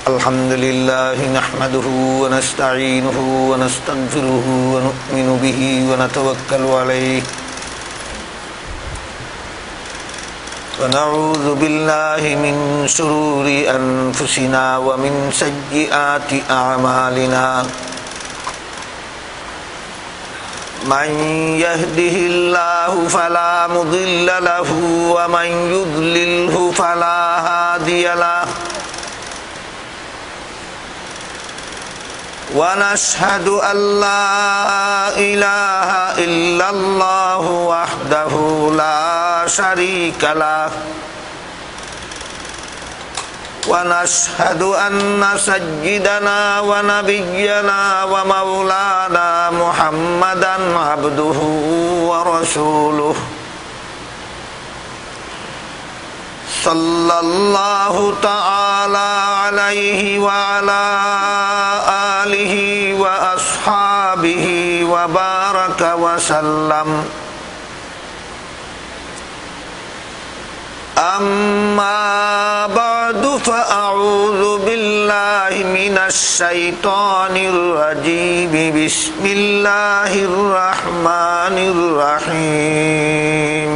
الحمد لله نحمده ونستعينه ونستغفره ونؤمن به ونتوكل عليه ونعوذ بالله من شرور أنفسنا ومن سيئات أعمالنا من يهده الله فلا مضل له ومن يضلله فلا هادي له ونشهد أن لا إله إلا الله وحده لا شريك له ونشهد أن سيدنا ونبينا ومولانا محمدا عبده ورسوله صلى الله تعالى عليه وعلى آله وأصحابه وبارك وسلم أما بعد فأعوذ بالله من الشيطان الرجيم بسم الله الرحمن الرحيم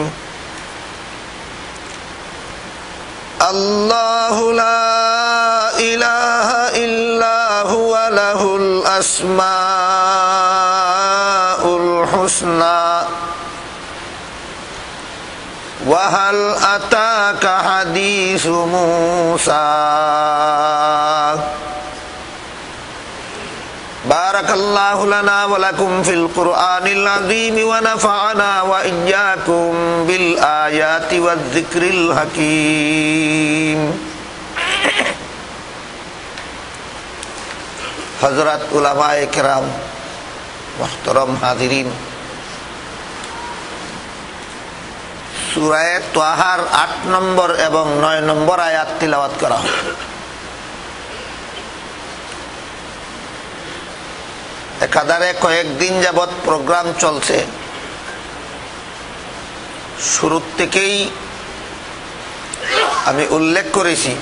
الله لا إله إلا هو له الأسماء الحسنى وهل أتاك حديث موسى بارك الله لنا ولكم في القرآن العظيم ونفعنا وإياكم بالآيات والذكر الحكيم हजरत उलमाए किराम मुहतरम हाजिरीन सूराए त्वाहार 8 নম্বর এবং 9 নম্বর আয়াত তিলাওয়াত করা হবে। একাধারে কয়েকদিন যাবত প্রোগ্রাম চলছে। শুরু থেকেই আমি উল্লেখ করেছি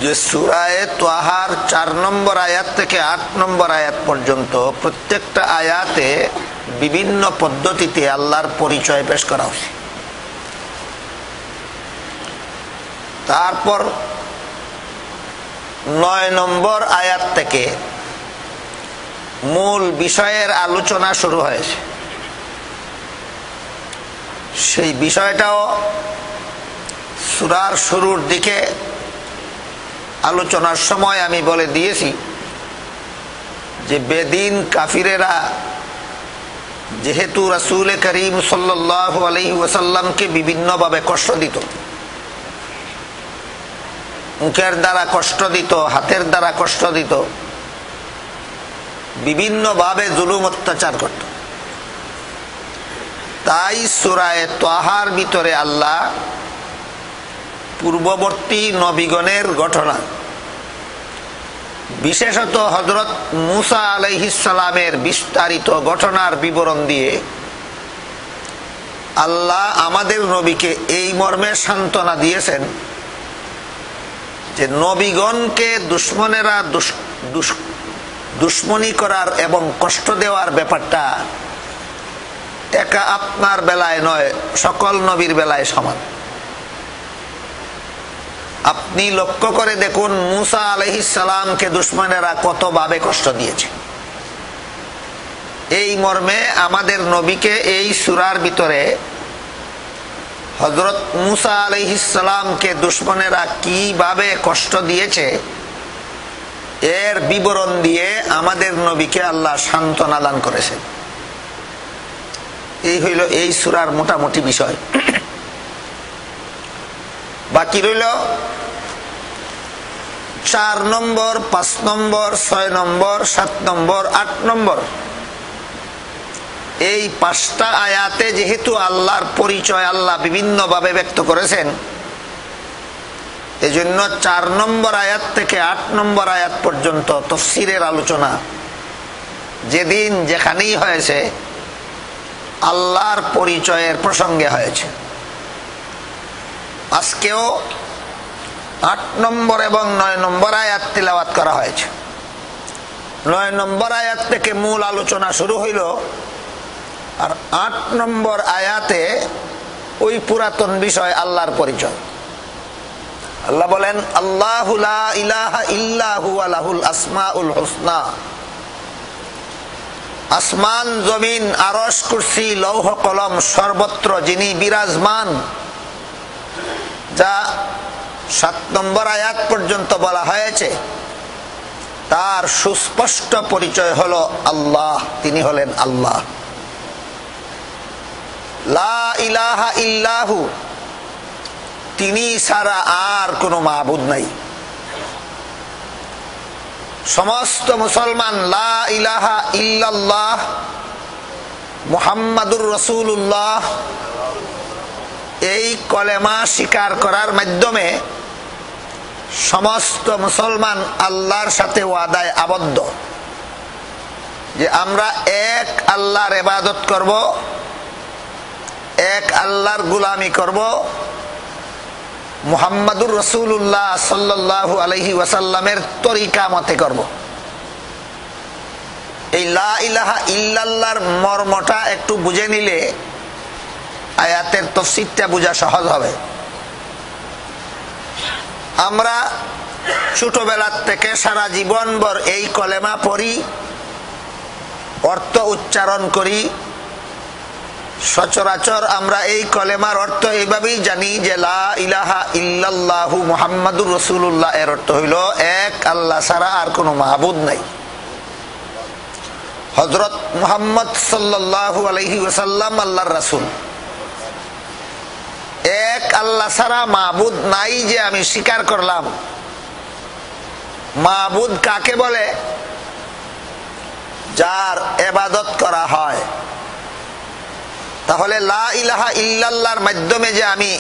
যে সূরায়ে ত্বাহার 4 নম্বর আয়াত থেকে 8 নম্বর আয়াত পর্যন্ত প্রত্যেকটা আয়াতে বিভিন্ন পদ্ধতিতে আল্লাহর পরিচয় পেশ করা হয়েছে। তারপর 9 নম্বর আয়াত থেকে মূল বিষয়ের আলোচনা শুরু হয়েছে। সেই বিষয়টাও সূরার শুরুর দিকে আলোচনার সময় আমি বলে দিয়েছি যে বেদিন কাফিরেরা যেহেতু রাসূল করিম সাল্লাল্লাহু আলাইহি ওয়াসাল্লামকে বিভিন্নভাবে কষ্ট দিত, মুখের দ্বারা কষ্ট দিত, হাতের দ্বারা কষ্ট দিত, বিভিন্নভাবে জুলুম অত্যাচার করত, তাই সূরায়ে ত্বাহার ভিতরে আল্লাহ পূর্ববর্তী নবীগণের ঘটনা, বিশেষত হযরত মূসা আলাইহিস সালামের বিস্তারিত ঘটনার বিবরণ দিয়ে আল্লাহ আমাদের নবীকে এই মর্মে সান্ত্বনা দিয়েছেন যে নবীগণকে দুশমনেরা দুশমনি করার এবং কষ্ট দেওয়ার ব্যাপারটা একা আপনার বেলায় নয়, সকল নবীর বেলায় সমান। আপনি লক্ষ্য করে দেখুন মূসা আলাইহিস সালামকে দুশমনেরা কতভাবে কষ্ট দিয়েছে। এই মর্মে আমাদের নবীকে এই সূরার ভিতরে হযরত মূসা আলাইহিস সালামকে দুশমনেরা কিভাবে কষ্ট দিয়েছে এর বিবরণ দিয়ে আমাদের নবীকে আল্লাহ সান্ত্বনা দান করেছেন। এই হইল এই সূরার মোটামুটি বিষয়। বাকি রইল 4 নম্বর, 5 নম্বর, 6 নম্বর, 7 নম্বর, 8 নম্বর এই 5টা আয়াতে যেহেতু আল্লাহর পরিচয় আল্লাহ বিভিন্নভাবে ব্যক্ত করেছেন, এজন্য 4 নম্বর আয়াত থেকে 8 নম্বর আয়াত পর্যন্ত তাফসীরের আলোচনা যেদিন যেখানেই হয়েছে আল্লাহর পরিচয়ের প্রসঙ্গে হয়েছে। আজকেও 8 নম্বর এবং 9 নম্বর আয়াত তিলাওয়াত করা হয়েছে। 9 নম্বর আয়াত থেকে মূল আলোচনা শুরু হইল, আর 8 নম্বর আয়াতে ওই পুরাতন বিষয় আল্লাহর পরিচয়। আল্লাহ বলেন, আল্লাহু লা ইলাহা ইল্লা হুয়া লাহুল আসমাউল হুসনা। আসমান, জমিন, আরশ, কুরসি, লৌহ কলম সর্বত্র যিনি বিরাজমান, যা 7 নম্বর আয়াত পর্যন্ত বলা হয়েছে, তার সুস্পষ্ট পরিচয় হলো আল্লাহ। তিনি হলেন আল্লাহ। লা ইলাহা ইল্লাহু, তিনি ছাড়া আর কোনো মাবুদ নাই। সমস্ত মুসলমান লা ইলাহা ইল্লাল্লাহ মুহাম্মাদুর রাসূলুল্লাহ এই কলেমা স্বীকার করার মাধ্যমে সমস্ত মুসলমান আল্লাহর সাথে ওয়াদায় আবদ্ধ যে আমরা এক আল্লাহর ইবাদত করব, এক আল্লাহর গোলামি করব, মুহাম্মাদুর রাসূলুল্লাহ সাল্লাল্লাহু আলাইহি ওয়াসাল্লামের তরিকা মতে করব। এই লা ইলাহা ইল্লাল্লাহর মর্মটা একটু বুঝে নিলে আয়াতের তাফসীরটা বোঝা সহজ হবে। আমরা ছোটবেলা থেকে সারা জীবনভর এই কলেমা পড়ি, অর্থ উচ্চারণ করি। সচরাচর আমরা এই কলেমার অর্থ এইভাবেই জানি যে লা ইলাহা ইল্লাল্লাহু মুহাম্মাদুর রাসূলুল্লাহ, এর অর্থ হইল এক আল্লাহ ছাড়া আর কোনো মাবুদ নাই। হযরত মুহাম্মদ সাল্লাল্লাহু আলাইহি ওয়াসাল্লাম আল্লাহর রাসূল। এক আল্লাহ ছাড়া মাবুদ নাই যে আমি স্বীকার করলাম। মাবুদ কাকে বলে? যার ইবাদত করা হয়। তাহলে লা ইলাহা ইল্লাল্লাহর মাধ্যমে যে আমি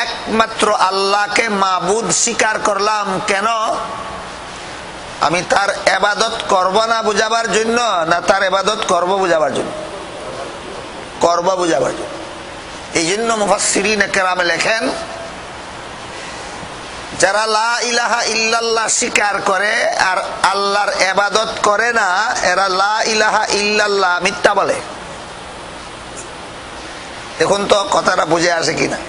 একমাত্র আল্লাহকে মাবুদ স্বীকার করলাম, কেন? আমি তার ইবাদত করব না বুঝাবার জন্য, না তার ইবাদত করব বুঝাবার জন্য? করব বুঝাবার জন্য। এই জন্য মুফাসসিরিনে কেরামে লেখেন, যারা লা ইলাহা ইল্লাল্লাহ স্বীকার করে আর আল্লাহর ইবাদত করে না, এরা লা ইলাহা ইল্লাল্লাহ মিথ্যা বলে। এখন তো কথাটা বুঝে আসে কিনা?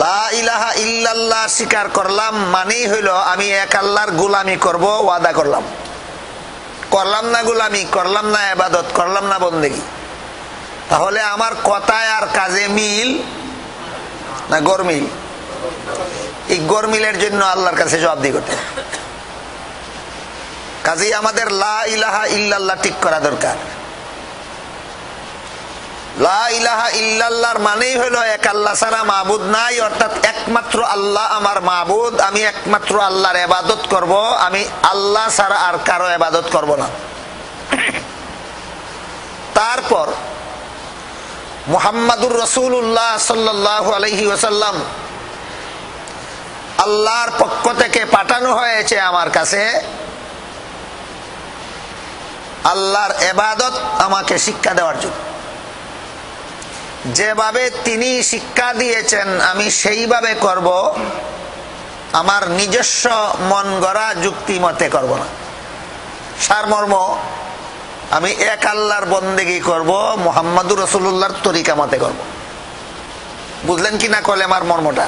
লা ইলাহা ইল্লাল্লাহ স্বীকার করলাম মানেই হইল আমি এক আল্লাহর গোলামি করব, ওয়াদা করলাম। করলাম না গোলামি, করলাম না ইবাদত, করলাম না বন্দেগী। তাহলে আমার কথায় আর কাজে মিল না গরমিল? এই গরমিলের জন্য আল্লাহর কাছে জবাবদিহি করতে হবে। কাজেই আমাদের লা ইলাহা ইল্লাল্লাহ ঠিক করা দরকার। লা ইলাহা ইল্লাল্লাহর মানেই হলো এক আল্লাহ ছাড়া মাবুদ নাই, অর্থাৎ একমাত্র আল্লাহ আমার মাবুদ। আমি একমাত্র আল্লাহর ইবাদত করব, আমি আল্লাহ ছাড়া আর কারো ইবাদত করব না। তারপর মুহাম্মাদুর রাসূলুল্লাহ সাল্লাল্লাহু আলাইহি ওয়াসাল্লাম আল্লাহর পক্ষ থেকে পাঠানো হয়েছে আমার কাছে আল্লাহর ইবাদত আমাকে শিক্ষা দেওয়ার জন্য। যেভাবে তিনি শিক্ষা দিয়েছেন আমি সেইভাবে করব, আমার নিজস্ব মন গড়া যুক্তি মতে করব না। সারমর্ম, আমি এক আল্লাহর বন্দেগী করব, মুহাম্মাদুর রাসূলুল্লাহর তরিকা মতে করব। বুঝলেন কিনা কলেমার মর্মটা?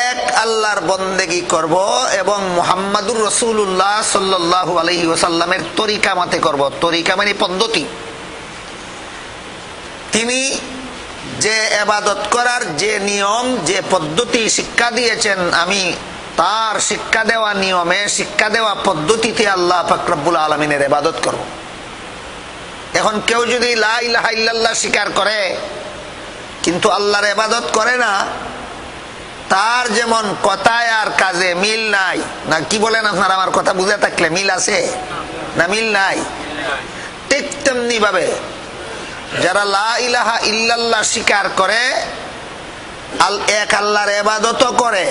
এক আল্লাহর বন্দেগী করব এবং মুহাম্মাদুর রাসূলুল্লাহ সাল্লাল্লাহু আলাইহি ওয়াসাল্লামের তরিকা মতে করব। তরিকা মানে পদ্ধতি। তিনি যে ইবাদত করার যে নিয়ম, যে পদ্ধতি শিক্ষা দিয়েছেন, আমি তার শিক্ষা দেওয়া নিয়মে, শিক্ষা দেওয়া পদ্ধতিতে আল্লাহ পাক রব্বুল আলামিনের ইবাদত করব। এখন কেউ যদি লা ইলাহা ইল্লাল্লাহ স্বীকার করে কিন্তু আল্লাহর ইবাদত করে না, তার যেমন কথায় আর কাজে মিল নাই, না কি বলেন আপনারা? আমার কথা বুঝে থাকলে মিল আছে না মিল নাই? ঠিক তেমনি ভাবে যারা লা ইলাহা ইল্লাল্লাহ স্বীকার করে, এক আল্লাহর ইবাদত করে,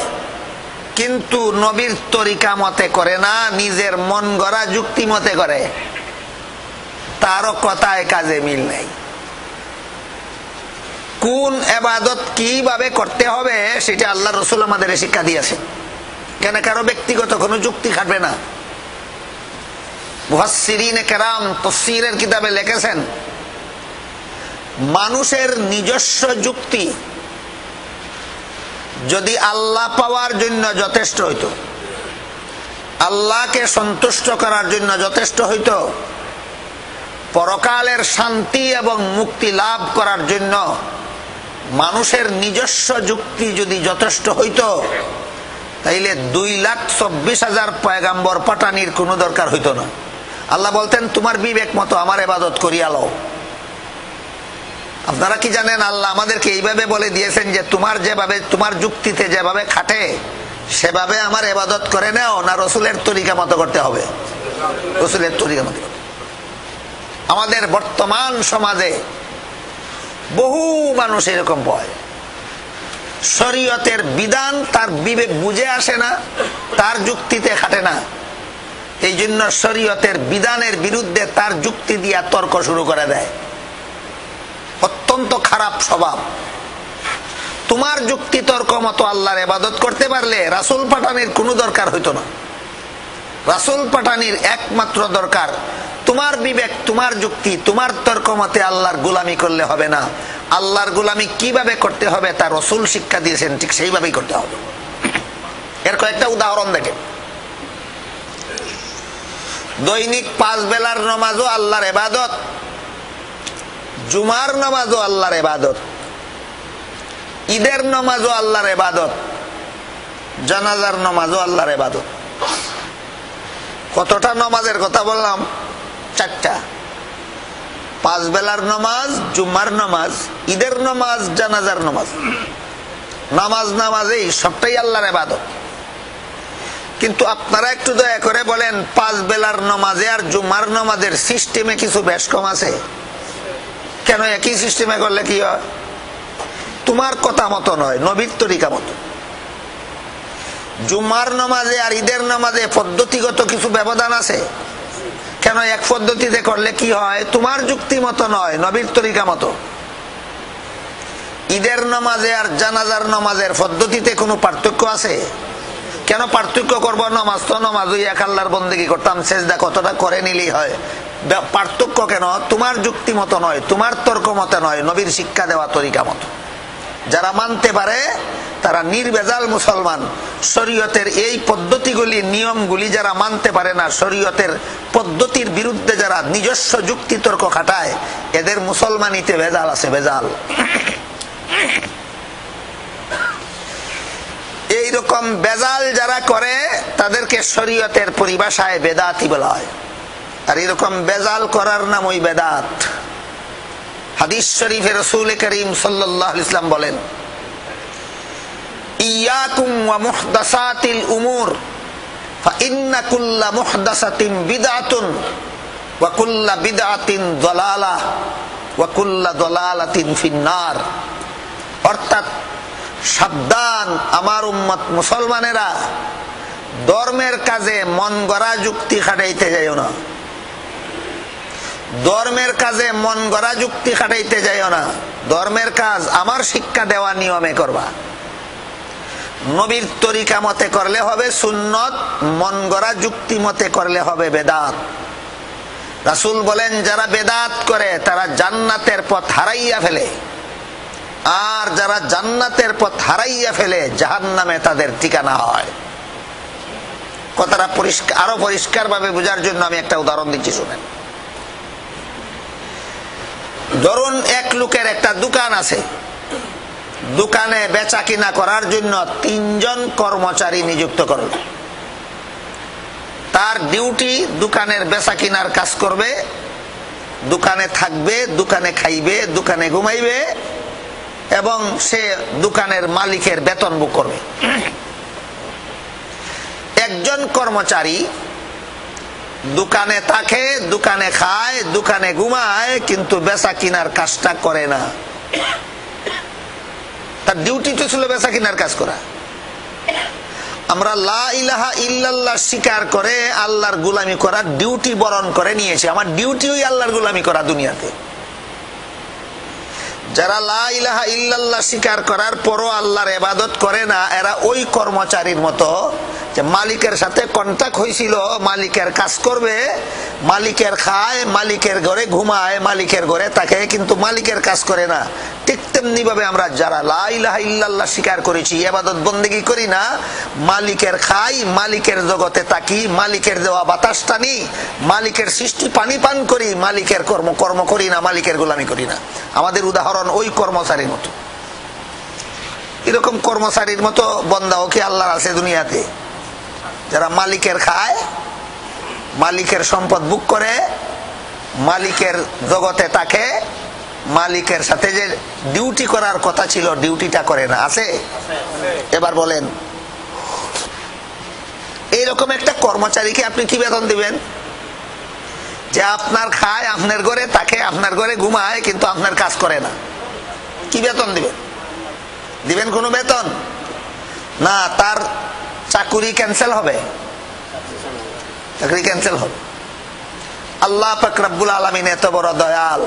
কিন্তু নবীর তরিকা মতে করে না, নিজের মন গড়া যুক্তি মতে করে, তারও কথায় কাজে মিল নাই। কোন ইবাদত কিভাবে করতে হবে সেটা আল্লাহ রাসূল আমাদের শিক্ষা দিয়েছেন। কেন কারো ব্যক্তিগত কোনো যুক্তি খাটবে না। মুফাসসিরিনে কেরাম তাফসীরের কিতাবে লিখেছেন, মানুষের নিজস্ব যুক্তি যদি আল্লাহ পাওয়ার জন্য যথেষ্ট হইতো, আল্লাহকে সন্তুষ্ট করার জন্য যথেষ্ট হইতো, পরকালের শান্তি এবং মুক্তি লাভ করার জন্য মানুষের নিজস্ব যুক্তি যদি যথেষ্ট হইতো, তাইলে 2,24,000 পয়গাম্বর পাঠানির কোনো দরকার হইতো না। আল্লাহ বলতেন, তোমার বিবেক মতো আমার ইবাদত করিয়া লও। আপনারা কি জানেন, আল্লাহ আমাদেরকে এইভাবে বলে দিয়েছেন যে তোমার যেভাবে, তোমার যুক্তিতে যেভাবে খাটে সেভাবে আমার ইবাদত করে নাও, না রসুলের তরিকা মতো করতে হবে? রসুলের তরিকা মতো। আমাদের বর্তমান সমাজে বহু মানুষ এরকম পায়, শরীয়তের বিধান তার বিবেক বুঝে আসে না, তার যুক্তিতে খাটে না, এই জন্য শরীয়তের বিধানের বিরুদ্ধে তার যুক্তি দিয়া তর্ক শুরু করে দেয়। অত্যন্ত খারাপ স্বভাব। তোমার যুক্তি তর্ক মতো আল্লাহর ইবাদত করতে পারলে রাসূল পাঠানির কোনো দরকার হইতো না। রাসূল পাঠানির একমাত্র দরকার তোমার বিবেক, তোমার যুক্তি, তোমার তর্ক মতে আল্লাহর গোলামি করলে হবে না। আল্লাহর গোলামি কিভাবে করতে হবে তা রাসূল শিক্ষা দিয়েছেন, ঠিক সেইভাবেই করতে হবে। এর কয়েকটা উদাহরণ দেখেন। দৈনিক 5 বেলার নামাজও আল্লাহর ইবাদত, জুমার নামাজও আল্লাহর ইবাদত, ঈদের নামাজও আল্লাহর ইবাদত, জানাজার নামাজও আল্লাহর ইবাদত। কতটা নামাজের কথা বললাম? 4টা। 5 বেলার নামাজ, জুমার নামাজ, ঈদের নামাজ, জানাজার নামাজ। নামাজেই সবটাই আল্লাহর ইবাদত। কিন্তু আপনারা একটু দয়া করে বলেন, 5 বেলার নামাজে আর জুমার নামাজের সিস্টেমে কিছু বেশ কম আছে? কেন একই সিস্টেমে করলে কি হয়? তোমার কথা মতো নয়, নবীর তরিকা মতো। জুমার নামাজে আর ঈদের নামাজে পদ্ধতিগত কিছু ব্যবধান আছে। কেন এক পদ্ধতিতে করলে কি হয়? তোমার যুক্তি মতো নয়, নবীর তরিকা মতো। ঈদের নামাজে আর জানাজার নামাজের পদ্ধতিতে কোনো পার্থক্য আছে? কেন পার্থক্য করবো? নামাজ তো নামাজ, ওই এক আল্লাহর বন্দেগী করতাম, সেজদা কতটা করে নিলেই হয়। পার্থক্য কেন? তোমার যুক্তি মতো নয়, তোমার তর্ক মতো নয়, নবীর শিক্ষা দেওয়া তরিকা মতো। যারা মানতে পারে তারা নির্ভেজাল মুসলমান। শরীয়তের এই পদ্ধতিগুলি, নিয়মগুলি যারা মানতে পারে না, শরীয়তের পদ্ধতির বিরুদ্ধে যারা নিজস্ব যুক্তি তর্ক খাটায়, এদের মুসলমানিতে ভেজাল আছে, ভেজাল। এইরকম বেজাল যারা করে তাদেরকে শরীয়তের পরিভাষায় বেদাতি বলা হয়। আর এরকম বেজাল করার নাম ওই বেদাত। হাদিস শরীফে রাসূল করিম সাল্লাল্লাহু আলাইহি ওয়াসাল্লাম বলেন, ইয়াকুম ওয়া মুহদাসাতিল উমুর ফাইন্না কুল্লা মুহদাসাতিন বিদআতুন ওয়া কুল্লা বিদআতিন দালালাহ ওয়া কুল্লা দালালাতিন ফিন্নার। অর্থাৎ সাবধান আমার উম্মত মুসলমানেরা, ধর্মের কাজে মন গড়া যুক্তি খাটাইতে যাইও না। ধর্মের কাজে মন গড়া যুক্তি খাটাইতে যাইও না। ধর্মের কাজ আমার শিক্ষা দেওয়া নিয়মে করবা। নবীর তরিকা মতে করলে হবে সুন্নত, মন গড়া যুক্তি মতে করলে হবে বেদাত। রাসূল বলেন, যারা বেদাত করে তারা জান্নাতের পথ হারাইয়া ফেলে, আর যারা জান্নাতের পথ হারাইয়া ফেলে জাহান্নামে তাদের ঠিকানা হয়। কথাটা পরিষ্কার, আরো পরিষ্কার ভাবে বোঝার জন্য আমি একটা উদাহরণ দিচ্ছি, শুনেন। ধরুন এক লোকের একটা দোকান আছে, দোকানে বেচা কিনা করার জন্য 3 জন কর্মচারী নিযুক্ত করল। তার ডিউটি দোকানের বেচা কিনার কাজ করবে, দোকানে থাকবে, দোকানে খাইবে, দোকানে ঘুমাইবে, এবং সে দোকানের মালিকের বেতন ভোগ করবে। একজন কর্মচারী দোকানে থাকে, দোকানে খায়, দোকানে ঘুমায়, কিন্তু বেচা কিনার কাজটা করে না। তার ডিউটি তো ছিল বেচা কিনার কাজ করা। আমরা লা ইলাহা ইল্লাল্লাহ স্বীকার করে আল্লাহর গোলামি করার ডিউটি বরণ করে নিয়েছি। আমার ডিউটি ওই আল্লাহর গোলামি করা দুনিয়াতে। যারা লা ইলাহা ইল্লাল্লাহ স্বীকার করার পরও আল্লাহর ইবাদত করে না, এরা ওই কর্মচারীর মতো যে মালিকের সাথে কন্ট্রাক্ট হয়েছিল, মালিকের কাজ করবে, মালিকের খায়, মালিকের ঘরে ঘুমায়, মালিকের ঘরে থাকে, কিন্তু মালিকের কাজ করে না। ঠিক তেমনি ভাবে আমরা যারা লা ইলাহা ইল্লাল্লাহ স্বীকার করেছি, ইবাদত বন্দেগী করি না, মালিকের খাই, মালিকের জগতে থাকি, মালিকের দেওয়া বাতাস টানি, মালিকের সৃষ্টি পানি পান করি, মালিকের কর্ম করি না, মালিকের গোলামি করি না। আমাদের উদাহরণ ওই কর্মচারীর মতো। এরকম কর্মচারীর মতো বন্দাও কি আল্লাহর আছে দুনিয়াতে? যারা মালিকের খায়, মালিকের সম্পদ বুক করে, মালিকের জগতে থাকে, মালিকের সাথে যে ডিউটি করার কথা ছিল ডিউটিটা করে না, আছে? এবার বলেন, এইরকম একটা কর্মচারীকে আপনি কি বেতন দিবেন? যে আপনার খায়, আপনার ঘরে থাকে, আপনার ঘরে ঘুমায়, কিন্তু আপনার কাজ করে না, কি বেতন দিবেন? দিবেন কোনো বেতন? না, তার চাকুরি ক্যান্সেল হবে, চাকরি ক্যান্সেল হবে। আল্লাহ পাক রব্বুল আলামিন এত বড় দয়াল,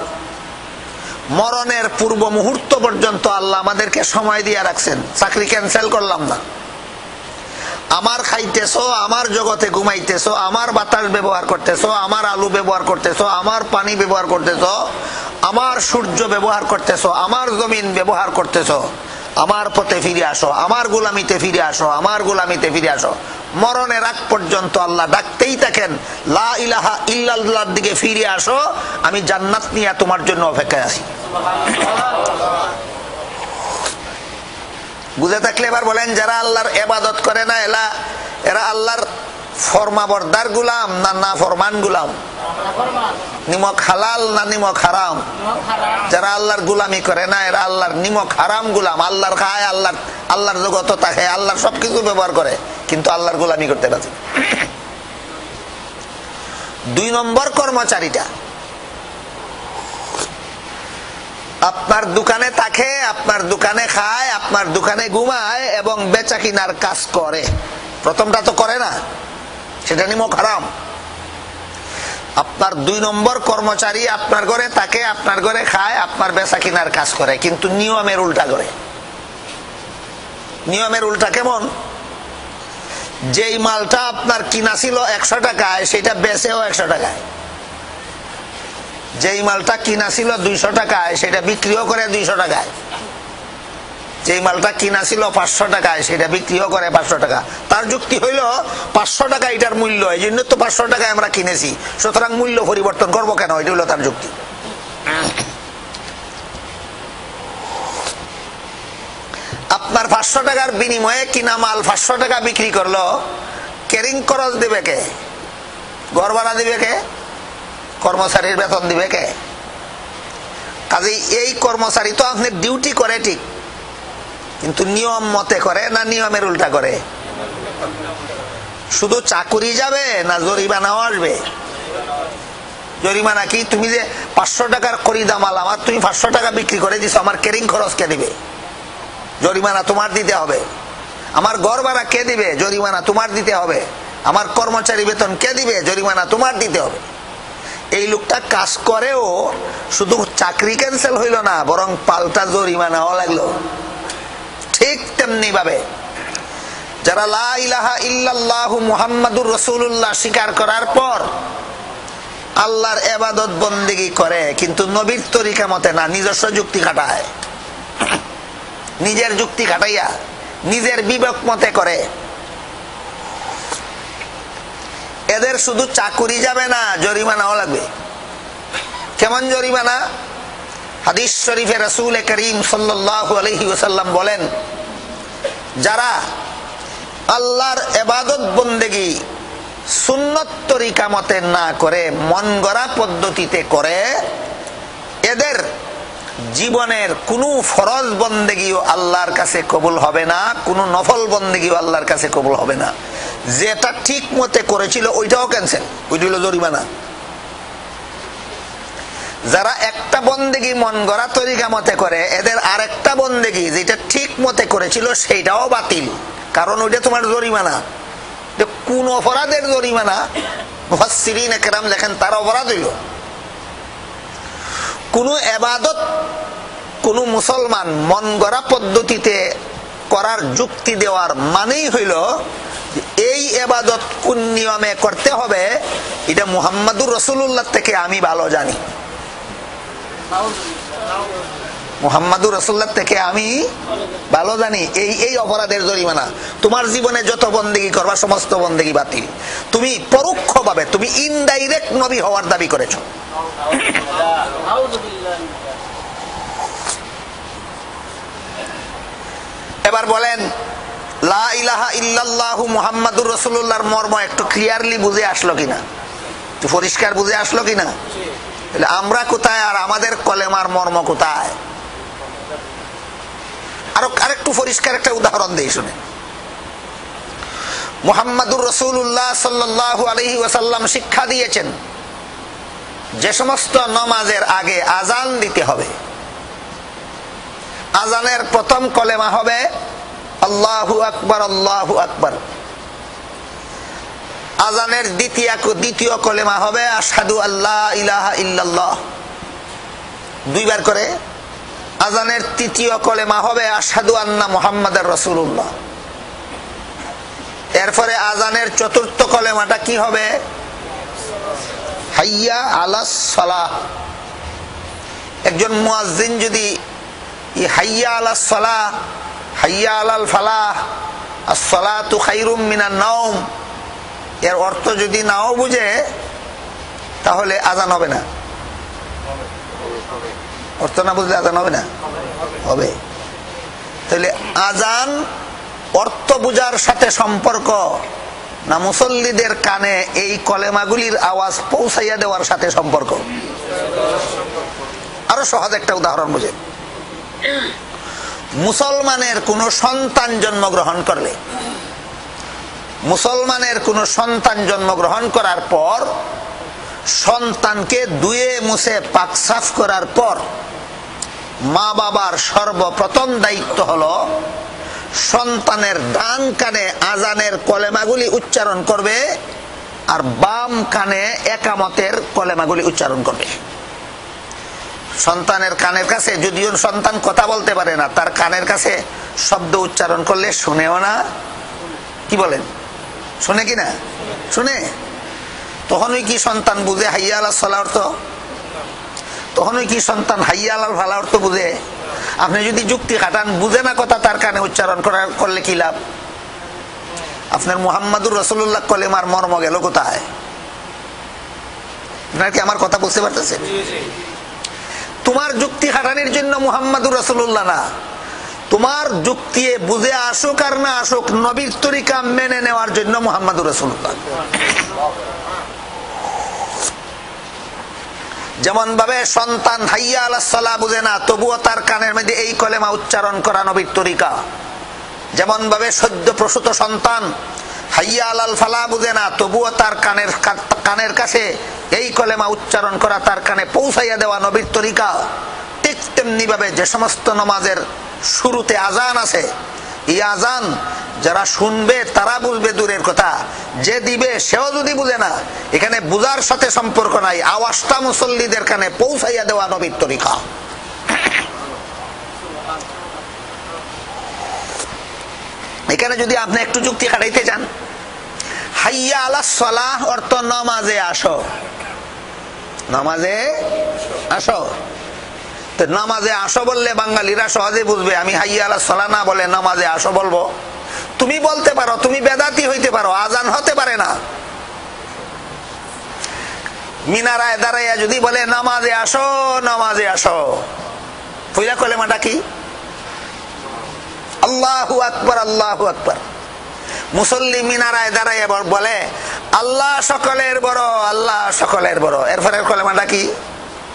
মরণের পূর্ব মুহূর্ত পর্যন্ত আল্লাহ আমাদেরকে সময় দিয়ে রাখছেন, চাকরি ক্যান্সেল করলাম না। আমার খাইতেছো, আমার জগতে ঘুমাইতেছো, আমার বাতাস ব্যবহার করতেছো, আমার আলু ব্যবহার করতেছো, আমার পানি ব্যবহার করতেছো, আমার সূর্য ব্যবহার করতেছো, আমার জমিন ব্যবহার করতেছো, আমার পথে ফিরে আসো, আমার গোলামিতে ফিরে আসো, আমার গোলামিতে ফিরে আসো। মরণের আগ পর্যন্ত আল্লাহ ডাকতেই থাকেন, লা ইলাহা ইল্লাল্লাহর দিকে ফিরে আসো, আমি জান্নাত নিয়ে তোমার জন্য অপেক্ষায় আছি। বুঝে থাকলে এবার বলেন, যারা আল্লাহর ইবাদত করে না, এরা আল্লাহর ফরমাবরদার গুলাম না নাফরমান গুলাম? নিমক হালাল না নিমক হারাম? যারা আল্লাহর গুলামি করে না, এরা আল্লাহর নিমক হারাম গুলাম। আল্লাহর খায়, আল্লাহর জগত থাকে, আল্লাহর সবকিছু ব্যবহার করে, কিন্তু আল্লাহর গুলামি করতে রাজি। 2 নম্বর কর্মচারীটা আপনার দোকানে থাকে, আপনার দোকানে খায়, আপনার দোকানে ঘুমায় এবং বেচা কিনার কাজ করে। প্রথমটা তো করে না, সেটা নিমক হারাম। আপনার 2 নম্বর কর্মচারী আপনার ঘরে থাকে, আপনার ঘরে খায়, আপনার বেচা কিনার কাজ করে, কিন্তু নিয়মের উল্টা করে। নিয়মের উল্টা কেমন? যেই মালটা আপনার কিনা ছিল 100 টাকায়, সেটা বেচেও 100 টাকায়। যেই মালটা কিনা ছিল 200 টাকায়, সেটা বিক্রিও করে 200 টাকায়। যেই মালটা কিনা ছিল 500 টাকায়, সেটা বিক্রিও করে 500 টাকা। তার যুক্তি হইল 500 টাকা এটার মূল্য, এই জন্য তো 500 টাকায় আমরা কিনেছি, সুতরাং মূল্য পরিবর্তন করবো কেন? এটা হলো তার যুক্তি। আপনার 500 টাকার বিনিময়ে কিনা মাল 500 টাকা বিক্রি করলো, ক্যারিং খরচ দিবে কে? ঘর ভাড়া দিবে কে? কর্মচারীর বেতন দিবে কে? কাজেই এই কর্মচারী তো আপনি ডিউটি করে ঠিক, কিন্তু নিয়ম মতে করে না নিয়মের উল্টা করে? শুধু চাকুরি যাবে না জরিমানাও আসবে? জরিমানা কি? তুমি যে 500 টাকার খরিদা মাল আমার তুমি 500 টাকা বিক্রি করে দিছো, আমার ক্যারিং খরচ কে দিবে? জরিমানা তোমার দিতে হবে। আমার ঘর ভাড়া কে দিবে? জরিমানা তোমার দিতে হবে। আমার কর্মচারী বেতন কে দিবে? জরিমানা তোমার দিতে হবে। এই লোকটা কাজ করেও শুধু চাকরি ক্যান্সেল হইল না, বরং পাল্টা জরিমানাও লাগলো। ঠিক তেমনি ভাবে যারা লা ইলাহা ইল্লাল্লাহু মুহাম্মাদুর রাসূলুল্লাহ স্বীকার করার পর আল্লাহর ইবাদত বন্দেগী করে, কিন্তু নবীর তরিকা মতে না, নিজস্ব যুক্তি খাটায়, নিজের যুক্তি খাটাইয়া নিজের বিবেক মতে করে, এদের শুধু চাকুরি যাবে না, জরিমানাও লাগবে। কেমন জরিমানা? হাদিস শরীফে রাসূল করিম সাল্লাল্লাহু আলাইহি ওয়াসাল্লাম বলেন, যারা আল্লাহর ইবাদত বন্দেগী সুন্নত তরিকা মতে না করে মন গড়া পদ্ধতিতে করে, এদের জীবনের কোনো ফরজ বন্দেগীও আল্লাহর কাছে কবুল হবে না, কোনো নফল বন্দেগীও আল্লাহর কাছে কবুল হবে না। যেটা ঠিক মতে করেছিল ওইটাও ক্যান্সেল, ওইটা হলো জরিমানা। যারা একটা বন্দেগী মন গড়া তরিকা মতে করে, এদের আরেকটা বন্দেগী যেটা ঠিক মতে করেছিল সেইটাও বাতিল, কারণ ওইটা তোমার জরিমানা। কোন অপরাধের জরিমানা? মুফাসসিরিনে কেরাম লেখেন তার অপরাধ হইল কোন ইবাদত কোন মুসলমান মন গড়া পদ্ধতিতে করার যুক্তি দেওয়ার মানেই হইল এই ইবাদত কোন নিয়মে করতে হবে এটা মুহাম্মাদুর রাসূলুল্লাহ থেকে আমি ভালো জানি, মুহাম্মাদুর রাসূলুল্লাহ থেকে আমি ভালো জানি। এই অপরাধের জরিমানা তোমার জীবনে যত বন্দেগী করবা সমস্ত বন্দেগী বাতিল। তুমি পরোক্ষভাবে তুমি ইনডাইরেক্ট নবী হওয়ার দাবি করেছো। এবার বলেন লা ইলাহা ইল্লাল্লাহু মুহাম্মাদুর রাসূলুল্লাহর মর্ম একটু ক্লিয়ারলি বুঝে আসলো কিনা, একটু পরিষ্কার বুঝে আসলো কিনা? তাহলে আমরা কোথায় আর আমাদের কলেমার মর্ম কোথায়? আরেকটু পরিষ্কার একটা উদাহরণ দেই শুনে। মুহাম্মাদুর রাসূলুল্লাহ সাল্লাল্লাহু আলাইহি ওয়াসাল্লাম শিক্ষা দিয়েছেন যে সমস্ত নামাজের আগে আযান দিতে হবে, আযানের প্রথম কলেমা হবে আল্লাহু আকবার আল্লাহু আকবার। আযানের দ্বিতীয় কলেমা হবে আশহাদু আল্লা ইলাহা ইল্লাল্লাহ, দুইবার করে। আযানের তৃতীয় কলেমা হবে আশহাদু আন্না মুহাম্মাদার রাসূলুল্লাহ। এরপরে আযানের চতুর্থ কলেমাটা কি হবে? হাইয়া আলাস সালাহ। একজন মুয়াজ্জিন যদি হাইয়া আলাস সালাহ, হাইয়া আলাল ফালাহ, আস-সালাতু খায়রুম মিনান নাওম এর অর্থ যদি নাও বুঝে তাহলে আযান হবে না। অর্থ না বুঝলে আযান হবে না? হবে। তাহলে আযান অর্থ বুঝার সাথে সম্পর্ক না মুসল্লিদের কানে এই কলেমাগুলির আওয়াজ পৌঁছাইয়া দেওয়ার সাথে সম্পর্ক? আরো সহজ একটা উদাহরণ বুঝে। মুসলমানের কোন সন্তান জন্মগ্রহণ করলে, মুসলমানের কোন সন্তান জন্মগ্রহণ করার পর সন্তানকে ধুয়ে মুছে পাক সাফ করার পর মা বাবার সর্বপ্রথম দায়িত্ব হলো সন্তানের ডান কানে আযানের কলেমাগুলি উচ্চারণ করবে আর বাম কানে একামতের কলেমাগুলি উচ্চারণ করবে। সন্তানের কানের কাছে, যদিও সন্তান কথা বলতে পারে না, তার কানের কাছে শব্দ উচ্চারণ করলে শুনেও না, কি বলেন? শুনে কি না? শুনে। তখনই কি সন্তান বুঝে হাইয়া আলাস সালাহ অর্থ? তখনই কি সন্তান হাইয়া আলাল ফালাহ অর্থ বুঝে? আপনি যদি যুক্তি খাটান, বুঝে না কথা তার কানে উচ্চারণ করলে কি লাভ? আপনার মুহাম্মাদুর রাসূলুল্লাহ কলেমার মর্ম গেল কোথায়? আপনার কি আমার কথা বুঝতে পারতেছেন? তোমার যুক্তি খাটানির জন্য মুহাম্মাদুর রাসূলুল্লাহ না, তোমার যুক্তি বুঝে আসুক আর না আসুক নবীর তরিকা মেনে নেওয়ার জন্য মুহাম্মাদুর রাসূলুল্লাহ। যেমন ভাবে সন্তান হাইয়া আলাস সালাহ বুঝে না, তবুও তার কানের মধ্যে এই কলেমা উচ্চারণ করা নবীর তরিকা। যেমন ভাবে সদ্য প্রসূত সন্তান হাইয়া আলাল ফালাহ বুঝে না, তবুও তার কানের কাছে এই কলেমা উচ্চারণ করা, তার কানে পৌঁছাইয়া দেওয়া নবীর তরিকা। ঠিক তেমনি ভাবে যে সমস্ত নামাজের শুরুতে আযান আছে, এই আযান যারা শুনবে তারা বুঝবে দূরের কথা, যে দিবে সেও যদি বুঝে না, এখানে বুঝার সাথে সম্পর্ক নাই, আওয়াজটা মুসল্লিদের কানে পৌঁছাইয়া দেওয়া নবীর তরিকা। এখানে যদি আপনি একটু যুক্তি খাটাইতে চান, হাইয়া আলাস সালাহ অর্থ নামাজে আসো, নামাজে আসো। তো নামাজে আসো বললে বাঙালিরা সহজে বুঝবে। আমি হাইয়া আলাস সালাহ না বলে নামাজে আসো বলবো, তুমি বলতে পারো, তুমি বেদাতি হইতে পারো, আযান হতে পারে না। মিনারায় দাঁড়াইয়া যদি বলে নামাজে আসো নামাজে আসো, পয়লা কলেমাটা কি? আল্লাহু আকবার আল্লাহু আকবার। মুসল্লি মিনারায় দাঁড়াইয়া বলে আল্লাহ সকলের বড়, আল্লাহ সকলের বড়। এরপরের কলেমাটা কি?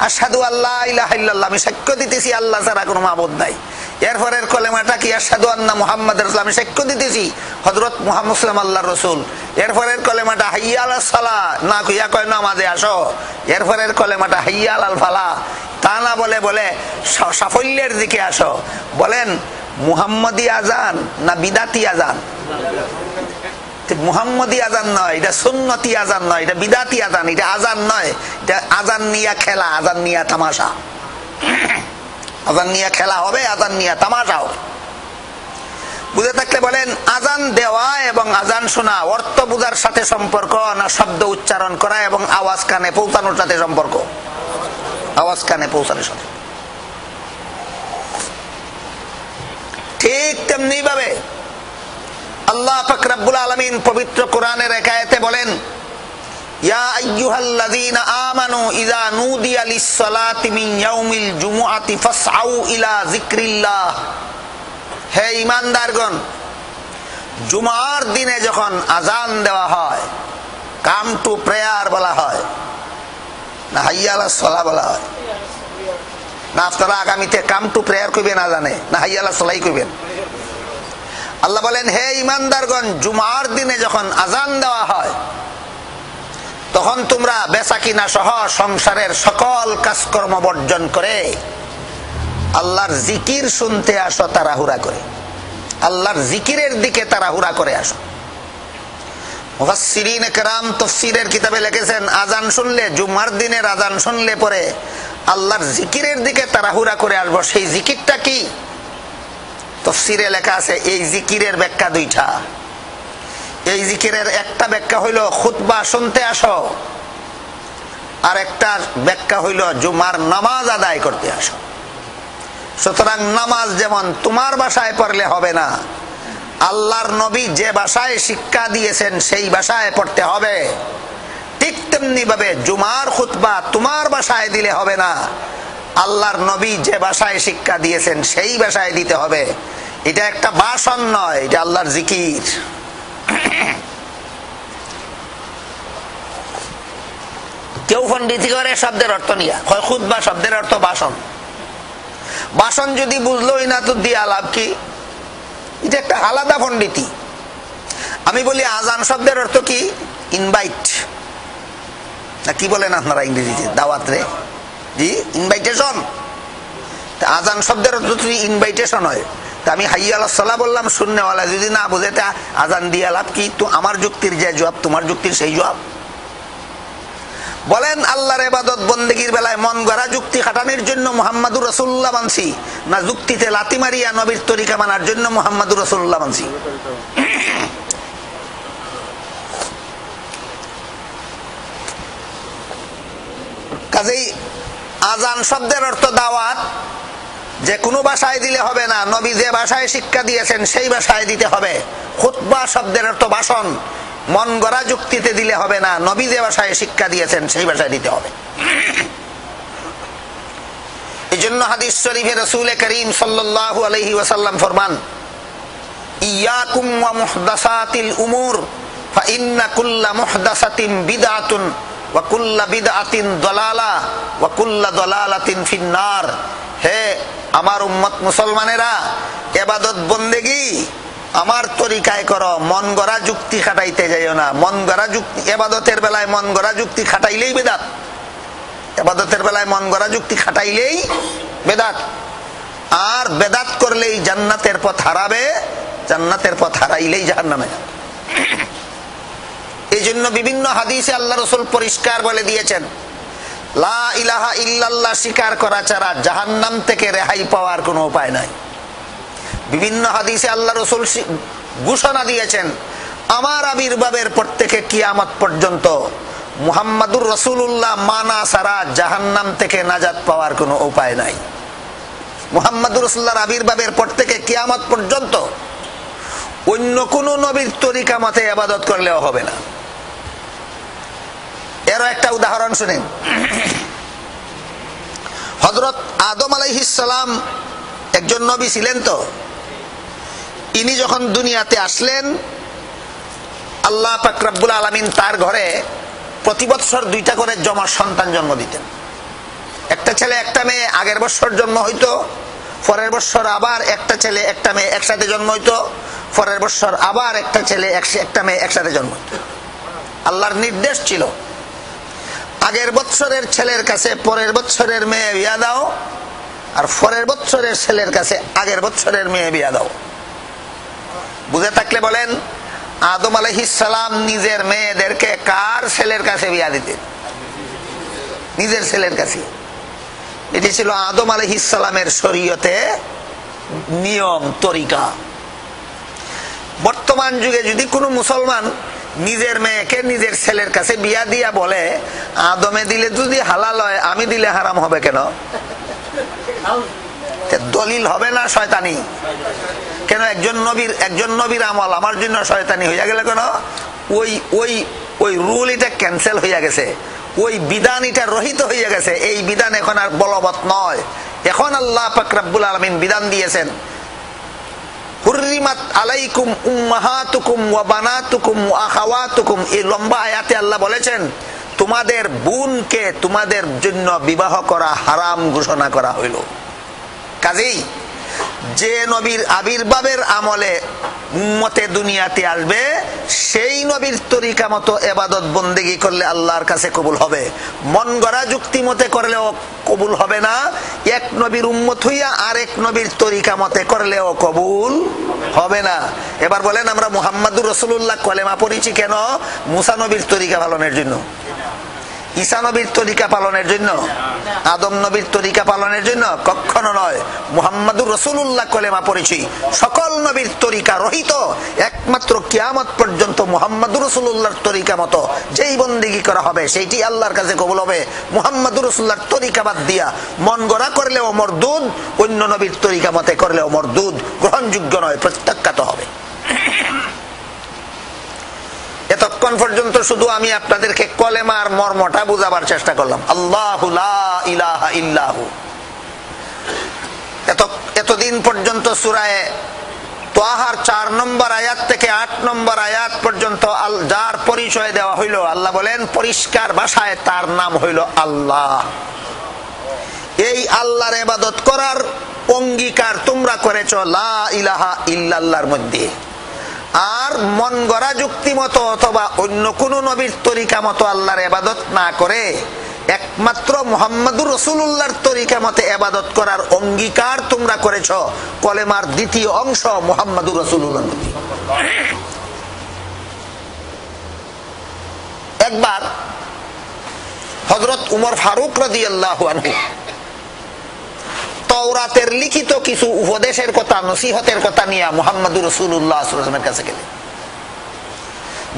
আশহাদু আল্লা ইলাহা ইল্লাল্লাহ, আমি সাক্ষ্য দিতেছি আল্লাহ ছাড়া কোনো মাবুদ নাই। এরপরের কলেমাটা কি? আশহাদু আন্না মুহাম্মাদার রাসূলুল্লাহ, আমি সাক্ষ্য দিতেছি হযরত মুহাম্মদ সাল্লাল্লাহু আলাইহি ওয়াসাল্লাম আল্লাহর রাসূল। এরপরের কলেমাটা হাইয়া আলাস সালাহ, না কইয়া কয় নামাজে আসো। এরপরের কলেমাটা হাইয়া আলাল ফালাহ, তা না বলে বলে সাফল্যের দিকে আসো। বলেন মুহাম্মদি আযান না বিদাতি আযান? মুহাম্মদি আযান নয়, এটা সুন্নতি আযান নয়, এটা বিদাতি আযান, এটা আযান নয়, এটা আযান নিয়া খেলা, আযান নিয়া তামাশা। আজান নিয়ে খেলা হবে, আজান নিয়ে তামাশা হবে। বুঝে থাকলে বলেন, আজান দেওয়া এবং আজান শোনা অর্থ বুঝার সাথে সম্পর্ক না শব্দ উচ্চারণ করা এবং আওয়াজ কানে পৌঁছানোর সাথে সম্পর্ক? আওয়াজ কানে পৌঁছানোর সাথে। ঠিক তেমনি ভাবে আল্লাহ পাক রব্বুল আলামিন পবিত্র কোরআনের এক আয়াতে বলেন, ইয়া আইয়ুহাল্লাযীনা আমানু ইযা নুদিয়া লিস-সালাতি মিন ইয়াউমিল জুমুআতি ফাসআউ ইলা যিকরিল্লাহ। হে ঈমানদারগণ, জুমার দিনে যখন আজান দেওয়া হয়, কাম টু প্রেয়ার বলা হয় না হাইয়া আলাস সালাহ বলা হয়? না আপনারা আগামীতে কাম টু প্রেয়ার কইবেন আজানে, না হাইয়া আলাস সালাহ কইবেন? আল্লাহ বলেন, হে ঈমানদারগণ, জুমার দিনে যখন আজান দেওয়া হয় তখন তোমরা বেচাকিনা সহ সংসারের সকল কাজকর্ম বর্জন করে আল্লাহর জিকির শুনতে আসো, তাড়াহুড়া করে আল্লাহর জিকিরের দিকে তাড়াহুড়া করে আসো। মুফাসসিরিন কেরাম তাফসীরের কিতাবে লিখেছেন, আজান শুনলে, জুমার দিনের আজান শুনলে পরে আল্লাহর জিকিরের দিকে তাড়াহুড়া করে আসবো। সেই জিকিরটা কি? তাফসীরে লেখা আছে, এই জিকিরের ব্যাখ্যা দুইটা। এই জিকিরের একটা ব্যাখ্যা হইল খুতবা শুনতে আসো, আর একটা ব্যাখ্যা হইল জুমার নামাজ আদায় করতে আসো। সুতরাং নামাজ যেমন তোমার ভাষায় পড়লে হবে না, আল্লাহর নবী যে ভাষায় শিক্ষা দিয়েছেন সেই ভাষায় পড়তে হবে। ঠিক তেমনি ভাবে জুমার খুতবা তোমার ভাষায় দিলে হবে না, আল্লাহর নবী যে ভাষায় শিক্ষা দিয়েছেন সেই ভাষায় দিতে হবে। এটা একটা ভাষণ নয়, এটা আল্লাহর জিকির। কেউ পণ্ডিতি করে শব্দের অর্থ নিয়ে, খুতবা শব্দের অর্থ ভাষণ। ভাষণ যদি বুঝলোই না তো দিয়া লাভ কি? এটা একটা আলাদা পণ্ডিতি। আমি বলি আজান শব্দের অর্থ কি? ইনভাইট, না কি বলেন আপনারা ইংরেজিতে? দাওয়াত রে, জি, ইনভাইটেশন। আজান শব্দের অর্থ যদি ইনভাইটেশন হয়, তা আমি হাইয়া আলাস সালাহ বললাম, শূন্যওয়ালা যদি না বুঝে তা আজান দিয়া লাভ কি? তো আমার যুক্তির যে জবাব, তোমার যুক্তির সেই জবাব। বলেন, আল্লাহর ইবাদত বন্দেগীর বেলায় মন গড়া যুক্তি খাটানোর জন্য মুহাম্মাদুর রাসূলুল্লাহ মানছি, না যুক্তিতে লাথি মারিয়া নবীর তরিকা মানার জন্য মুহাম্মাদুর রাসূলুল্লাহ মানছি? কাজেই আজান শব্দের অর্থ দাওয়াত, যে কোনো ভাষায় দিলে হবে না, নবী যে ভাষায় শিক্ষা দিয়েছেন সেই ভাষায় দিতে হবে। খুতবা শব্দের অর্থ ভাষণ, মন গড়া যুক্তিতে দিলে হবে না, নবী যে ভাষায় শিক্ষা দিয়েছেন সেই ভাষায় দিতে হবে। এই জন্য হাদিস শরীফে রাসূল করিম সাল্লাল্লাহু আলাইহি ওয়াসাল্লাম ফরমান, ইয়াকুম ওয়া মুহদাসাতিল উমুর ফাইন্না কুল্লা মুহদাসাতিন বিদআতুন ওয়া কুল্লা বিদআতিন দালালা ওয়া কুল্লা দালালাতিন ফিন্নার। হে আমার উম্মত মুসলমানেরা, ইবাদত বন্দেগী আমার তরিকায় করো, মন গড়া যুক্তি খাটাইতে যাইও না। মন গড়া যুক্তি, ইবাদতের বেলায় মন গড়া যুক্তি খাটাইলেই বেদাত। ইবাদতের বেলায় মন গড়া যুক্তি খাটাইলেই বেদাত। আর বেদাত করলেই জান্নাতের পথ হারাবে, জান্নাতের পথ হারাইলেই জাহান্নামে। এই জন্য বিভিন্ন হাদিসে আল্লাহ রাসূল পরিষ্কার বলে দিয়েছেন, লা ইলাহা ইল্লাল্লাহ স্বীকার করা ছাড়া জাহান্নাম থেকে রেহাই পাওয়ার কোনো উপায় নাই। বিভিন্ন হাদিসে আল্লাহ রাসূল ঘোষণা দিয়েছেন, আমার আবির্ভাবের পর থেকে কিয়ামত পর্যন্ত মুহাম্মাদুর রাসূলুল্লাহ মানা ছাড়া জাহান্নাম থেকে নাজাত পাওয়ার কোনো উপায় নাই। মুহাম্মাদুর রাসূলুল্লাহর আবির্ভাবের পর থেকে কিয়ামত পর্যন্ত অন্য কোন নবীর তরিকা মতে ইবাদত করলেও হবে না। এর একটা উদাহরণ শুনেন। হযরত আদম আলাইহিস সালাম একজন নবী ছিলেন। তো ইনি যখন দুনিয়াতে আসলেন, আল্লাহ পাক রব্বুল আলামিন তার ঘরে প্রতি বছর 2টা করে জমা সন্তান জন্ম দিতেন। একটা ছেলে একটা মেয়ে আগের বছর জন্ম হইতো, পরের বছর আবার একটা ছেলে একটা মেয়ে একসাথে জন্ম হইতো, পরের বছর আবার একটা ছেলে একটা মেয়ে একসাথে জন্ম হইতো। আল্লাহর নির্দেশ ছিল, আগের বছরের ছেলের কাছে পরের বছরের মেয়ে বিয়া দাও, আর পরের বছরের ছেলের কাছে আগের বছরের মেয়ে বিয়া দাও। বুঝে থাকলে বলেন, আদম আলাইহিস সালাম নিজের মেয়েদেরকে কার ছেলের কাছে বিয়া দিতেন? নিজের ছেলের কাছে। এটি ছিল আদম আলাইহিস সালামের শরীয়তে নিয়ম তরিকা। বর্তমান যুগে যদি কোনো মুসলমান নিজের মেয়েকে নিজের ছেলের কাছে বিয়া দিয়া বলে আদমে দিলে যদি হালাল হয় আমি দিলে হারাম হবে কেন? দলিল হবে না শয়তানি? কেন একজন নবীর আমল আমার জন্য শয়তানি হইয়া গেল কেন? ওই রুল এটা ক্যান্সেল হইয়া গেছে, ওই বিধান এটা রহিত হইয়া গেছে। এই বিধান এখন আর বলবৎ নয়। এখন আল্লাহ পাক রব্বুল আলামিন বিধান দিয়েছেন, হুররিমাত আলাইকুম উম্মাহাতুকুম ওয়া বানাতুকুম ওয়া আখাওয়াতুকুম। এই লম্বা আয়াতে আল্লাহ বলেছেন তোমাদের বোনকে তোমাদের জন্য বিবাহ করা হারাম ঘোষণা করা হইল। কাজেই যে নবীর আবির্ভাবের আমলে উম্মতে দুনিয়াতে আসবে সেই নবীর তরিকা মতো ইবাদত বন্দেগী করলে আল্লাহর কাছে কবুল হবে। মন গড়া যুক্তি মতে করলেও কবুল হবে না। এক নবীর উম্মত হইয়া আরেক নবীর তরিকা মতে করলেও কবুল হবে না। এবার বলেন আমরা মুহাম্মাদুর রাসূলুল্লাহ কলেমা পড়েছি কেন? মুসা নবীর তরিকা পালনের জন্য, ঈসা নবীর তরিকা পালনের জন্য, আদম নবীর তরিকা পালনের জন্য? কখনো নয়। মুহাম্মাদুর রাসূলুল্লাহ কলেমা পড়েছি সকল নবীর তরিকা রহিত, একমাত্র কিয়ামত পর্যন্ত মুহাম্মাদুর রাসূলুল্লাহর তরিকা মতো যেই বন্দেগী করা হবে সেইটি আল্লাহর কাছে কবুল হবে। মুহাম্মাদুর রাসূলুল্লাহর তরিকা বাদ দিয়া মন গড়া করলেও মরদুদ, অন্য নবীর তরিকা মতে করলেও মরদুদ, গ্রহণযোগ্য নয়, প্রত্যাখ্যাত হবে। এতক্ষণ পর্যন্ত শুধু আমি আপনাদেরকে কলেমার মর্মটা বুঝাবার চেষ্টা করলাম। আল্লাহু লা ইলাহা ইল্লাহু। এতদিন পর্যন্ত সূরা তাহার 4 নম্বর আয়াত থেকে 8 নম্বর আয়াত পর্যন্ত যার পরিচয় দেওয়া হইল, আল্লাহ বলেন পরিষ্কার ভাষায় তার নাম হইল আল্লাহ। এই আল্লাহর ইবাদত করার অঙ্গীকার তোমরা করেছো লা ইলাহা ইল্লাল্লাহর মধ্যে। আর মন গড়া যুক্তি মতো অথবা অন্য কোন নবীর তরিকা মতো আল্লাহর ইবাদত না করে একমাত্র মুহাম্মাদুর রাসূলুল্লাহর তরিকা মতে ইবাদত করার অঙ্গীকার তোমরা করেছো। কলেমার দ্বিতীয় অংশ মুহাম্মাদুর রাসূলুল্লাহ। একবার হযরত উমর ফারুক রাদিয়াল্লাহু আনহু তাওরাতের লিখিত কিছু উপদেশের কথা, নসিহতের কথা নিয়ে মুহাম্মাদুর রাসূলুল্লাহ সাল্লাল্লাহু আলাইহি ওয়াসাল্লামের কাছে গেলেন।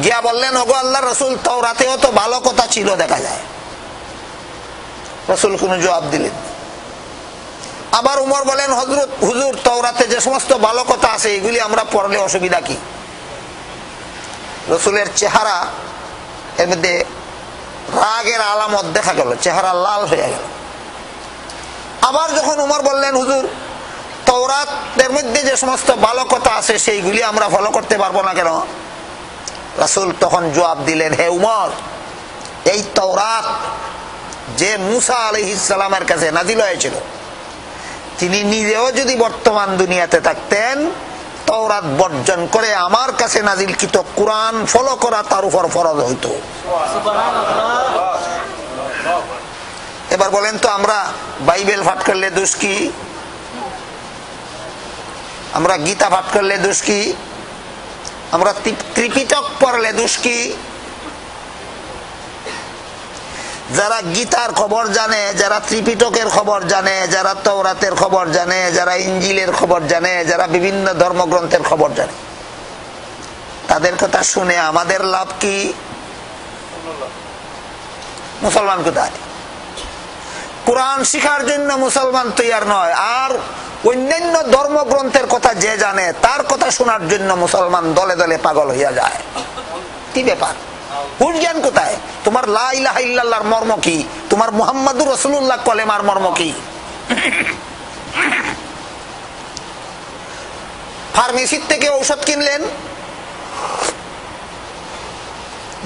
গিয়া বললেন, ওগো আল্লাহর রাসূল, তাওরাতেও তো ভালো কথা ছিল দেখা যায়। রাসূল কোনো জবাব দিলেন। আবার উমর বলেন, হুজুর তাওরাতে যে সমস্ত ভালো কথা আছে এগুলি আমরা পড়লে অসুবিধা কি? রাসূলের চেহারা এর মধ্যে রাগের আলামত দেখা গেল, চেহারা লাল হয়ে গেল। আবার যখন উমর বললেন, হুজুর তাওরাতের মধ্যে যে সমস্ত ভালো কথা আছে সেইগুলি আমরা ফলো করতে পারবো না কেন? রাসূল তখন জবাব দিলেন, হে উমর, এই তাওরাত যে মুসা আলাইহিস সালামের কাছে নাজিল হয়েছিল, তিনি নিজেও যদি বর্তমান দুনিয়াতে থাকতেন তাওরাত বর্জন করে আমার কাছে নাজিলকৃত কুরআন ফলো করা তার উপর ফরজ হইতো। এবার বলেন তো, আমরা বাইবেল পাঠ করলে দোষ কি? আমরা গীতা পাঠ করলে দোষ কি? আমরা ত্রিপিটক পড়লে দোষ কি? যারা গীতার খবর জানে, যারা ত্রিপিটকের খবর জানে, যারা তাওরাতের খবর জানে, যারা ইনজিলের খবর জানে, যারা বিভিন্ন ধর্মগ্রন্থের খবর জানে, তাদের কথা শুনে আমাদের লাভ কি? মুসলমান কোথায়? কোরআন শিখার জন্য মুসলমান তৈয়ার নয়, আর অন্যান্য ধর্মগ্রন্থের কথা যে জানে তার কথা শোনার জন্য মুসলমান দলে দলে পাগল হইয়া যায়। কি ব্যাপার? হুশ জ্ঞান কোথায়? তোমার লা ইলাহা ইল্লাল্লাহর মর্ম কি? তোমার মুহাম্মাদুর রাসূলুল্লাহ কলেমার মর্ম কি? ফার্মেসির থেকে ঔষধ কিনলেন,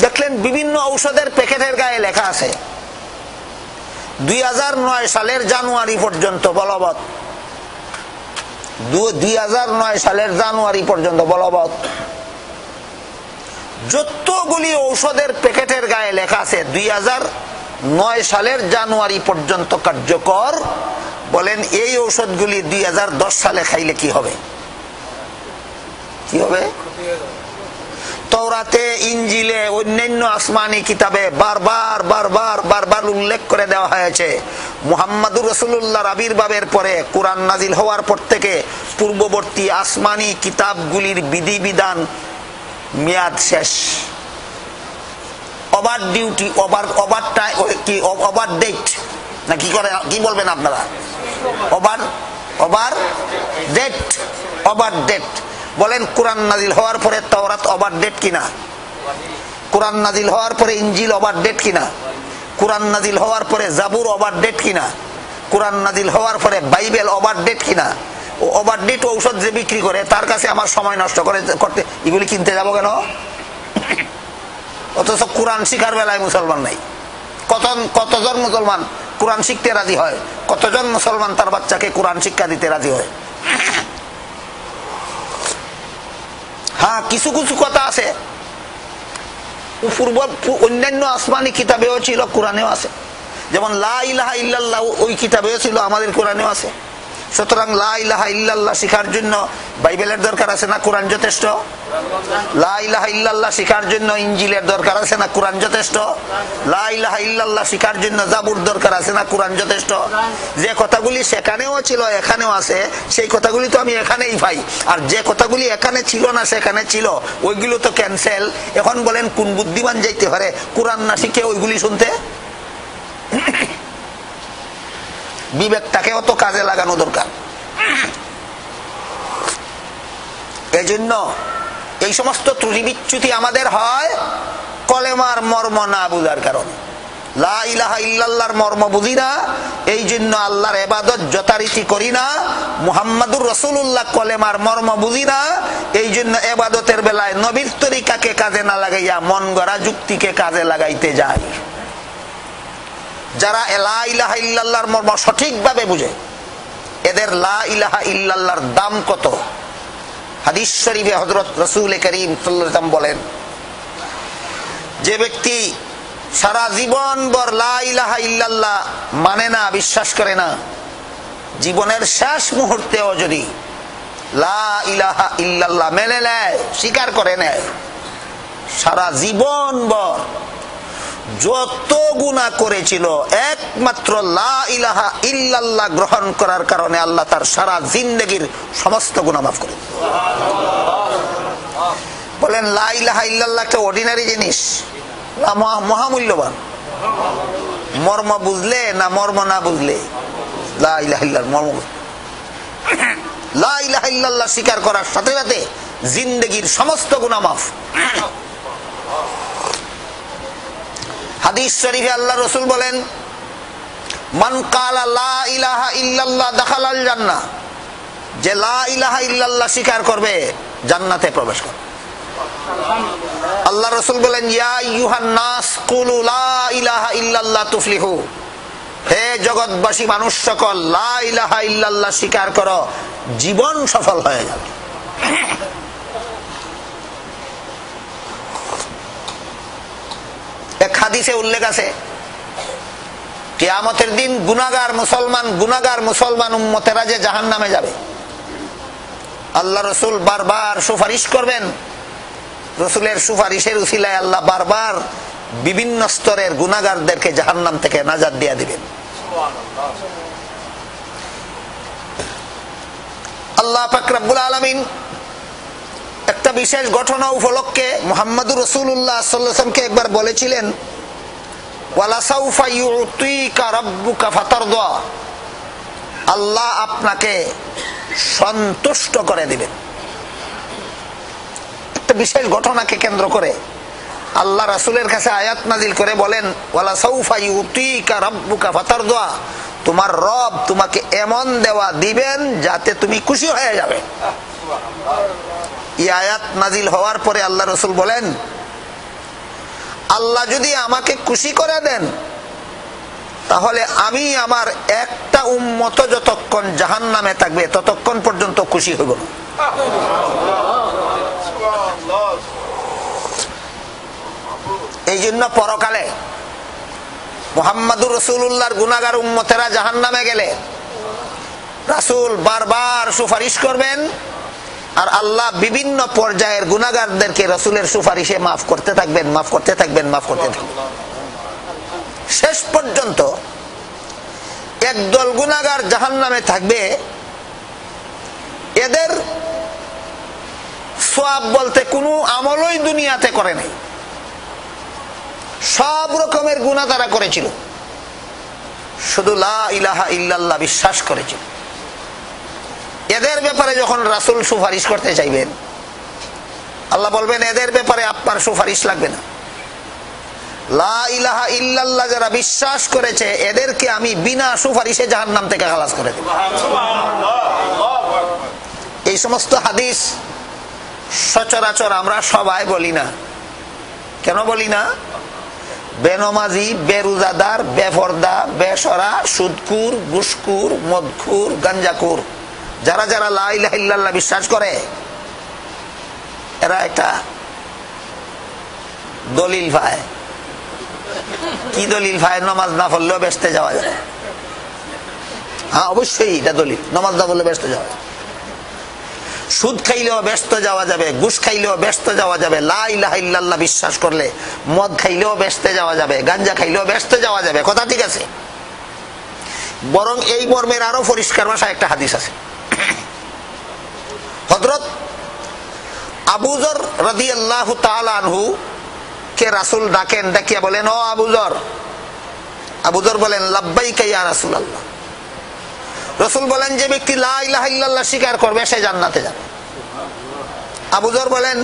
দেখলেন বিভিন্ন ঔষধের প্যাকেটের গায়ে লেখা আছে 2009 সালের জানুয়ারি পর্যন্ত বলবৎ। 2009 সালের জানুয়ারি পর্যন্ত বলবৎ। যতগুলি ঔষধের প্যাকেটের গায়ে লেখা আছে 2009 সালের জানুয়ারি পর্যন্ত কার্যকর, বলেন এই ঔষধগুলি 2010 সালে খাইলে কি হবে? কি হবে? তওরাতে, ইনজিলে, অন্যান্য আসমানি কিতাবে বারবার বারবার বারবার উল্লেখ করে দেওয়া হয়েছে মুহাম্মাদুর রাসূলুল্লাহর আবির্ভাবের পরে, কোরআন নাজিল হওয়ার পর থেকে পূর্ববর্তী আসমানি কিতাবগুলির বিধিবিধান মেয়াদ শেষ। ওভার ডিউটি, ওভার কি ওভার ডেট না কি করে, কি বলবেন আপনারা? ওভার ডেট বলেন। কোরআন নাজিল হওয়ার পরে তাওরাত ওভার ডেট কিনা? কোরআন নাজিল হওয়ার পরে ইনজিল ওভার ডেট কিনা? কোরআন নাজিল হওয়ার পরে জাবুর ওভার ডেট কিনা? কোরআন নাজিল হওয়ার পরে বাইবেল ওভার ডেট কিনা? ওভার ডেট ঔষধ যে বিক্রি করে তার কাছে আমার সময় নষ্ট করতে এগুলি কিনতে যাব কেন? অথচ কোরআন শিখার বেলায় মুসলমান নাই। কতজন মুসলমান কোরআন শিখতে রাজি হয়? কতজন মুসলমান তার বাচ্চাকে কোরআন শিক্ষা দিতে রাজি হয়? হ্যাঁ, কিছু কিছু কথা আছে অন্যান্য আসমানি কিতাবেও ছিল, কোরআনেও আছে। যেমন লা ইলাহা ইল্লাল্লাহ ওই কিতাবেও ছিল, আমাদের কোরআনেও আছে। সুতরাং লা ইলাহা ইল্লাল্লাহ শিখার জন্য বাইবেলের দরকার আছে না কোরআন যথেষ্ট? লা ইলাহা ইল্লাল্লাহ শিখার জন্য ইনজিলের দরকার আছে না কোরআন যথেষ্ট? লা ইলাহা ইল্লাল্লাহ শিখার জন্য জাবুর দরকার আছে না কোরআন যথেষ্ট? যে কথাগুলি সেখানেও ছিল এখানেও আছে, সেই কথাগুলি তো আমি এখানেই পাই। আর যে কথাগুলি এখানে ছিল না সেখানে ছিল, ওইগুলো তো ক্যান্সেল। এখন বলেন কোন বুদ্ধিমান যাইতে পারে কোরআন না শিখে ওইগুলি শুনতে? বিবেকটাকেও তো কাজে লাগানো দরকার। এই জন্য এই সমস্ত ত্রুটি বিচ্যুতি আমাদের হয় কলেমার মর্ম না বুঝার কারণে। লা ইলাহা ইল্লাল্লাহর মর্ম বুঝি না, এই জন্য আল্লাহর ইবাদত যথারীতি করি না। মুহাম্মাদুর রাসূলুল্লাহ কলেমার মর্ম বুঝি না, এই জন্য ইবাদতের বেলায় নবীর তরিকাকে কাজে না লাগাইয়া মন গড়া যুক্তিকে কাজে লাগাইতে যায়। যারা লা ইলাহা ইল্লাল্লাহর মর্ম সঠিকভাবে বুঝে, এদের লা ইলাহা ইল্লাল্লাহর দাম কত? হাদিস শরীফে হযরত রাসূল করিম সাল্লাল্লাহু আলাইহি ওয়াসাল্লাম বলেন, যে ব্যক্তি সারা জীবন ভর লা ইলাহা ইল্লাল্লাহ মানে না, বিশ্বাস করে না, জীবনের শেষ মুহূর্তেও যদি লা ইলাহা ইল্লাল্লাহ মেনে নেয়, স্বীকার করে নেয়, সারা জীবন ভর যত গুনাহ করেছিল একমাত্র লা ইলাহা ইল্লাল্লাহ গ্রহণ করার কারণে আল্লাহ তার সারা জিন্দেগীর সমস্ত গুনাহ মাফ করে। বলেন লা ইলাহা ইল্লাল্লাহ একটা অর্ডিনারি জিনিস না মহামূল্যবান? মর্ম বুঝলে না মর্ম না বুঝলে? লা ইলাহা ইল্লাল্লাহ মর্ম, লা ইলাহা ইল্লাল্লাহ স্বীকার করার সাথে সাথে জিন্দেগীর সমস্ত গুনাহ মাফ। হাদিস শরীফে আল্লাহ রাসূল বলেন, মান কালা লা ইলাহা ইল্লাল্লাহ দাখালাল জান্নাহ, যে লা ইলাহা ইল্লাল্লাহ স্বীকার করবে জান্নাতে প্রবেশ করবে। আল্লাহ রাসূল বলেন, ইয়া আইয়ুহান নাস কুলু লা ইলাহা ইল্লাল্লাহ তুফলিহু, হে জগৎবাসী মানুষ সকল, লা ইলাহা ইল্লাল্লাহ স্বীকার করো, জীবন সফল হয়ে যাবে। এক হাদিসে উল্লেখ আছে, কিয়ামতের দিন গুনাহগার মুসলমান উম্মতেরা যে জাহান্নামে যাবে, আল্লাহ রাসূল বারবার সুপারিশ করবেন। রাসূলের সুপারিশের উসিলায় আল্লাহ বারবার বিভিন্ন স্তরের গুনাহগারদেরকে জাহান্নাম থেকে নাজাত দিয়ে দিবেন। আল্লাহ পাক রব্বুল আলামিন একটা বিশেষ ঘটনা উপলক্ষে মুহাম্মদুর রাসূলুল্লাহ সাল্লাল্লাহু আলাইহি ওয়াসাল্লামকে একবার বলেছিলেন, ওয়ালা সাউফা ইউতিকা রাব্বুকা ফাতারদা, আল্লাহ আপনাকে সন্তুষ্ট করে দিবেন। একটা বিশেষ ঘটনাকে কেন্দ্র করে আল্লাহ রাসূলের কাছে আয়াত নাজিল করে বলেন, ওয়ালা সাউফা ইউতিকা রাব্বুকা ফাতারদা, তোমার রব তোমাকে এমন দেওয়া দিবেন যাতে তুমি খুশি হয়ে যাবে। এই আয়াত নাজিল হওয়ার পরে আল্লাহ রাসূল বলেন, আল্লাহ যদি আমাকে খুশি করে দেন তাহলে আমি আমার একটা উম্মত যতক্ষণ জাহান্নামে থাকবে ততক্ষণ পর্যন্ত খুশি হইব না। এই জন্য পরকালে মুহাম্মদুর রাসূলুল্লাহর গুনাহগার উম্মতেরা জাহান্নামে গেলে রাসূল বারবার সুপারিশ করবেন, আর আল্লাহ বিভিন্ন পর্যায়ের গুনাহগারদেরকে রাসূলের সুপারিশে মাফ করতে থাকবেন, মাফ করতে থাকবেন, মাফ করতে থাকবেন। শেষ পর্যন্ত একদল গুনাহগার জাহান্নামে থাকবে, এদের সওয়াব বলতে কোনো আমলই দুনিয়াতে করে নাই, সব রকমের গুনাহ তারা করেছিল, শুধু লা ইলাহা ইল্লাল্লাহ বিশ্বাস করেছিল। এদের ব্যাপারে যখন রাসূল সুপারিশ করতে চাইবেন, আল্লাহ বলবেন এদের ব্যাপারে আপনার সুপারিশ লাগবে না। লা ইলাহা ইল্লাল্লাহ যারা বিশ্বাস করেছে এদেরকে আমি বিনা সুপারিশে জাহান্নাম থেকে খালাস করে দেব। এই সমস্ত হাদিস সচরাচর আমরা সবাই বলি না। কেন বলি না? বেনমাজি, বেরোজাদার, বেপরদা, বেসরা, সুদকুর, ঘুষখোর, মদখোর, গাঞ্জাখোর, যারা যারা লা ইলাহা ইল্লাল্লাহ বিশ্বাস করে, এরা একটা দলিল পায়। কি দলিল পায়? নামাজ না পড়লেও বেহেশতে যাওয়া যায়। হ্যাঁ, অবশ্যই এটা দলিল, নামাজ না পড়লে বেহেশতে যাওয়া যায়। সুদ খাইলেও ব্যস্ত যাওয়া যাবে, ঘুষ খাইলেও ব্যস্ত যাওয়া যাবে, লা ইলাহা ইল্লাল্লাহ বিশ্বাস করলে। মদ খাইলেও ব্যস্ত যাওয়া যাবে, গাঞ্জা খাইলেও ব্যস্ত যাওয়া যাবে। কথা ঠিক আছে? বরং এই মর্মের আরো পরিষ্কার ভাষায় একটা হাদিস আছে। হযরত আবু যর রাদিয়াল্লাহু তাআলা আনহু কে রাসূল ডাকেন, ডাকিয়া বলেন, ও আবু যর। আবু যর বলেন, লাব্বাইকা ইয়া রাসূলুল্লাহ। রাসূল বলেন, যে ব্যক্তি লা ইলাহা ইল্লাল্লাহ স্বীকার করবে সে জান্নাতে যাবে। আবু যর বলেন,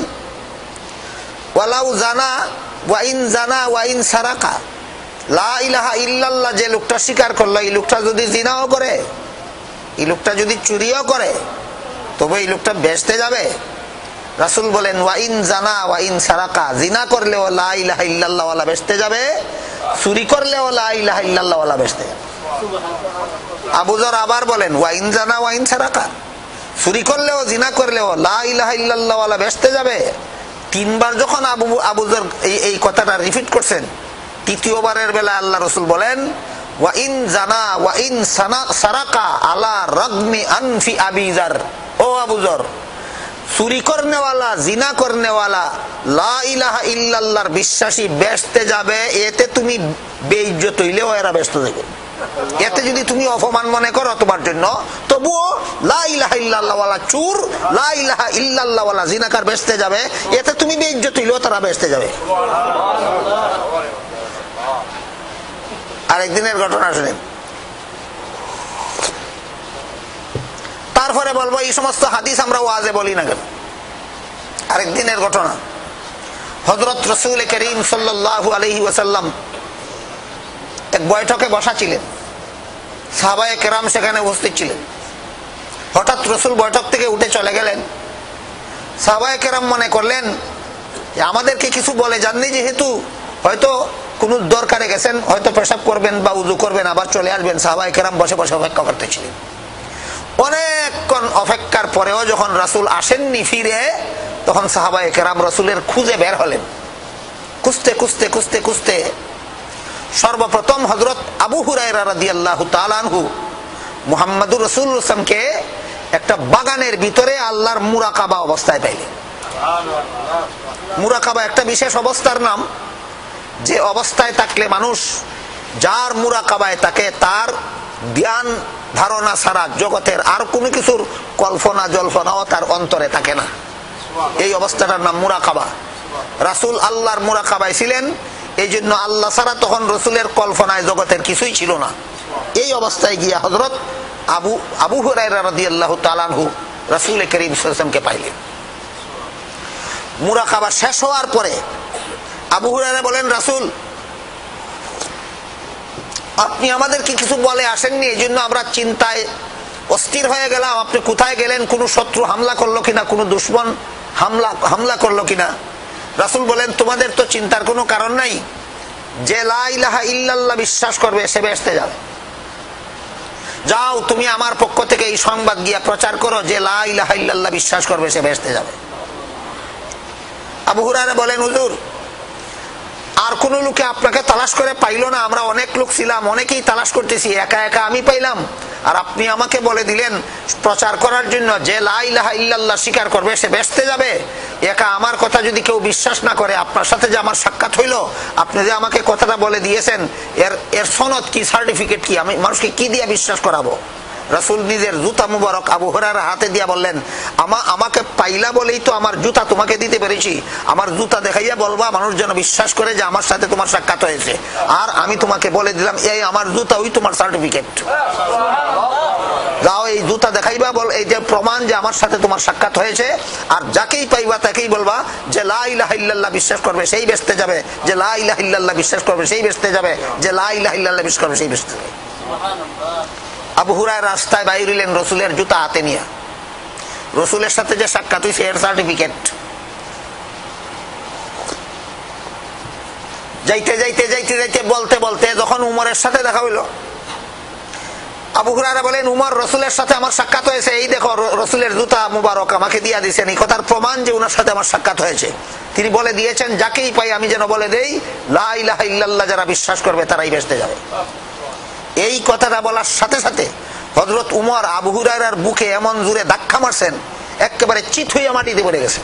ওয়ালাউ জানা ওয়া ইন জানা ওয়া ইন সারাকা। লা ইলাহা ইল্লাল্লাহ যে লোকটা স্বীকার করলো, এই লোকটা যদি জিনাও করে, এই লোকটা যদি চুরিও করে, তবে এই লোকটা বেহেশতে যাবে। রাসূল বলেন, ওয়া ইন জানা ওয়া ইন সারাকা, জিনা করলেও লা ইলাহা ইল্লাল্লাহ ওয়ালা বেহেশতে যাবে, চুরি করলেও লা ইলাহা ইল্লাল্লাহ ওয়ালা বেহেশতে যাবে। আবু যর আবার বলেন, ওয়া ইন জানা ওয়া ইন সারাকা, চুরি করলেও জিনা করলেও লা ইলাহা ইল্লাল্লাহ ওয়ালা বেহেশতে যাবে। তিনবার যখন আবু যর এই কথাটা রিপিট করছেন, তৃতীয়বারের বেলা আল্লাহ রাসূল বলেন, ওয়া ইন জানা ওয়া ইন সারাকা আলা রাগমি আনফি আবি যর। ও আবু যর, চুরি করনেওয়ালা, জিনা করনেওয়ালা, লা ইলাহা ইল্লাল্লাহর বিশ্বাসী বেহেশতে যাবে, এতে তুমি বেইজ্জত হইলেও এরা বেহেশতে যাবে। এতে যদি তুমি অপমান মনে করো তোমার জন্য, তবুও লা ইলাহা ইল্লাল্লাহ ওয়ালা চোর, লা ইলাহা ইল্লাল্লাহ ওয়ালা জিনাকার বেহেশতে যাবে, এতে তুমি বেইজ্জত হইলেও তারা বেহেশতে যাবে। আরেকদিনের ঘটনা শুনেন, তারপরে বলবো এই সমস্ত হাদিস আমরা ওয়াজে বলি না কেন। আরেকদিনের ঘটনা, হযরত রাসূল করিম সাল্লাল্লাহু আলাইহি ওয়াসাল্লাম এক বৈঠকে বসা ছিলেন, সাহাবায়ে কেরাম সেখানে উপস্থিত ছিলেন। হঠাৎ রাসূল বৈঠক থেকে উঠে চলে গেলেন। সাহাবায়ে কেরাম মনে করলেন যে আমাদেরকে কিছু বলে যাননি, যেহেতু হয়তো কোনো দরকারে গেছেন, হয়তো পেশাব করবেন বা উযু করবেন, আবার চলে আসবেন। সাহাবায়ে কেরাম বসে বসে অপেক্ষা করতেছিলেন। অনেকক্ষণ অপেক্ষার পরেও যখন রাসূল আসেননি ফিরে, তখন সাহাবায়ে কেরাম রাসূলের খুঁজে বের হলেন। খুঁজতে খুঁজতে খুঁজতে খুঁজতে সর্বপ্রথম হযরত আবু হুরায়রা রাদিয়াল্লাহু তাআলা আনহু মুহাম্মদুর রাসূলুল্লাহ সাল্লাল্লাহু আলাইহি ওয়াসাল্লামকে একটা বাগানের ভিতরে আল্লাহর মুরাকাবা অবস্থায় পাইলেন। মুরাকাবা একটা বিশেষ অবস্থার নাম, যে অবস্থায় থাকলে মানুষ, যার মুরাকাবায় থাকে, তার জ্ঞান ধারণা ছাড়া জগতের আর কোনো কিছুর কল্পনা জল্পনাও তার অন্তরে থাকে না। এই অবস্থাটার নাম মুরাকাবা। রাসূল আল্লাহর মুরাকাবায় ছিলেন, এই জন্য আল্লাহ ছাড়া তখন রাসূলের কল্পনায় জগতের কিছুই ছিল না। এই অবস্থায় গিয়া হযরত আবু হুরায়রা রাদিয়াল্লাহু তাআলা আনহু রাসূল করিম সাল্লাল্লাহু আলাইহি ওয়াসাল্লামকে পাইলেন। মুরাকাবা শেষ হওয়ার পরে আবু হুরায়রা বলেন, রাসূল আপনি আমাদেরকে কিছু বলে আসেননি, এই জন্য আমরা চিন্তায় অস্থির হয়ে গেলাম। আপনি কোথায় গেলেন? কোনো শত্রু হামলা করলো কিনা, কোনো দুশমন হামলা করলো কিনা? রাসূল বলেন, তোমাদের তো চিন্তার কোনো কারণ নাই। যে লা ইলাহা ইল্লাল্লাহ বিশ্বাস করবে সে বেহেশতে যাবে। যাও তুমি আমার পক্ষ থেকে এই সংবাদ গিয়া প্রচার করো যে লা ইলাহা ইল্লাল্লাহ বিশ্বাস করবে সে বেহেশতে যাবে। আবু হুরায়রা বলেন, হুজুর আর কোন লোকে আপনাকে তালাশ করে পাইলো না, আমরা অনেক লোক ছিলাম, অনেকেই তালাশ করতেছি, একা একা আমি পাইলাম, আর আপনি আমাকে বলে দিলেন প্রচার করার জন্য যে লা ইলাহা ইল্লাল্লাহ স্বীকার করবে সে বেহেশতে যাবে। একা আমার কথা যদি কেউ বিশ্বাস না করে, আপনার সাথে যে আমার সাক্ষাৎ হইলো, আপনি যে আমাকে কথাটা বলে দিয়েছেন, এর সনদ কি, সার্টিফিকেট কি, আমি মানুষকে কি দিয়ে বিশ্বাস করাবো? রাসূল নিজের জুতা মুবারক আবু হুরায়রার হাতে দিয়া বললেন, আমাকে পাইলা বলেই তো আমার জুতা তোমাকে দিতে পেরেছি, আমার জুতা দেখাইয়া বলবা মানুষ যেন বিশ্বাস করে যে আমার সাথে তোমার সাক্ষাৎ হয়েছে, আর আমি তোমাকে বলে দিলাম এই আমার জুতা, ওই তোমার সার্টিফিকেট, যাও এই জুতা দেখাইবা, বল এই যে প্রমাণ যে আমার সাথে তোমার সাক্ষাৎ হয়েছে, আর যাকেই পাইবা তাকেই বলবা যে লা ইলাহা ইল্লাল্লাহ বিশ্বাস করবে সেই বেহেশতে যাবে, যে লা ইলাহা ইল্লাল্লাহ বিশ্বাস করবে সেই বেহেশতে যাবে, যে লা ইলাহা ইল্লাল্লাহ বিশ্বাস করবে সেই বেহেশতে যাবে। আবু হুরায়রা রাস্তায় বাইর হইলেন রসুলের জুতা হাতে নিয়ে, রসুলের সাথে যে সাক্ষাৎ হইছে এর সার্টিফিকেট। যাইতে যাইতে যাইতে যাইতে বলতে বলতে যখন উমরের সাথে দেখা হইলো, আবু হুরায়রা বলেন, উমর, রসুলের সাথে আমার সাক্ষাৎ হয়েছে, এই দেখো রসুলের জুতা মুবারক আমাকে দিয়া দিয়েছেন, এই কথার প্রমাণ যে উনার সাথে আমার সাক্ষাৎ হয়েছে। তিনি বলে দিয়েছেন যাকেই পাই আমি যেন বলে দেই লা ইলাহা ইল্লাল্লাহ যারা বিশ্বাস করবে তারাই বেহেশতে যাবে। এই কথাটা বলার সাথে সাথে হযরত উমর আবু হুরায়রার বুকে এমন জোরে ধাক্কা মারছেন, একেবারে চিত হইয়া মাটিতে পড়ে গেছে।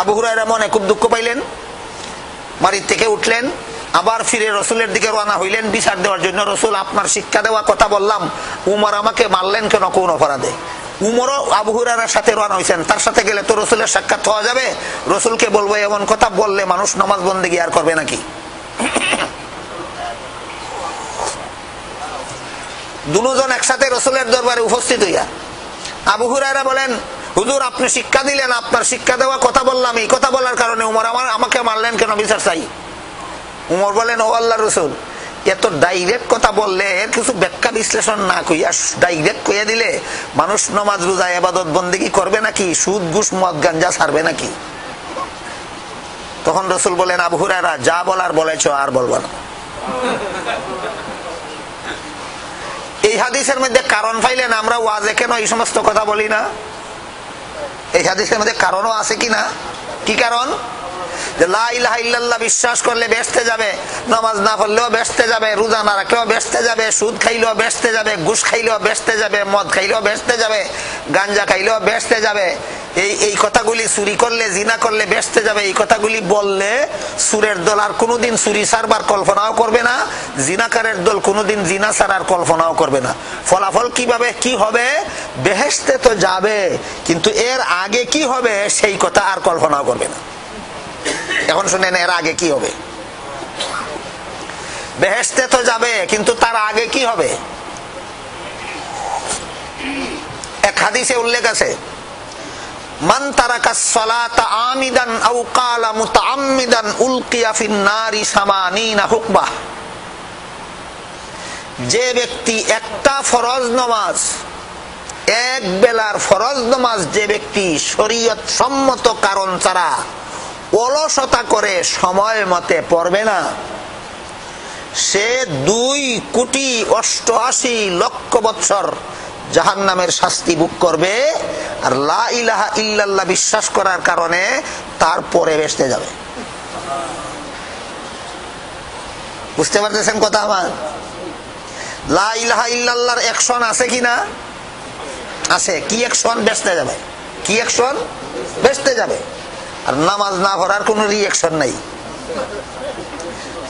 আবু হুরায়রা মনে খুব দুঃখ পাইলেন, মাটির থেকে উঠলেন, আবার ফিরে রসুলের দিকে রওনা হইলেন বিচার দেওয়ার জন্য। রসুল, আপনার শিক্ষা দেওয়া কথা বললাম, উমর আমাকে মারলেন কেন, কোন অপরাধে? উমরও আবু হুরায়রার সাথে রওনা হইছেন, তার সাথে গেলে তো রসুলের সাক্ষাৎ হওয়া যাবে, রসুলকে বলবো এমন কথা বললে মানুষ নামাজ বন্দেগী আর করবে নাকি? দুজন একসাথে রসুলের দরবারে উপস্থিত হইয়া আবু হুরায়রা বলেন, হুজুর আপনি শিক্ষা দিলেন, আপনার শিক্ষা দেওয়া কথা বললাম, এই কথা বলার কারণে উমর আমাকে মারলেন কেন, বিচার চাই। উমর বলেন, ও আল্লাহর রাসূল, এত ডাইরেক্ট কথা বললে এর কিছু ব্যাখ্যা বিশ্লেষণ না কইয়া ডাইরেক্ট কইয়া দিলে মানুষ নামাজ রোজা ইবাদত বন্দেগী করবে নাকি, সুদ ঘুষ মদ গাঞ্জা ছাড়বে নাকি? তখন রাসূল বলেন, আবু হুরায়রা যা বলার বলেছো, আর বলবো না। এই হাদিসের মধ্যে কারণ পাইলেন, আমরা ওয়াজে কেন এই সমস্ত কথা বলি না? এই হাদিসের মধ্যে কারণও আছে কিনা? কি কারণ? যে লা ইলাহা ইল্লাল্লাহ বিশ্বাস করলে বেহেশতে যাবে, নামাজ না পড়লেও বেহেশতে যাবে, রোজা না রাখলেও বেহেশতে যাবে, সুদ খাইলেও বেহেশতে যাবে, ঘুষ খাইলেও বেহেশতে যাবে, মদ খাইলেও বেহেশতে যাবে, গাঞ্জা খাইলেও বেহেশতে যাবে, এই কথাগুলি চুরি করলে জিনা করলে বেহেশতে যাবে, এই কথাগুলি বললে সুরের দল আর কোনোদিন চুরি ছাড়বার কল্পনাও করবে না, জিনাকারের দল কোনোদিন জিনা ছাড়ার কল্পনাও করবে না। ফলাফল কিভাবে কি হবে? বেহেশতে তো যাবে, কিন্তু এর আগে কি হবে সেই কথা আর কল্পনাও করবে না। এখন শুনেন, এর আগে কি হবে? বেহেশতে তো যাবে, কিন্তু তার আগে কি হবে? এক হাদিসে উল্লেখ আছে, মান তারাকাস সালাতা আমিদান আও ক্বালা মুতাআম্মিদান উলকিয়া ফিন নারি 80 হুকবাহ। যে ব্যক্তি একটা ফরজ নামাজ, এক বেলার ফরজ নামাজ যে ব্যক্তি শরীয়ত সম্মত কারণ ছাড়া অলসতা করে সময় মতে পড়বে না, সে 2,88,00,000 বৎসর জাহান্নামের শাস্তি ভোগ করবে, আর লা ইলাহা ইল্লাল্লাহ বিশ্বাস করার কারণে তারপরে বেহেশতে যাবে। বুঝতে পারতেছেন কথা আমার? লা ইলাহা ইল্লাল্লাহর অ্যাকশন আছে কিনা? আছে। কি অ্যাকশন? বেহেশতে যাবে। কি অ্যাকশন? বেহেশতে যাবে। আর নামাজ না পড়ার কোন রিঅ্যাকশন নাই।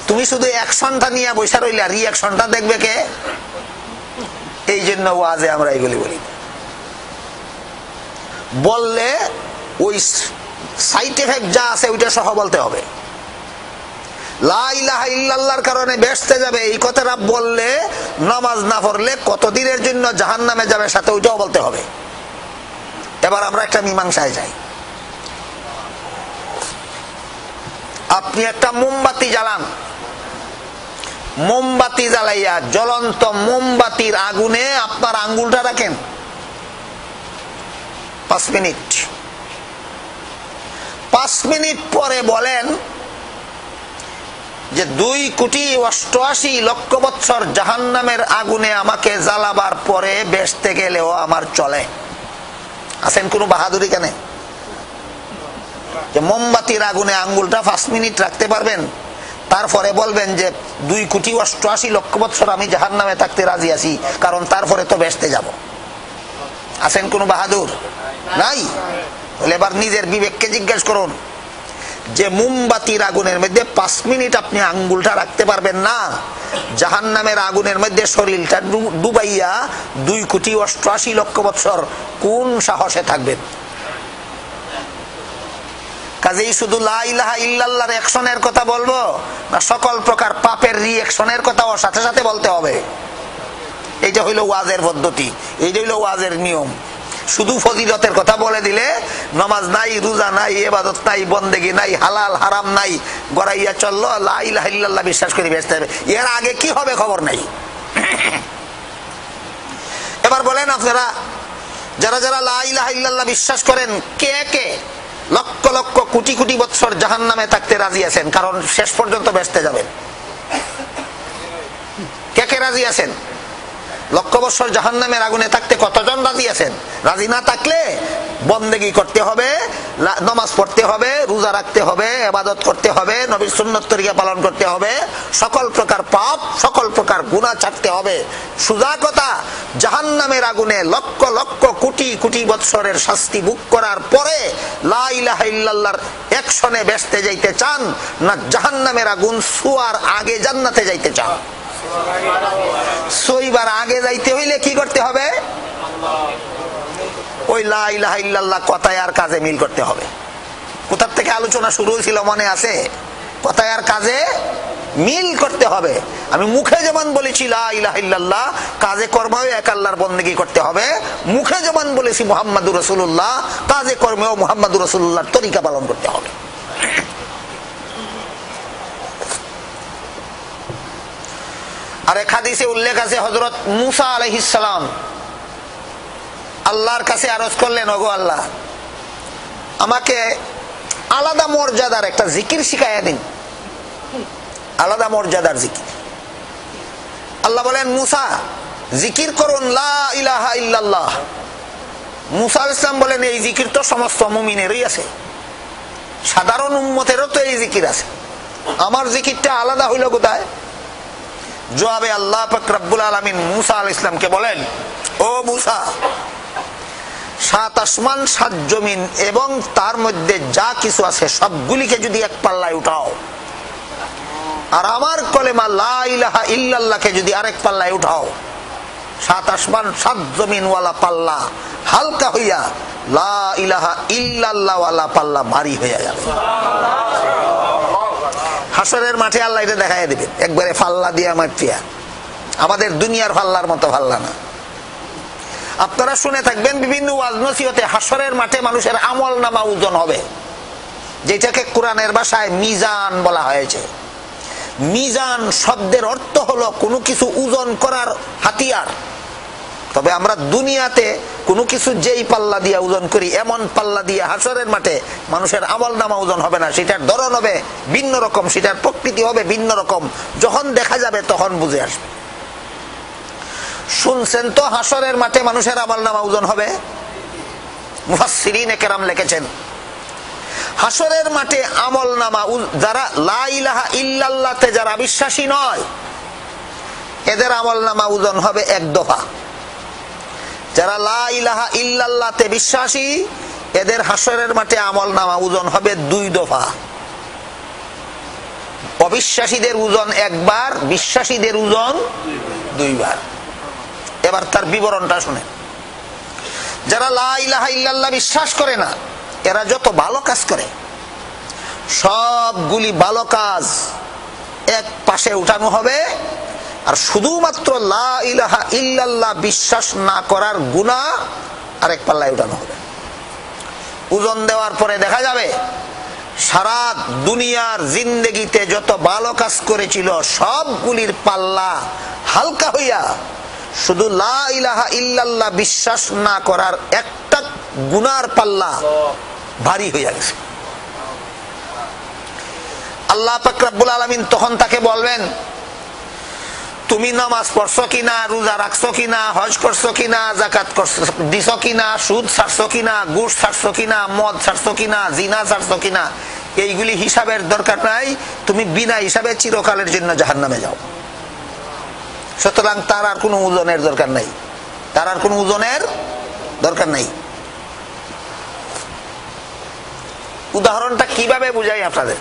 তুমি শুধু অ্যাকশনটা নিয়ে বসে রইলে, রিঅ্যাকশনটা দেখবে কে? এই জন্য ওয়াজে আমরা এগুলি বলি, বললে ওই সাইড এফেক্ট যা আছে ওইটা সহ বলতে হবে। লা ইলাহা ইল্লাল্লাহর কারণে বেহেশতে যাবে এই কথাটা বললে, নামাজ না পড়লে কতদিনের জন্য জাহান্নামে যাবে সাথে ওইটাও বলতে হবে। এবার আমরা একটা মীমাংসায় যাই। আপনি একটা মোমবাতি জ্বালান, মোমবাতি জ্বালাইয়া জ্বলন্ত মোমবাতির আগুনে আপনার আঙ্গুলটা রাখেন 5 মিনিট। 5 মিনিট পরে বলেন যে 2,88,00,000 বৎসর জাহান্নামের আগুনে আমাকে জ্বালাবার পরে বেহেশতে গেলেও আমার চলে। আছেন কোন বাহাদুরি কেন? যে মোমবাতির আগুনে আঙ্গুলটা 5 মিনিট রাখতে পারবেন, তারপরে বলবেন যে 2,88,00,000 বছর আমি জাহান্নামে থাকতে রাজি আছি, কারণ তারপরে তো বেহেশতে যাব। আছেন কোন বাহাদুর? নাই। এবার নিজের বিবেককে জিজ্ঞেস করুন যে মোমবাতির আগুনের মধ্যে 5 মিনিট আপনি আঙ্গুলটা রাখতে পারবেন না, জাহান্নামের আগুনের মধ্যে শরীরটা ডুবাইয়া 2,88,00,000 বছর কোন সাহসে থাকবেন? কাজেই শুধু লা ইলাহা ইল্লাল্লাহর অ্যাকশনের কথা বলবো না সকল প্রকার পাপের রিঅ্যাকশনের কথাও সাথে সাথে বলতে হবে? এইটা হইল ওয়াজের পদ্ধতি, এইটা হইল ওয়াজের নিয়ম। শুধু ফজিলতের কথা বলে দিলে নামাজ নাই, রোজা নাই, ইবাদত নাই, বন্দেগী নাই, হালাল হারাম নাই, গড়াইয়া চললো লা ইলাহা ইল্লাল্লাহ বিশ্বাস করে বেঁচতে হবে, এর আগে কি হবে খবর নাই। এবার বলেন আপনারা যারা যারা লা ইলাহা ইল্লাল্লাহ বিশ্বাস করেন, কে কে লক্ষ লক্ষ কোটি কোটি বছর জাহান্নামে থাকতে রাজি আছেন? কারণ শেষ পর্যন্ত বেঁচতে যাবেন। কে কে রাজি আছেন? লক্ষ বছর জাহান্নামের আগুনে থাকতে কতজন রাজি আছেন? রাজি না থাকলে বন্দেগী করতে হবে, নামাজ পড়তে হবে, রোজা রাখতে হবে, ইবাদত করতে হবে, নবীর সুন্নাত তরিকা পালন করতে হবে, সকল প্রকার পাপ সকল প্রকার গুনাহ ছাড়তে হবে। সোজা কথা, জাহান্নামের আগুনে লক্ষ লক্ষ কোটি কোটি বছরের শাস্তি ভোগ করার পরে লা ইলাহা ইল্লাল্লাহর অ্যাকশনে বেহেশতে যাইতে চান না জাহান্নামের আগুন ছোঁয়ার আগে জান্নাতে যাইতে চান? সইবার আগে যাইতে হইলে কি করতে হবে? ওই লা ইলাহা ইল্লাল্লাহ কথায় আর কাজে মিল করতে হবে। কোথা থেকে আলোচনা শুরু হয়েছিল মনে আছে? কথায় আর কাজে মিল করতে হবে। আমি মুখে যেমন বলেছি লা ইলাহা ইল্লাল্লাহ, কাজে কর্মেও এক আল্লাহর বন্দেগী করতে হবে। মুখে যেমন বলেছি মুহাম্মাদুর রাসূলুল্লাহ, কাজে কর্মেও মুহাম্মাদুর রাসূলুল্লাহর তরিকা পালন করতে হবে। আর এক হাদিসে উল্লেখ আছে হযরত মুসা আলাইহিস সালাম আল্লাহর কাছে আরজ করলেন, ওগো আল্লাহ, আমাকে আলাদা মর্যাদার একটা জিকির শিখাইয়া দিন, আলাদা মর্যাদার জিকির। আল্লাহ বলেন, মুসা জিকির করুন লা ইলাহা ইল্লাল্লাহ। মুসা আলাইহিস সালাম বলেন, এই জিকির তো সমস্ত মুমিনেরই আছে, সাধারণ উম্মতেরও তো এই জিকির আছে, আমার জিকিরটা আলাদা হইল কোথায়? জবাবে আল্লাহ পাক রব্বুল আলামিন মুসা আলাইহিস সালামকে বলেন, ও মুসা, 7 আসমান 7 জমিন এবং তার মধ্যে যা কিছু আছে সবগুলিকে যদি এক পাল্লায় উঠাও, আর আমার কলেমা লা ইলাহা ইল্লাল্লাহকে যদি আরেক পাল্লায় উঠাও, 7 আসমান 7 জমিন ওয়ালা পাল্লা হালকা হইয়া লা ইলাহা ইল্লাল্লাহ ওয়ালা পাল্লা ভারী হইয়া যাবে। হাসরের মাঠে আল্লাহ এটা দেখাইয়া দিবেন, একবারে ফাল্লা দিয়া মাটিয়া, আমাদের দুনিয়ার ফাল্লার মতো ফাল্লা না। আপনারা শুনে থাকবেন বিভিন্ন ওয়াজ নসিহতে হাসরের মাঠে মানুষের আমল নামা ওজন হবে, যেটাকে কোরআনের ভাষায় মিজান বলা হয়েছে। মিজান শব্দের অর্থ হলো কোনো কিছু ওজন করার হাতিয়ার। তবে আমরা দুনিয়াতে কোনো কিছু যেই পাল্লা দিয়ে ওজন করি, এমন পাল্লা দিয়ে হাসরের মাঠে মানুষের আমল নামা ওজন হবে না। সেটার ধরন হবে ভিন্ন রকম, সেটার প্রকৃতি হবে ভিন্ন রকম। যখন দেখা যাবে তখন বুঝে আসবে। শুনছেন তো হাসরের মাঠে মানুষের আমল নামা ওজন হবে? মুফাসসিরিনে কেরাম লিখেছেন, হাসরের মাঠে আমল নামা যারা লা ইলাহা ইল্লাল্লাহতে যারা বিশ্বাসী নয়, এদের আমল নামা ওজন হবে 1 দফা। যারা লা ইলাহা ইল্লাল্লাহতে বিশ্বাসী, এদের হাসরের মাঠে আমল নামা ওজন হবে 2 দফা। অবিশ্বাসীদের ওজন 1 বার, বিশ্বাসীদের ওজন 2 বার। এবার তার বিবরণটা শুনেন। যারা লা ইলাহা ইল্লাল্লাহ বিশ্বাস করে না, এরা যত ভালো কাজ করে সবগুলি ভালো কাজ এক পাশে উঠানো হবে, আর শুধুমাত্র লা ইলাহা ইল্লাল্লাহ বিশ্বাস না করার গুনাহ আরেক পাল্লায় উঠানো হবে। ওজন দেওয়ার পরে দেখা যাবে সারা দুনিয়ার জিন্দেগিতে যত ভালো কাজ করেছিল সবগুলির পাল্লা হালকা হইয়া শুধু লা ইলাহা ইল্লাল্লাহ বিশ্বাস না করার একটা গুনার পাল্লা ভারী হইয়া গেছে। আল্লাহ পাক রব্বুল আলামিন তখন তাকে বলবেন, তুমি নামাজ পড়ছো কিনা, রোজা রাখছো কিনা, হজ করছো কিনা, যাকাত দিছো কিনা, সুদ ছাড়ছো কিনা, ঘুষ ছাড়ছো কিনা, মদ ছাড়ছো কিনা, জিনা ছাড়ছো কিনা, এইগুলি হিসাবের দরকার নাই। তুমি বিনা হিসাবে চিরকালের জন্য জাহান্নামে যাও। সুতরাং তার আর কোনো ওজনের দরকার নাই, তার আর কোনো ওজনের দরকার নাই। উদাহরণটা কিভাবে বুঝাই আপনাদের?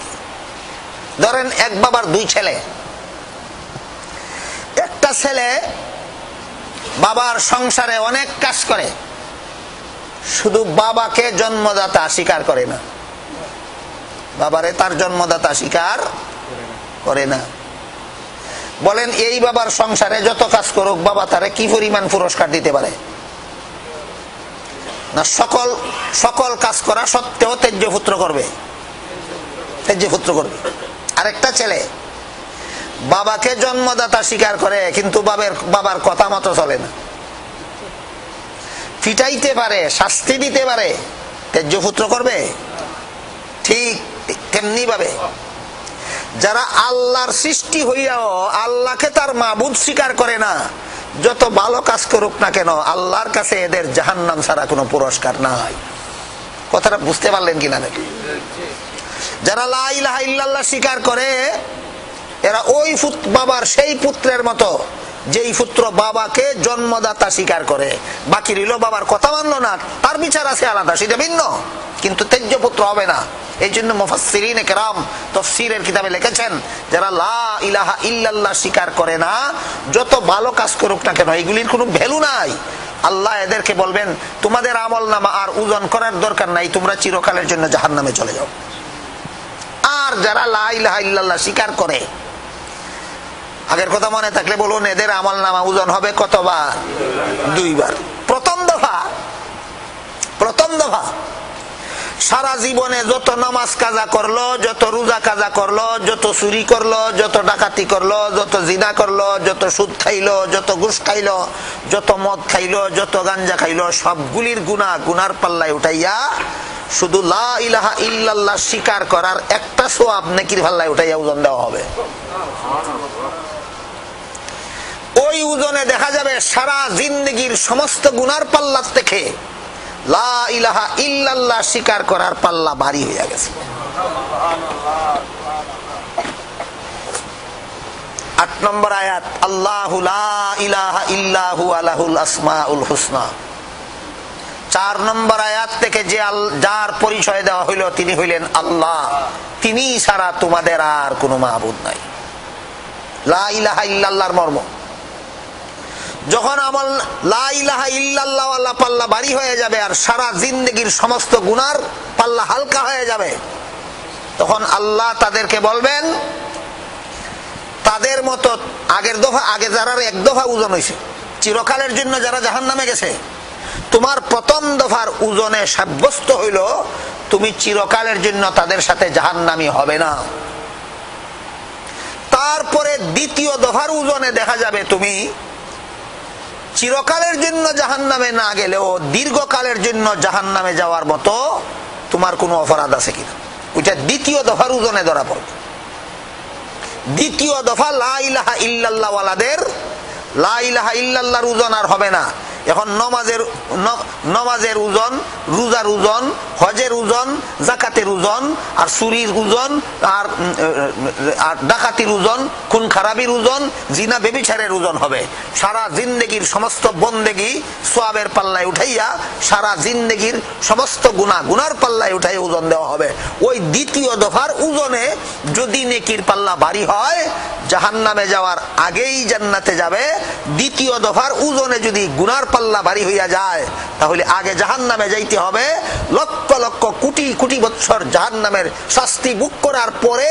ধরেন এক বাবার দুই ছেলে। একটা ছেলে বাবার সংসারে অনেক কাজ করে, শুধু বাবাকে জন্মদাতা স্বীকার করে না, বাবারে তার জন্মদাতা স্বীকার করে না। বলেন এই বাবার সংসারে যত কাজ করুক বাবা তারে কি পরিমাণ পুরস্কার দিতে পারে? না সকল সকল কাজ করা সত্ত্বেও তেজ্য পুত্র করবে, তেজ্য পুত্র করবে। আরেকটা ছেলে বাবাকে জন্মদাতা স্বীকার করে কিন্তু বাবার কথা মতো চলে না, পিটাইতে পারে, শাস্তি দিতে পারে, তেজ্য পুত্র করবে? ঠিক তেমনি ভাবে যারা আল্লাহর সৃষ্টি হইয়াও আল্লাহকে তার মাবুদ স্বীকার করে না, যত ভালো কাজ করুক না কেন আল্লাহর কাছে এদের জাহান্নাম ছাড়া কোনো পুরস্কার নাই। কথাটা বুঝতে পারলেন কিনা? যারা লা ইলাহা ইল্লাল্লাহ স্বীকার করে এরা ওই বাবার সেই পুত্রের মতো যেই পুত্র বাবাকে জন্মদাতা স্বীকার করে, বাকি রইল বাবার কথা মানলো না, তার বিচার আছে আলাদা, সেটা ভিন্ন, কিন্তু তেজ্য পুত্র হবে না। এই জন্য মুফাসসিরিনে কেরাম তাফসীরের কিতাবে লিখেছেন যারা লা ইলাহা ইল্লাল্লাহ স্বীকার করে না যত ভালো কাজ করুক না কেন এগুলির কোনো ভ্যালু নাই। আল্লাহ এদেরকে বলবেন তোমাদের আমলনামা আর ওজন করার দরকার নাই, তোমরা চিরকালের জন্য জাহান্নামে চলে যাও। আর যারা লা ইলাহা ইল্লাল্লাহ স্বীকার করে, আগের কথা মনে থাকলে বলুন, এদের আমলনামা ওজন হবে কতবার? দুইবার। প্রথম দফা সারা জীবনে যত নামাজ কাজা করলো, যত রোজা কাজা করলো, যত চুরি করলো, যত ডাকাতি করলো, যত জিনা করলো, যত সুদ খাইলো, যত ঘুষ খাইলো, যত মদ খাইলো, যত গাঞ্জা খাইলো, সবগুলির গুনার পাল্লায় উঠাইয়া শুধু লা ইলাহা ইল্লাল্লাহ স্বীকার করার একটা সওয়াব নেকির পাল্লায় উঠাইয়া ওজন দেওয়া হবে। ওই ওজনে দেখা যাবে সারা জিন্দেগির সমস্ত গুনার পাল্লা থেকে লা ইলাহা ইল্লাল্লাহ স্বীকার করার পাল্লা ভারী হয়ে গেছে। 8 নম্বর আয়াত, আল্লাহু লা ইলাহা ইল্লাহু আলাহুল আসমাউল হুসনা। 4 নম্বর আয়াত থেকে যে যার পরিচয় দেওয়া হইল তিনি হইলেন আল্লাহ, তিনি ছাড়া তোমাদের আর কোনো মাবুদ নাই। লা ইলাহা ইল্লাল্লাহর মর্ম যখন আমল লা ইলাহা ইল্লাল্লাহ ওয়ালা পাল্লা ভারী হয়ে যাবে আর সারা জিন্দেগির সমস্ত গুনার পাল্লা হালকা হয়ে যাবে, তখন আল্লাহ তাদেরকে বলবেন তাদের মতো আগে যারা এক দফা ওজন হয়েছে চিরকালের জন্য যারা জাহান্নামে গেছে, তোমার প্রথম দফার ওজনে সাব্যস্ত হইল তুমি চিরকালের জন্য তাদের সাথে জাহান্নামী হবে না। তারপরে দ্বিতীয় দফার ওজনে দেখা যাবে তুমি চিরকালের জন্য জাহান্নামে না গেলেও দীর্ঘকালের জন্য জাহান্নামে যাওয়ার মতো তোমার কোনো অপরাধ আছে কিনা, ওইটা দ্বিতীয় দফার ওজনে ধরা পড়বে। দ্বিতীয় দফা লা ইলাহা ইল্লাল্লাহ ওয়ালাদের লা ইলাহা ইল্লাল্লাহর ওজন আর হবে না। এখন নমাজের ওজন, রোজার ওজন, হজের ওজন, যাকাতের ওজন, আর চুরির ওজন, আর ডাকাতির ওজন, খুন খারাপির ওজন, জিনা ব্যভিচারের ওজন হবে। সারা জিন্দেগির সমস্ত বন্দেগি সওয়াবের পাল্লায় উঠাইয়া সারা জিন্দেগির সমস্ত গুনার পাল্লায় উঠাইয়া ওজন দেওয়া হবে। ওই দ্বিতীয় দফার ওজনে যদি নেকির পাল্লা ভারী হয় জাহান্নামে যাওয়ার আগেই জান্নাতে যাবে। দ্বিতীয় দফার ওজনে যদি গুনার পাল্লা ভারী হইয়া যায় তাহলে আগে জাহান্নামে যাইতে হবে, লক্ষ লক্ষ কোটি কোটি বছর জাহান্নামের শাস্তি ভোগ করার পরে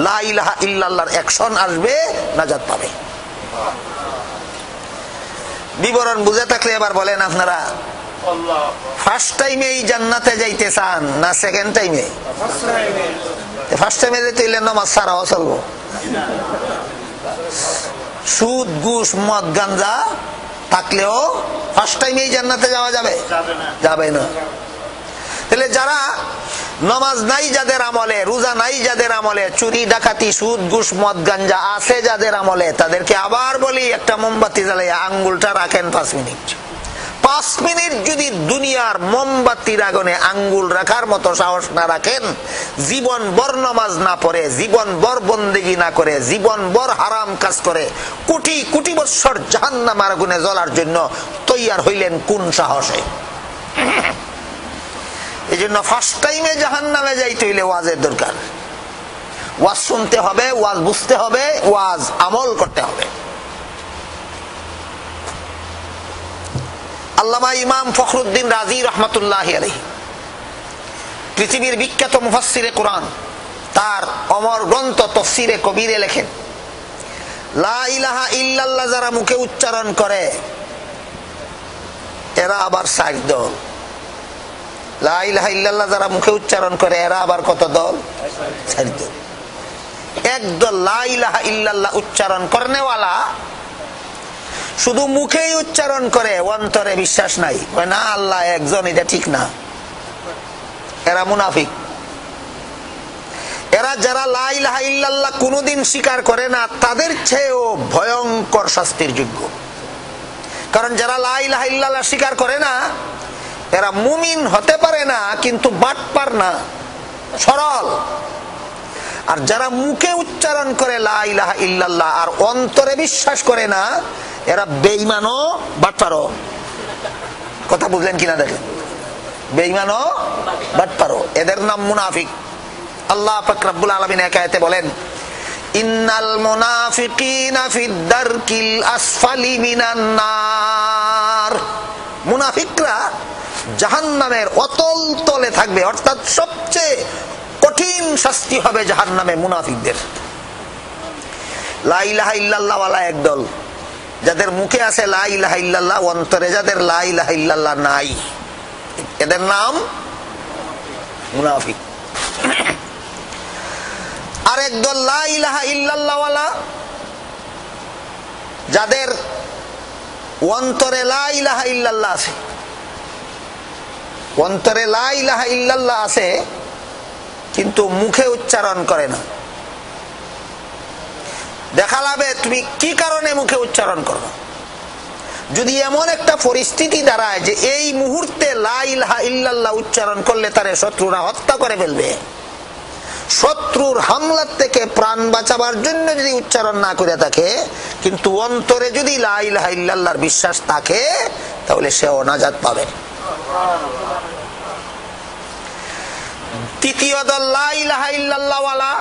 লা ইলাহা ইল্লাল্লাহর অ্যাকশন আসবে, নাজাত পাবে। বিবরণ বুঝে থাকলে এবার বলেন আপনারা ফার্স্ট টাইমে এই জান্নাতে যাইতে চান না সেকেন্ড টাইমে? ফার্স্ট টাইমে যেতে হইলে নামাজ ছাড়াও চলবো, সুদ ঘুষ মদ গাঞ্জা থাকলেও ফার্স্ট টাইমে জান্নাতে যাওয়া যাবে না। তাহলে যারা নামাজ নাই যাদের আমলে, রোজা নাই যাদের আমলে, চুরি ডাকাতি সুদ ঘুষ মদ গাঞ্জা আছে যাদের আমলে, তাদেরকে আবার বলি একটা মোমবাতি জ্বালিয়ে আঙ্গুলটা রাখেন 5 মিনিট। 5 মিনিট যদি দুনিয়ার মোমবাতির আগুনে আঙ্গুল রাখার মতো সাহস না রাখেন, জীবন ভর নামাজ না পড়ে, জীবন ভর বন্দেগী না করে, জীবন ভর হারাম কাজ করে কোটি কোটি বছর জাহান্নামের আগুনে জ্বলার জন্য তৈয়ার হইলেন কোন সাহসে? এই জন্য ফার্স্ট টাইমে জাহান্নামে যাইতে হইলে ওয়াজের দরকার। ওয়াজ শুনতে হবে, ওয়াজ বুঝতে হবে, ওয়াজ আমল করতে হবে। আল্লামা ইমাম ফখরুদ্দিন রাজি রহমাতুল্লাহি আলাইহি, পৃথিবীর বিখ্যাত মুফাসসিরে কোরআন, তার অমর গ্রন্থ তাফসীরে কবিরে লেখেন, লা ইলাহা ইল্লাল্লাহ যারা মুখে উচ্চারণ করে এরা আবার 4 দল। লা ইলাহা ইল্লাল্লাহ যারা মুখে উচ্চারণ করে এরা আবার কত দল? 4 দল। একদল লা ইলাহা ইল্লাল্লাহ উচ্চারণ করনেওয়ালা, শুধু মুখেই উচ্চারণ করে, অন্তরে বিশ্বাস নাই, না আল্লাহ একজন, এটা ঠিক না, এরা মুনাফিক। এরা যারা লা ইলাহা ইল্লাল্লাহ কোনোদিন স্বীকার করে না তাদের চেয়েও ভয়ঙ্কর শাস্তির যোগ্য। কারণ যারা লা ইলাহা ইল্লাল্লাহ স্বীকার করে না এরা মুমিন হতে পারে না, কিন্তু বাটপার না, সরল। আর যারা মুখে উচ্চারণ করে লা ইলাহা ইল্লাল্লাহ আর অন্তরে বিশ্বাস করে না, এরা বেঈমানও বাটপারও। কথা বুঝলেন কিনা দেখেন, বেঈমানও বাটপারও, এদের নাম মুনাফিক। আল্লাহ পাক রব্বুল আলামিন এক আয়াতে বলেন, ইন্নাল মুনাফিকিনা ফিদ দারকিল আসফালি মিনান নার। মুনাফিকরা জাহান্নামের অতল তলে থাকবে, অর্থাৎ সবচেয়ে কঠিন শাস্তি হবে জাহান্নামে মুনাফিকদের। লা ইলাহা ইল্লাল্লাহ ওয়ালা একদল, যাদের মুখে আছে লা ইলাহা ইল্লাল্লাহ, অন্তরে যাদের লা ইলাহা ইল্লাল্লাহ নাই, এদের নাম মুনাফিক। আর একদল লা ইলাহা ইল্লাল্লাহ ওয়ালা, যাদের অন্তরে লা ইলাহা ইল্লাল্লাহ আছে, অন্তরে লা ইলাহা ইল্লাল্লাহ আছে কিন্তু মুখে উচ্চারণ করে না। দেখা যাবে তুমি কি কারণে মুখে উচ্চারণ করো। যদি এমন একটা পরিস্থিতি দাঁড়ায় যে এই মুহূর্তে লা ইলাহা ইল্লাল্লাহ উচ্চারণ করলে তারে শত্রুরা হত্যা করে ফেলবে, শত্রুর হামলা থেকে প্রাণ বাঁচাবার জন্য যদি উচ্চারণ না করে থাকে, কিন্তু অন্তরে যদি লা ইলাহা ইল্লাল্লাহর বিশ্বাস থাকে, তাহলে সেও নাজাত পাবে। তৃতীয় দল লা ইলাহা ইল্লাল্লাহ ওয়ালা,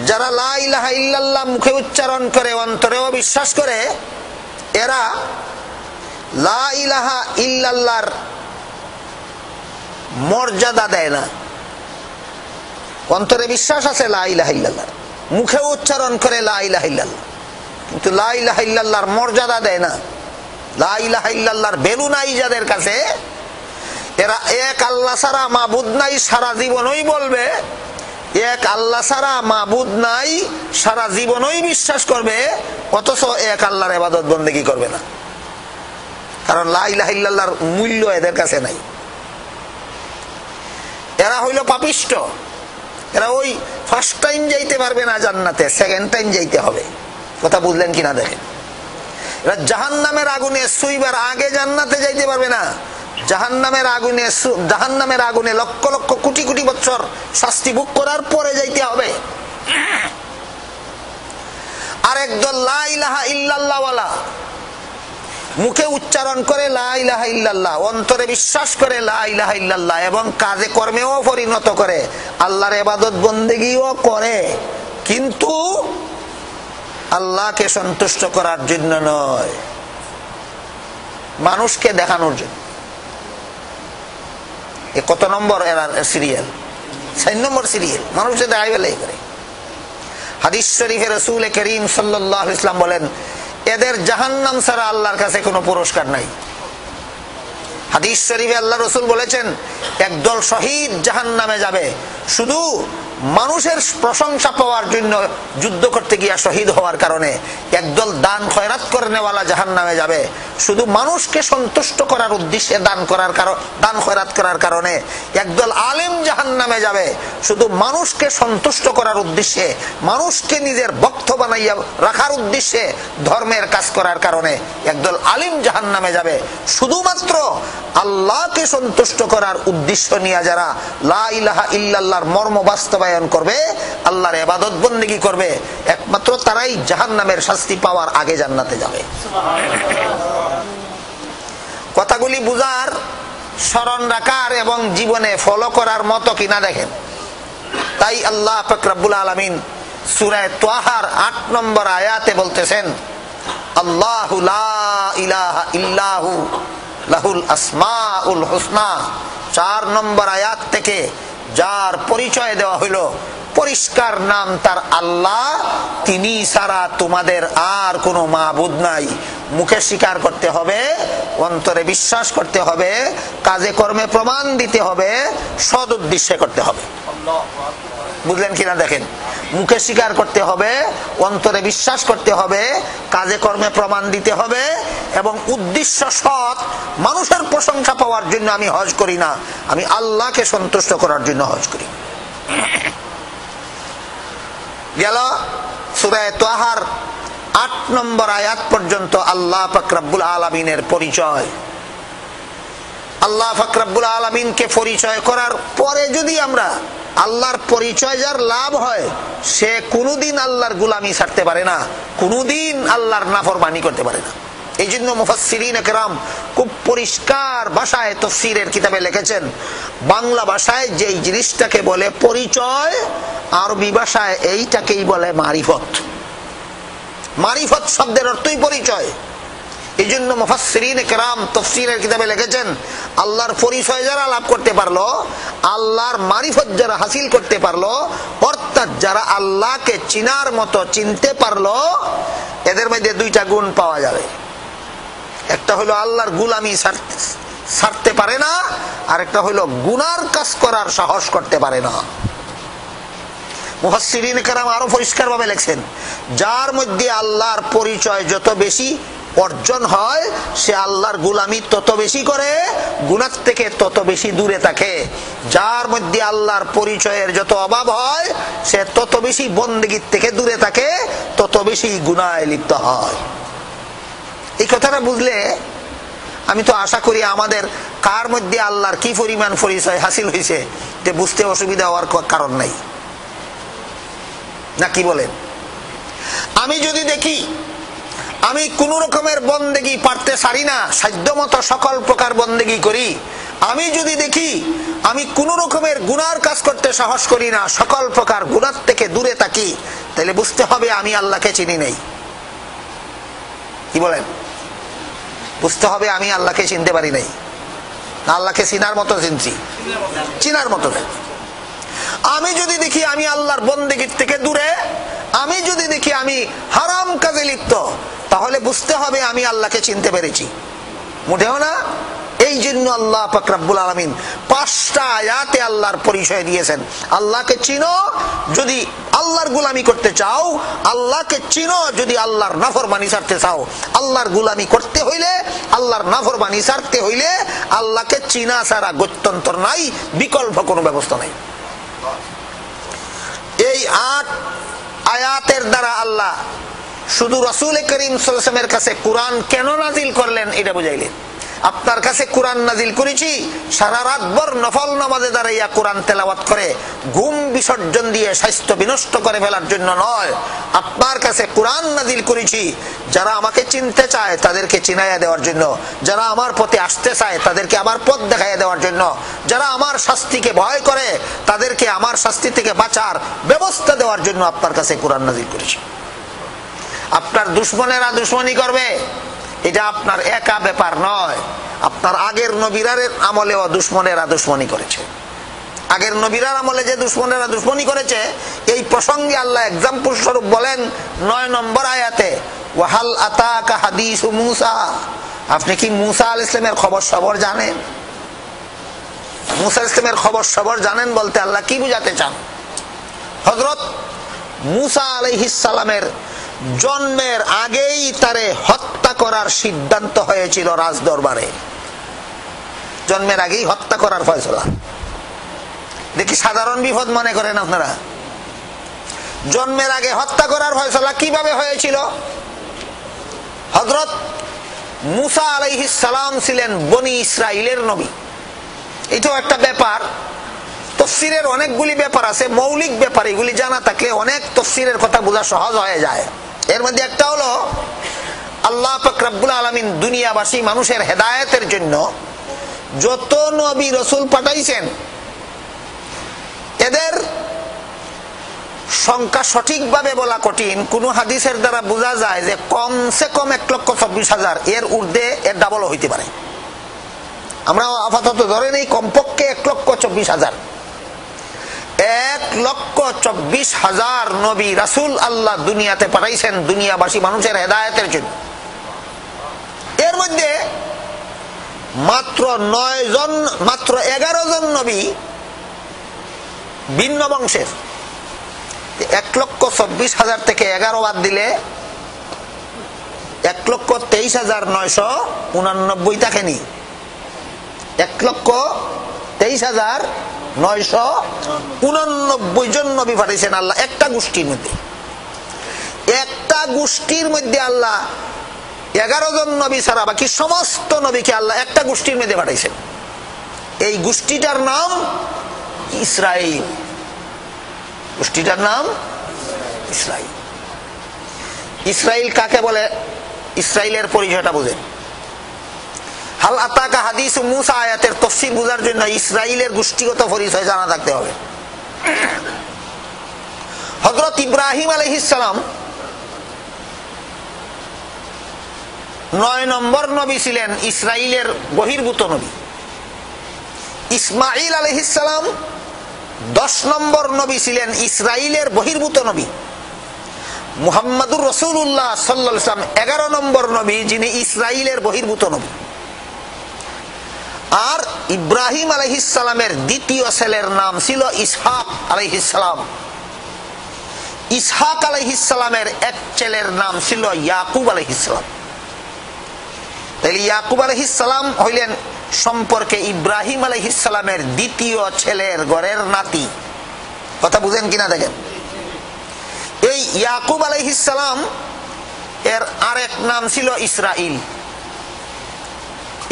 যারা লা ইলাহা ইল্লাল্লাহ মুখে উচ্চারণ করে অন্তরেও বিশ্বাস করে, এরা লা ইলাহা ইল্লাল্লাহর মর্যাদা দেয় না। অন্তরে বিশ্বাস আছে লা ইলাহা ইল্লাল্লাহ, মুখে উচ্চারণ করে লা ইলাহা ইল্লাল্লাহ, কিন্তু লা ইলাহা ইল্লাল্লাহর মর্যাদা দেয় না। লা ইলাহা ইল্লাল্লাহর ভ্যালু নাই যাদের কাছে, এরা এক আল্লাহ ছাড়া মাবুদ নাই সারা জীবনই বলবে, এক আল্লাহ ছাড়া মাবুদ নাই সারা জীবনই বিশ্বাস করবে, অথচ এক আল্লাহর ইবাদত বন্দেগী করবে না। কারণ লা ইলাহা ইল্লাল্লাহর মূল্য এদের কাছে নাই। এরা হইল পাপিষ্ট। এরা ওই ফার্স্ট টাইম যাইতে পারবে না জান্নাতে, সেকেন্ড টাইম যাইতে হবে। কথা বুঝলেন কিনা দেখেন, এরা জাহান্নামের আগুনে ছুঁইবার আগে জান্নাতে যাইতে পারবে না। জাহান্নামের আগুনে লক্ষ লক্ষ কোটি কোটি বছর শাস্তি ভোগ করার পরে যাইতে হবে। আর একদল লা ইলাহা ইল্লাল্লাহ ওয়ালা, মুখে উচ্চারণ করে লা ইলাহা ইল্লাল্লাহ, অন্তরে বিশ্বাস করে লা ইলাহা ইল্লাল্লাহ, এবং কাজে কর্মেও পরিণত করে, আল্লাহর ইবাদত বন্দেগীও করে, কিন্তু আল্লাহকে সন্তুষ্ট করার জন্য নয়, মানুষকে দেখানোর জন্য। কত নম্বর এরা সিরিয়াল? 4 নম্বর সিরিয়াল, মানুষের দেখাই বেলাই করে। হাদিস শরীফে রাসূল করিম সাল্লাল্লাহু আলাইহি ওয়াসাল্লাম বলেন, এদের জাহান্নাম ছাড়া আল্লাহর কাছে কোনো পুরস্কার নাই। হাদিস শরীফে আল্লাহ রাসূল বলেছেন, একদল শহীদ জাহান্নামে যাবে শুধু মানুষের প্রশংসা পাওয়ার জন্য, যুদ্ধ করতে গিয়া শহীদ হওয়ার কারণে। একদল দান খয়রাত করনেওয়ালা জাহান্নামে যাবে শুধু মানুষকে সন্তুষ্ট করার উদ্দেশ্যে দান খয়রাত করার কারণে, একদল আলেম জাহান্নামে যাবে শুধু মানুষকে সন্তুষ্ট করার উদ্দেশ্যে, মানুষকে নিজের ভক্ত বানাইয়া রাখার উদ্দেশ্যে ধর্মের কাজ করার কারণে একদল আলেম জাহান্নামে যাবে। শুধুমাত্র আল্লাহকে সন্তুষ্ট করার উদ্দেশ্য নিয়ে যারা লা ইলাহা ইল্লাল্লাহর মর্ম বাস্তবায়ন করবে, আল্লাহর ইবাদত বন্দেগী করবে, একমাত্র তারাই জাহান্নামের শাস্তি পাওয়ার আগে জান্নাতে যাবে। কথাগুলি বুঝার, স্মরণ রাখার এবং জীবনে ফলো করার মতো কিনা দেখেন। তাই আল্লাহ পাক রব্বুল আলামিন সূরা তাহার ৮ নম্বর আয়াতে বলতেছেন, আল্লাহু লা ইলাহা ইল্লাহু লাহুল আসমাউল হুসনা। ৪ নম্বর আয়াত থেকে যার পরিচয় দেওয়া হইল, পরিষ্কার নাম তার আল্লাহ, তিনি ছাড়া তোমাদের আর কোনো মাবুদ নাই। মুখে স্বীকার করতে হবে, অন্তরে বিশ্বাস করতে হবে, কাজে কর্মে প্রমাণ দিতে হবে, সৎ উদ্দেশ্যে করতে হবে। বুঝলেন কিনা দেখেন, মুখে স্বীকার করতে হবে, অন্তরে বিশ্বাস করতে হবে, কাজে কর্মে প্রমাণ দিতে হবে এবং উদ্দেশ্য সৎ। মানুষের প্রশংসা পাওয়ার জন্য আমি হজ করি না, আমি আল্লাহকে সন্তুষ্ট করার জন্য হজ করি। গেল সূরা তাহার ৮ নম্বর আয়াত পর্যন্ত আল্লাহ পাক রব্বুল আলামিনের পরিচয়। আল্লাহ পাক রব্বুল আলামিনকে পরিচয় করার পরে যদি আমরা আল্লাহর পরিচয় যার লাভ হয়, সে কোনদিন আল্লাহর গোলামি ছাড়তে পারে না, কোনদিন আল্লাহর নাফরমানি করতে পারে না। এই জন্য মুফাসসিরিন কেরাম খুব পরিষ্কার ভাষায় তাফসীরের কিতাবে লিখেছেন, বাংলা ভাষায় যেই জিনিসটাকে বলে পরিচয়, আরবি ভাষায় এইটাকেই বলে মারিফত। মারিফত শব্দের অর্থই পরিচয়। এই জন্য মুফাসসিরিন কেরাম তাফসীরের কিতাবে লিখেছেন, আল্লাহর পরিচয় যারা লাভ করতে পারলো, আল্লাহর মারিফত যারা হাসিল করতে পারলো, অর্থাৎ যারা আল্লাহকে চিনার মতো চিনতে পারলো, এদের মধ্যে দুইটা গুণ পাওয়া যাবে। একটা হলো আল্লাহর গোলামি ছাড়তে পারে না, আর একটা হলো গুনার কাজ করার সাহস করতে পারে না। মুফাসসিরিন কেরাম আরো পরিষ্কার ভাবে লিখছেন, যার মধ্যে আল্লাহর পরিচয় যত বেশি অর্জন হয়, সে আল্লাহর গোলামি তত বেশি করে, গুনাহ থেকে তত বেশি দূরে থাকে। যার মধ্যে আল্লাহর পরিচয়ের যত অভাব হয়, সে তত বেশি বন্দেগীর থেকে দূরে থাকে, তত বেশি গুনাহে লিপ্ত হয়। এই কথাটা বুঝলে আমি তো আশা করি আমাদের কার মধ্যে আল্লাহর কি পরিমাণ পরিচয় হাসিল হয়েছে যে বুঝতে অসুবিধা হওয়ার কারণ নাই, না কি বলেন? আমি যদি দেখি আমি কোন রকমের বন্দেগী পারতে পারি না, সাধ্যমতো সকল প্রকার বন্দেগী করি, আমি যদি দেখি আমি কোন রকমের গুনার কাজ করতে সাহস করি না, সকল প্রকার গুনার থেকে দূরে থাকি, তাহলে বুঝতে হবে আমি আল্লাহকে চিনি নাই। কি বলেন? বুঝতে হবে আমি আল্লাহকে চিনতে পারি নাই, আল্লাহকে চিনার মতো চিনছি, চিনার মতো। আমি যদি দেখি আমি আল্লাহর বন্দেগীর থেকে দূরে, আমি যদি দেখি আমি হারাম কাজে লিপ্ত, তাহলে বুঝতে হবে আমি আল্লাহকে চিনতে পেরেছি, মোটেও না। এই জন্য আল্লাহ পাক রব্বুল আলামিন 5টা আয়াতে আল্লাহর পরিচয় দিয়েছেন। আল্লাহকে চিনো যদি আল্লাহর গোলামি করতে চাও, আল্লাহকে চিনো যদি আল্লাহর নাফরমানি ছাড়তে চাও। আল্লাহর গোলামি করতে হইলে, আল্লাহর নাফরমানি ছাড়তে হইলে আল্লাহকে চিনা ছাড়া গত্যন্তর নাই, বিকল্প কোনো ব্যবস্থা নাই। এই 8 আয়াতের দ্বারা আল্লাহ শুধু রাসূল করিম সাল্লাল্লাহু আলাইহি ওয়াসাল্লামের কাছে কোরআন কেন নাজিল করলেন এটা বুঝাইলেন। আপনার কাছে কোরআন নাজিল করেছি সারা রাতভর নফল নামাজে দাঁড়াইয়া কোরআন তেলাওয়াত করে ঘুম বিসর্জন দিয়ে স্বাস্থ্য বিনষ্ট করে ফেলার জন্য নয়। আপনার কাছে কোরআন নাজিল করেছি যারা আমাকে চিনতে চায় তাদেরকে চিনাইয়া দেওয়ার জন্য, যারা আমার পথে আসতে চায় তাদেরকে আমার পথ দেখাইয়া দেওয়ার জন্য, যারা আমার শাস্তিকে ভয় করে তাদেরকে আমার শাস্তি থেকে বাঁচার ব্যবস্থা দেওয়ার জন্য আপনার কাছে কোরআন নাজিল করেছি। আপনার দুশমনেরা দুশমনি করবে, এটা আপনার একা ব্যাপার নয়। আপনার আগের নবীরার আমলেও দুশমনেরা দুশমনি করেছে। আগের নবীরার আমলে যে দুশমনেরা দুশমনি করেছে, এই প্রসঙ্গে আল্লাহ এক্সাম্পল স্বরূপ বলেন 9 নম্বর আয়াতে, ওয়াহাল আতাকা হাদিসু মূসা, আপনি কি মূসা আলাইহিস সালামের খবর সবর জানেন? মূসা আলাইহিস সালামের খবর সবর জানেন বলতে আল্লাহ কি বুঝাতে চান? হযরত মূসা আলাইহিস সালামের জন্মের আগেই তারে হত্যা করার সিদ্ধান্ত হয়েছিল রাজদরবারে। জন্মের আগেই হত্যা করার ফয়সালা। দেখি সাধারণ বিপদ মনে করেন আপনারা। জন্মের আগে হত্যা করার ফয়সালা কিভাবে হয়েছিল? হযরত মুসা আলাইহিস সালাম ছিলেন বনি ইসরাইলের নবী। এটাও একটা ব্যাপার। তাফসীরের অনেকগুলি ব্যাপার আছে, মৌলিক ব্যাপার। এগুলি জানা থাকলে অনেক তাফসীরের কথা বোঝা সহজ হয়ে যায়। এর মধ্যে একটা হলো, আল্লাহ পাক রব্বুল আলামিন দুনিয়াবাসী মানুষের হেদায়েতের জন্য যত নবী রাসূল পাঠাইছেন, এদের সংখ্যা সঠিকভাবে বলা কঠিন। কোন হাদিসের দ্বারা বোঝা যায় যে কমসে কম 1,24,000, এর ঊর্ধ্বে এর ডাবল হইতে পারে। আমরা আপাতত ধরে নেই কমপক্ষে 1,24,000। 1,24,000 নবী রাসূল আল্লাহ দুনিয়াতে পাঠাইছেন দুনিয়াবাসী মানুষের হেদায়েতের জন্য। এর মধ্যে মাত্র 11 জন নবী ভিন্ন বংশের। 1,24,000 থেকে 11 বাদ দিলে 1,23,989 থাকেনি। 1,23,989 জন নবী পাঠাইছেন আল্লাহ একটা গোষ্ঠীর মধ্যে। একটা গোষ্ঠীর মধ্যে আল্লাহ 11 জন নবী ছাড়া বাকি সমস্ত নবীকে আল্লাহ একটা গোষ্ঠীর মধ্যে পাঠাইছেন। এই গোষ্ঠীটার নাম ইসরাইল। গোষ্ঠীটার নাম ইসরাইল। ইসরাইল কাকে বলে? ইসরাইলের পরিচয়টা বুঝেন। হাল আতাকা হাদিসু মুসা আয়াতের তাফসীর বোঝার জন্য ইসরাইলের গোষ্ঠীগত পরিচয় জানা থাকতে হবে। হযরত ইব্রাহিম আলাইহিস সালাম 9 নম্বর নবী ছিলেন, ইসরাইলের বহির্ভূত নবী। ইসমাঈল আলাইহিস সালাম 10 নম্বর নবী ছিলেন, ইসরাইলের বহির্ভূত নবী। মুহাম্মাদুর রাসূলুল্লাহ সাল্লাল্লাহু আলাইহি ওয়াসাল্লাম 11 নম্বর নবী, যিনি ইসরাইলের বহির্ভূত নবী। আর ইব্রাহিম আলাইহিস সালামের দ্বিতীয় ছেলের নাম ছিল ইসহাক আলাইহিস সালাম। ইসহাক আলাইহিস সালামের এক ছেলের নাম ছিল ইয়াকুব আলাইহিস সালাম। তাহলে ইয়াকুব আলাইহিস সালাম হইলেন সম্পর্কে ইব্রাহিম আলাইহিস সালামের দ্বিতীয় ছেলের ঘরের নাতি। কথা বুঝেন কিনা দেখেন। এই ইয়াকুব আলাইহিস সালাম এর আরেক নাম ছিল ইসরাইল।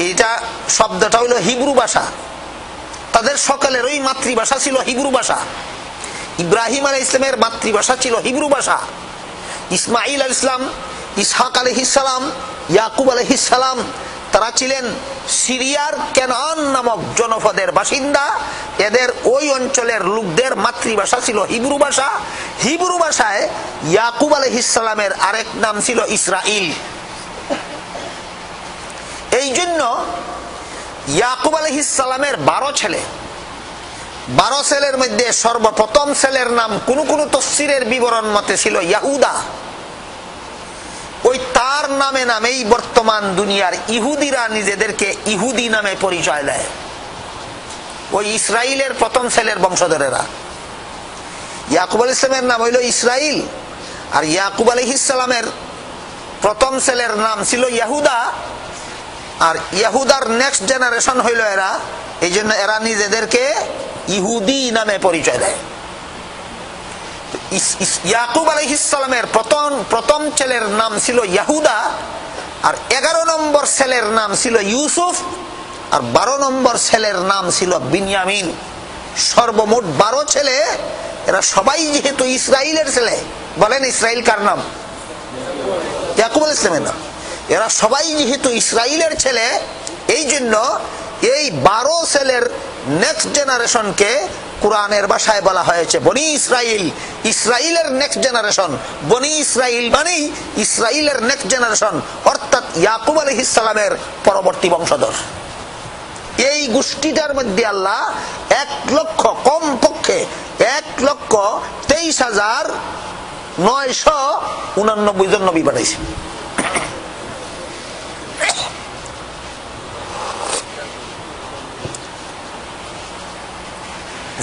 এটা শব্দটা হইল হিব্রু ভাষা। তাদের সকলের ওই মাতৃভাষা ছিল হিব্রু ভাষা। ইব্রাহিম আলাইহিস সালামের মাতৃভাষা ছিল হিব্রু ভাষা। ইসমাঈল আলাইহিস সালাম, ইসহাক আলাইহিস সালাম, ইয়াকুব আলাইহিস সালাম তারা ছিলেন সিরিয়ার কেনান নামক জনপদের বাসিন্দা। এদের ওই অঞ্চলের লোকদের মাতৃভাষা ছিল হিব্রু ভাষা। হিব্রু ভাষায় ইয়াকুব আলাইহিস সালামের আরেক নাম ছিল ইসরাইল। এই জন্য ইয়াকুব আলাইহিস সালামের 12 ছেলে। 12 ছেলের মধ্যে সর্বপ্রথম ছেলের নাম কোন কোন তাফসীরের বিবরণ মতে ছিল ইয়াহুদা। ওই তার নামে নামেই বর্তমান দুনিয়ার ইহুদিরা নিজেদেরকে ইহুদি নামে পরিচয় দেয়। ওই ইসরাইলের প্রথম ছেলের বংশধরেরা। ইয়াকুব আলাইহিস সালামের নাম হইল ইসরাইল, আর ইয়াকুব আলাইহিস সালামের প্রথম ছেলের নাম ছিল ইয়াহুদা। আর ইয়াহুদার নেক্সট জেনারেশন হইল এরা। এই জন্য এরা নিজেদেরকে ইহুদি নামে পরিচয় দেয়। ইয়াকুব আলাইহিস সালামের প্রথম ছেলের নাম ছিল ইয়াহুদা, আর 11 নম্বর ছেলের নাম ছিল ইউসুফ, আর 12 নম্বর ছেলের নাম ছিল বিনয়ামিন। সর্বমোট 12 ছেলে। এরা সবাই যেহেতু ইসরাইলের ছেলে, বলেন ইসরাইল কার নাম? ইয়াকুব আলাইহিস সালামের নাম। এরা সবাই যেহেতু ইসরাইলের ছেলে, এই জন্য এই 12 ছেলের নেক্সট জেনারেশনকে কুরআনের ভাষায় বলা হয়েছে বনি ইসরাইল। ইসরাইলের নেক্সট জেনারেশন বনি ইসরাইল মানে ইসরাইলের নেক্সট জেনারেশন, অর্থাৎ ইয়াকুব আলাইহিস সালামের পরবর্তী বংশধর। এই গোষ্ঠীটার মধ্যে আল্লাহ 1 লক্ষ, কমপক্ষে 1,23,989 জন নবী পাঠাইছে।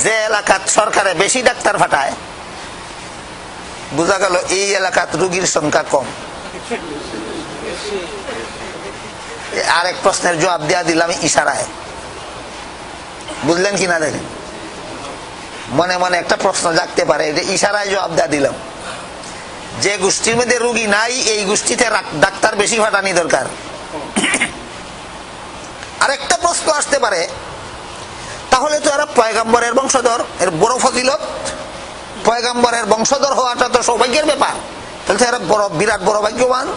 যে এলাকার সরকারে বেশি ডাক্তার পাঠায়, বোঝা গেল এই এলাকাত রোগীর সংখ্যা কম। আরেক প্রশ্নের জবাব দেওয়া দিলাম ইশারায়, বুঝলেন কিনা দেখেন। মনে মনে একটা প্রশ্ন জাগতে পারে, এটা ইশারায় জবাব দেওয়া দিলাম। যে গোষ্ঠীর মধ্যে রোগী নাই এই গোষ্ঠীতে ডাক্তার বেশি ফাটানি দরকার। আরেকটা প্রশ্ন আসতে পারে, তাহলে তো এরা পয়গম্বরের বংশধর, এর বড় ফজিলত। পয়গম্বরের বংশধর হওয়াটা তো সৌভাগ্যের ব্যাপার, তাহলে তো এরা বড় বিরাট বড় ভাগ্যবান।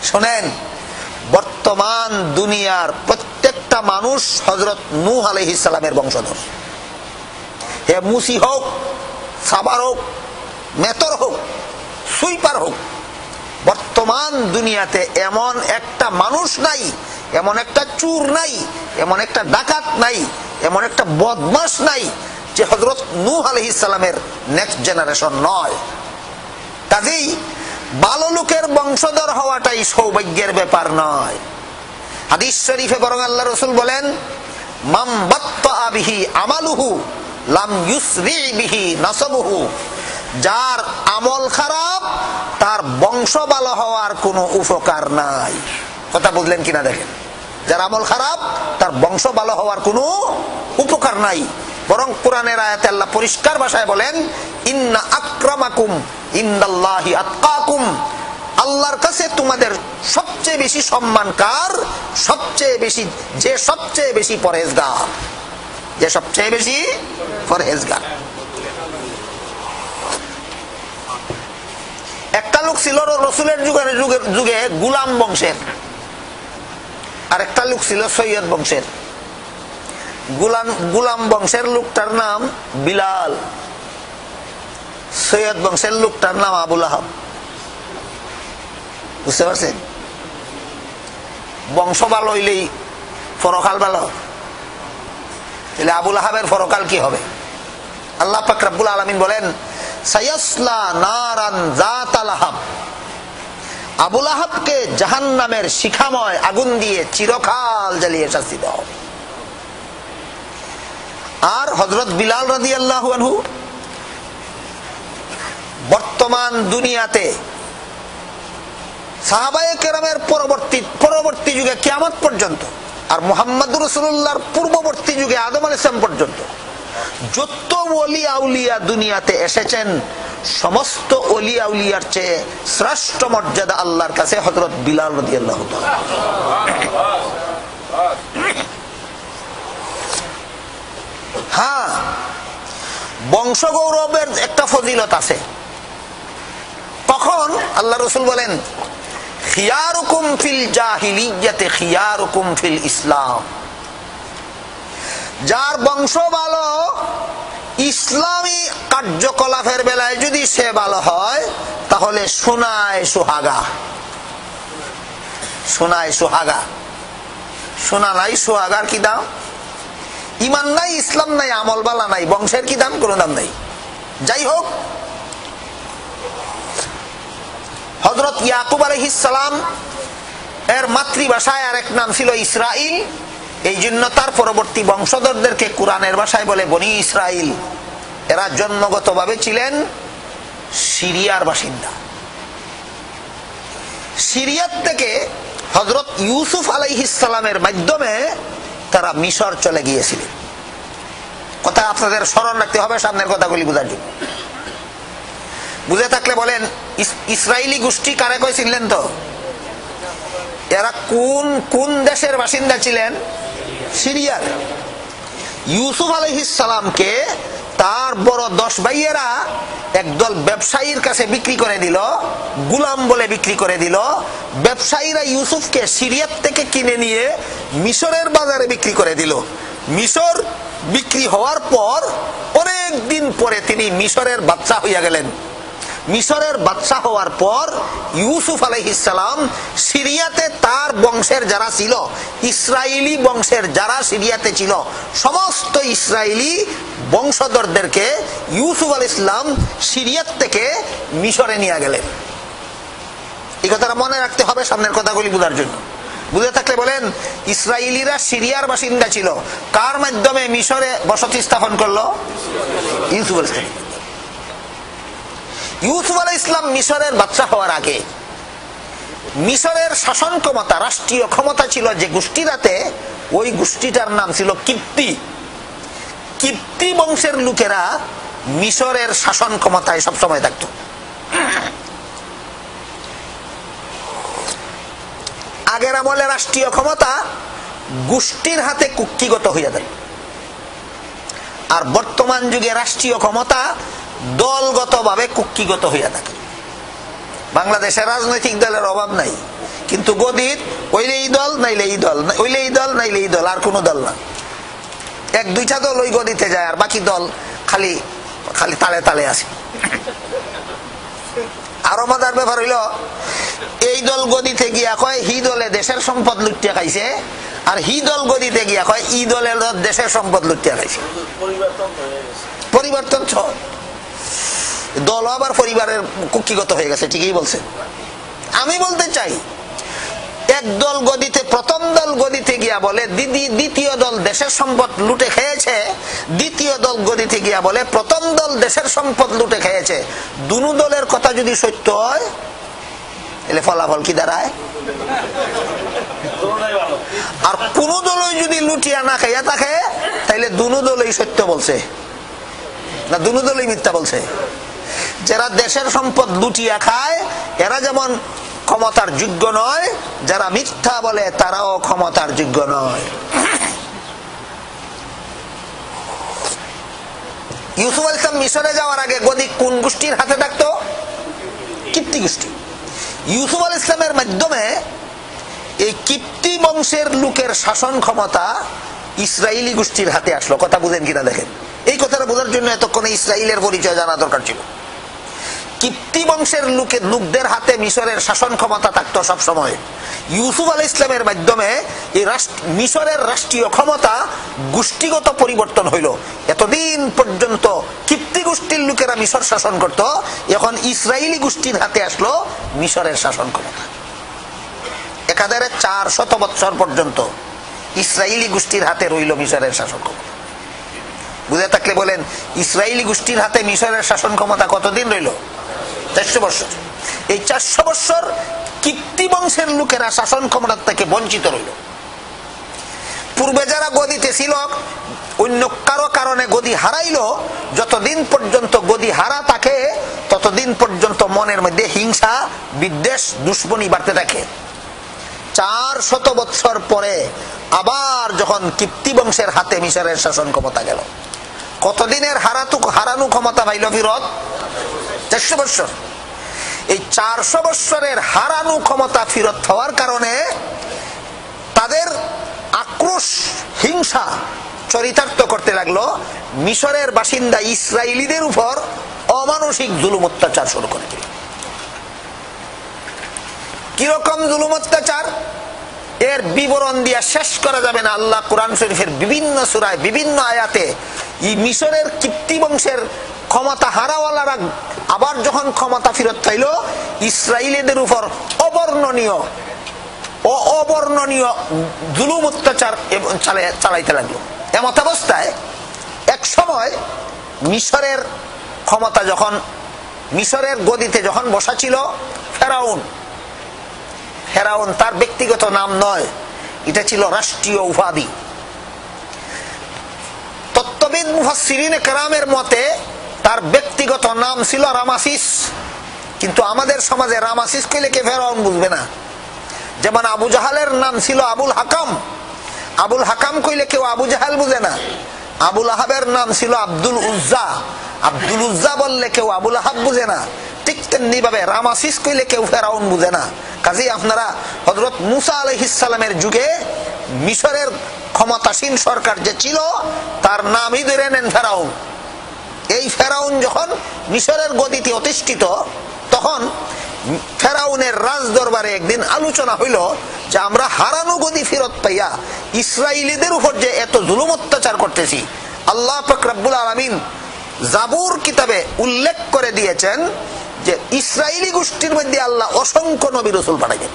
শোনেন, বর্তমান দুনিয়ার প্রত্যেকটা মানুষ হযরত নূহ আলাইহিস সালামের বংশধর। হে মুসি হোক, সাবার হোক, মেতর হোক, সুইপার হোক, বর্তমান দুনিয়াতে এমন একটা মানুষ নাই, এমন একটা চোর নাই, এমন একটা ডাকাত নাই, এমন একটা বদমাশ নাই যে হযরত নূহ আলাইহিস সালামের নেক্সট জেনারেশন নয়। কাজেই ভালো লোকের বংশধর হওয়াটাই সৌভাগ্যের ব্যাপার নয়। হাদিস শরীফে বরং আল্লাহ রাসূল বলেন, মাম বাত্তা বিহি আমালুহু লাম ইউসরি বিহি নাসাবুহু। যার আমল খারাপ তার বংশ ভালো হওয়ার কোনো উপকার নাই। কথা বুঝলেন কিনা দেখেন, যার আমল খারাপ তার বংশ ভালো হওয়ার কোনো উপকার নাই। বরং কোরআনের আয়াতে আল্লাহ পরিষ্কার ভাষায় বলেন, ইন্না আকরামাকুম ইনদাল্লাহি আতকাকুম। আল্লাহর কাছে তোমাদের সবচেয়ে বেশি সম্মান কার? সবচেয়ে বেশি পরহেজগার, যে সবচেয়ে বেশি পরহেজগার। একটা লোক ছিল রাসূলের যুগে গোলাম বংশের, আর একটা লোক ছিল সৈয়দ বংশের। গোলাম বংশের লোকটার নাম বিলাল, সৈয়দ বংশের লোকটার নাম আবু লাহাব। বুঝতে পারছেন? বংশ ভালো হইলেই পরকাল ভালো, তাহলে আবু লাহাবের পরকাল কি হবে? আল্লাহ পাক রব্বুল আলামিন বলেন, সায়াসলা নারান যাতা লাহাব। আবু লাহাবকে জাহান্নামের শিখাময় আগুন দিয়ে চিরকাল জ্বালিয়ে শাস্তি দাও। আর হযরত বিলাল রাদিয়াল্লাহু আনহু বর্তমান দুনিয়াতে সাহাবায়ে কেরামের পরবর্তী যুগে কিয়ামত পর্যন্ত, আর মুহাম্মদুর রাসূলুল্লাহর পূর্ববর্তী যুগে আদম আলাইহিস সালাম পর্যন্ত যত ওলি আউলিয়া দুনিয়াতে এসেছেন, সমস্ত ওলি আউলিয়ার চেয়ে শ্রেষ্ঠ মর্যাদা আল্লাহর কাছে হযরত বিলাল রাদিয়াল্লাহু তাআলা। হ্যাঁ, বংশগৌরবের একটা ফজিলত আছে। কখন? আল্লাহ রাসূল বলেন, খিয়ারুকুম ফিল জাহিলিয়্যাতি খিয়ারুকুম ফিল ইসলাম। যার বংশ ভালো, ইসলামী কার্যকলাপের বেলায় যদি সে ভালো হয়, তাহলে সোনায় সোহাগা। সোনায় সোহাগা, সোনা নাই, সোহাগার কি দাম? ইমান নাই, ইসলাম নাই, আমল বালা নাই, বংশের কি দাম? কোনো দাম নাই। যাই হোক, হযরত ইয়াকুব আলাইহিস সালাম এর মাতৃভাষায় আরেক নাম ছিল ইসরাইল। এই জন্য তার পরবর্তী বংশধরদেরকে কোরআনের ভাষায় বলে বনি ইসরাইল। এরা জন্মগতভাবে ছিলেন সিরিয়ার বাসিন্দা। সিরিয়ার থেকে হযরত ইউসুফ আলাইহিস সালামের মাধ্যমে তারা মিশর চলে গিয়েছিলেন। কথা আপনাদের স্মরণ রাখতে হবে সামনের কথাগুলি বোঝার জন্য। বুঝে থাকলে বলেন, ইসরায়েলি গোষ্ঠী কারে কয় চিনলেন তো? এরা কোন দেশের বাসিন্দা ছিলেন? সিরিয়ার। ইউসুফ আলাইহিস সালামকে তার বড় 10 ভাইয়েরা একদল ব্যবসায়ীর কাছে বিক্রি করে দিল, গোলাম বলে বিক্রি করে দিল। ব্যবসায়ীরা ইউসুফকে সিরিয়ার থেকে কিনে নিয়ে মিশরের বাজারে বিক্রি করে দিল। মিশর বিক্রি হওয়ার পর অনেক দিন পরে তিনি মিশরের বাদশা হইয়া গেলেন। মিশরের বাদশা হওয়ার পর ইউসুফ আলাইহিস সালাম সিরিয়াতে তার বংশের যারা ছিল, ইসরায়েলি বংশের যারা সিরিয়াতে ছিল, সমস্ত ইসরায়েলি বংশধরদেরকে ইউসুফ আলাইহিস সালাম সিরিয়াত থেকে মিশরে নিয়ে গেলেন। এই কথাটা মনে রাখতে হবে সামনের কথাগুলি বোঝার জন্য। বুঝে থাকলে বলেন, ইসরায়েলিরা সিরিয়ার বাসিন্দা ছিল, কার মাধ্যমে মিশরে বসতি স্থাপন করলো? ইউসুফ আলাইহিস সালাম। ইউসুফ আলাইহিস সালাম মিশরের বাদশা হওয়ার আগে মিশরের শাসন ক্ষমতা, রাষ্ট্রীয় ক্ষমতা ছিল যে গোষ্ঠীর হাতে, ওই গোষ্ঠীটার নাম ছিল কিপ্তি। কিপ্তি বংশের লোকেরা মিশরের শাসন ক্ষমতায় সবসময় থাকত। আগের আমলে রাষ্ট্রীয় ক্ষমতা গোষ্ঠীর হাতে কুক্ষিগত হইয়া যায়, আর বর্তমান যুগে রাষ্ট্রীয় ক্ষমতা দলগতভাবে কুক্ষিগত হইয়া থাকে। বাংলাদেশের রাজনৈতিক দলের অভাব নাই, কিন্তু গদির ওইলে এই দল নাইলে এই দল, ওইলে এই দল নাইলে এই দল, আর কোন দল না। এক দুইটা দল ওই গদিতে যায়, আর বাকি দল খালি খালি তালে তালে আছে। আরো মজার ব্যাপার হইল, এই দল গদিতে গিয়া কয় হি দলে দেশের সম্পদ লুটিয়া খাইছে, আর হি দল গদিতে গিয়া কয় ই দলের দেশের সম্পদ লুটিয়া খাইছে। পরিবর্তন দল আবার পরিবারের কুক্ষিগত হয়ে গেছে। ঠিকই বলছে। আমি বলতে চাই, এক দল গদিতে, প্রথম দল গদিতে গিয়া বলে দ্বিতীয় দল দেশের সম্পদ লুটে খেয়েছে, দ্বিতীয় দল গদিতে গিয়া বলে প্রথম দল দেশের সম্পদ লুটে খেয়েছে। দুনো দলের কথা যদি সত্য হয়, এলে ফলাফল কি দাঁড়ায়? আর কোন দলই যদি লুটিয়া না খাইয়া থাকে, তাইলে দুনো দলই সত্য বলছে না দুনো দলই মিথ্যা বলছে। যারা দেশের সম্পদ লুটিয়া খায় এরা যেমন ক্ষমতার যোগ্য নয়, যারা মিথ্যা বলে তারাও ক্ষমতার যোগ্য নয়। ইউসুফ আলাইহিস সালাম মিশরে যাওয়ার আগে গদি কোন গোষ্ঠীর হাতে থাকতো? কিপ্তি গোষ্ঠী। ইউসুফ আলাইহিস সালামের মাধ্যমে এই কিপ্তি বংশের লোকের শাসন ক্ষমতা ইসরায়েলি গোষ্ঠীর হাতে আসলো। কথা বুঝেন কিনা দেখেন। এই কথাটা বোঝার জন্য এতক্ষণে ইসরায়েলের পরিচয় জানা দরকার ছিল। কিপ্তি বংশের লোকদের হাতে মিশরের শাসন ক্ষমতা থাকতো সব সময়। ইউসুফ আলাইহিস সালামের মাধ্যমে এই মিশরের রাষ্ট্রীয় ক্ষমতা গোষ্ঠীগত পরিবর্তন হইল। এতদিন পর্যন্ত কিপ্তি গোষ্ঠীর লোকেরা মিশর শাসন করত, এখন ইসরায়েলি গোষ্ঠীর হাতে আসলো মিশরের শাসন ক্ষমতা। একাধারে 400 বছর পর্যন্ত ইসরায়েলি গোষ্ঠীর হাতে রইল মিশরের শাসন ক্ষমতা। বুঝে থাকলে বলেন, ইসরায়েলি গোষ্ঠীর হাতে মিশরের শাসন ক্ষমতা কতদিন রইল? 400 বছর। এই 400 বছর কিপ্তি বংশের লোকেরা শাসন ক্ষমতা থেকে বঞ্চিত রইল। পূর্বে যারা গদিতে ছিল, অন্য কারো কারণে গদি হারাইল, যতদিন পর্যন্ত গদি হারা থাকে ততদিন পর্যন্ত মনের মধ্যে হিংসা, বিদ্বেষ, দুশ্মনী বাড়তে থাকে। 400 বছর পরে আবার যখন কিপ্তি বংশের হাতে মিশরের শাসন ক্ষমতা গেল, কতদিনের হারানো ক্ষমতা পাইল ফিরত? 400 বছর। এই 400 বছরের হারানো ক্ষমতা ফিরত হওয়ার কারণে তাদের আক্রোশ, হিংসা চরিতার্থ করতে লাগলো। মিশরের বাসিন্দা ইসরায়েলিদের উপর অমানসিক জুলুম অত্যাচার শুরু করে দিল। কিরকম জুলুম অত্যাচার, এর বিবরণ দিয়া শেষ করা যাবে না। আল্লাহ কোরআন শরীফের বিভিন্ন সূরায় বিভিন্ন আয়াতে এই মিশরের কিপ্তি বংশের ক্ষমতা হারাওয়ালারা আবার যখন ক্ষমতা ফিরত পাইল, ইসরায়েলিদের উপর অবর্ণনীয় জুলুম অত্যাচার চালাইতে লাগলো। এমত অবস্থায় এক সময় মিশরের ক্ষমতা যখন, মিশরের গদিতে যখন বসা ছিল ফেরাউন, তার ব্যক্তিগত নাম নয়, এটা ছিল রাষ্ট্রীয় উপাধি। তত্ত্ববিদ মুফাসসিরিনে কেরামের মতে তার ব্যক্তিগত নাম ছিল রামাসিস। কিন্তু আমাদের সমাজে রামাসিস কইলে কে ফেরাউন বুঝবে না। যেমন আবু জাহালের নাম ছিল আবুল হাকাম, আবুল হাকাম কইলে কেউ আবু জাহাল বুঝে না। আবুল আহাবের নাম ছিল আব্দুল উজ্জা, আব্দুল উজ্জা বললে কেউ আবুল আহাব বুঝে না। ঠিক তেমনি ভাবে রামাসিস কইলে কেউ ফেরাউন বুঝে না। কাজেই আপনারা হযরত মুসা আলাইহিস সালামের যুগে মিশরের ক্ষমতাসীন সরকার যে ছিল তার নামই ধরে নেন ফেরাউন। এই ফেরাউন যখন মিশরের গদিতে অধিষ্ঠিত, তখন ফেরাউনের রাজ দরবারে একদিন আলোচনা হইল যে আমরা হারানো গদি ফেরত পাইয়া ইসরায়েলিদের উপর যে এত জুলুম অত্যাচার করতেছি, আল্লাহ পাক রব্বুল আলামিন জাবুর কিতাবে উল্লেখ করে দিয়েছেন যে ইসরায়েলি গোষ্ঠীর মধ্যে আল্লাহ অসংখ্য নবী রাসূল পাঠাবেন।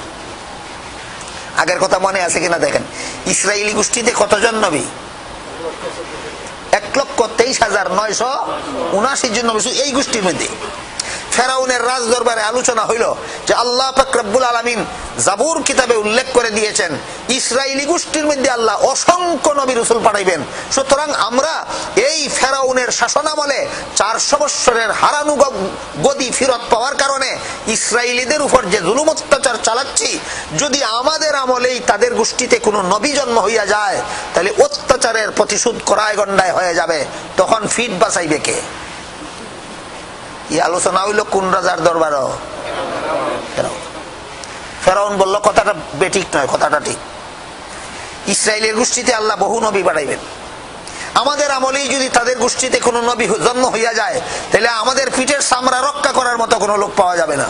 আগের কথা মনে আছে কিনা দেখেন, ইসরায়েলি গোষ্ঠীতে কতজন নবী? 1,23,979 জন নবী এই গোষ্ঠীর মধ্যে। ফেরাউনের রাজ দরবারে আলোচনা হইল যে আল্লাহ পাক রব্বুল আলামিন জাবুর কিতাবে উল্লেখ করে দিয়েছেন ইসরাইলি গোষ্ঠীর মধ্যে আল্লাহ অসংখ্য নবী রাসূল পাঠাইবেন। সুতরাং আমরা এই ফেরাউনের শাসনামলে 400 বছরের হারানো গদি ফিরত পাওয়ার কারণে ইসরাইলিদের উপর যে জুলুম অত্যাচার চালাচ্ছি, যদি আমাদের আমলেই তাদের গোষ্ঠীতে কোনো নবী জন্ম হইয়া যায় তাহলে অত্যাচারের প্রতিশোধ করায় গন্ডায় হয়ে যাবে, তখন ফিট বাঁচাইবে কে? এই আলোচনা হইল কোন রাজার দরবারও? ফেরাউন বলল কথাটা বেঠিক নয়, কথাটা ঠিক। ইসরায়েলের গোষ্ঠীতে আল্লাহ বহু নবী পাঠাইবেন, আমাদের আমলেই যদি তাদের গোষ্ঠীতে কোনো নবী জন্ম হইয়া যায় তাহলে আমাদের পিঠের চামড়া রক্ষা করার মতো কোনো লোক পাওয়া যাবে না।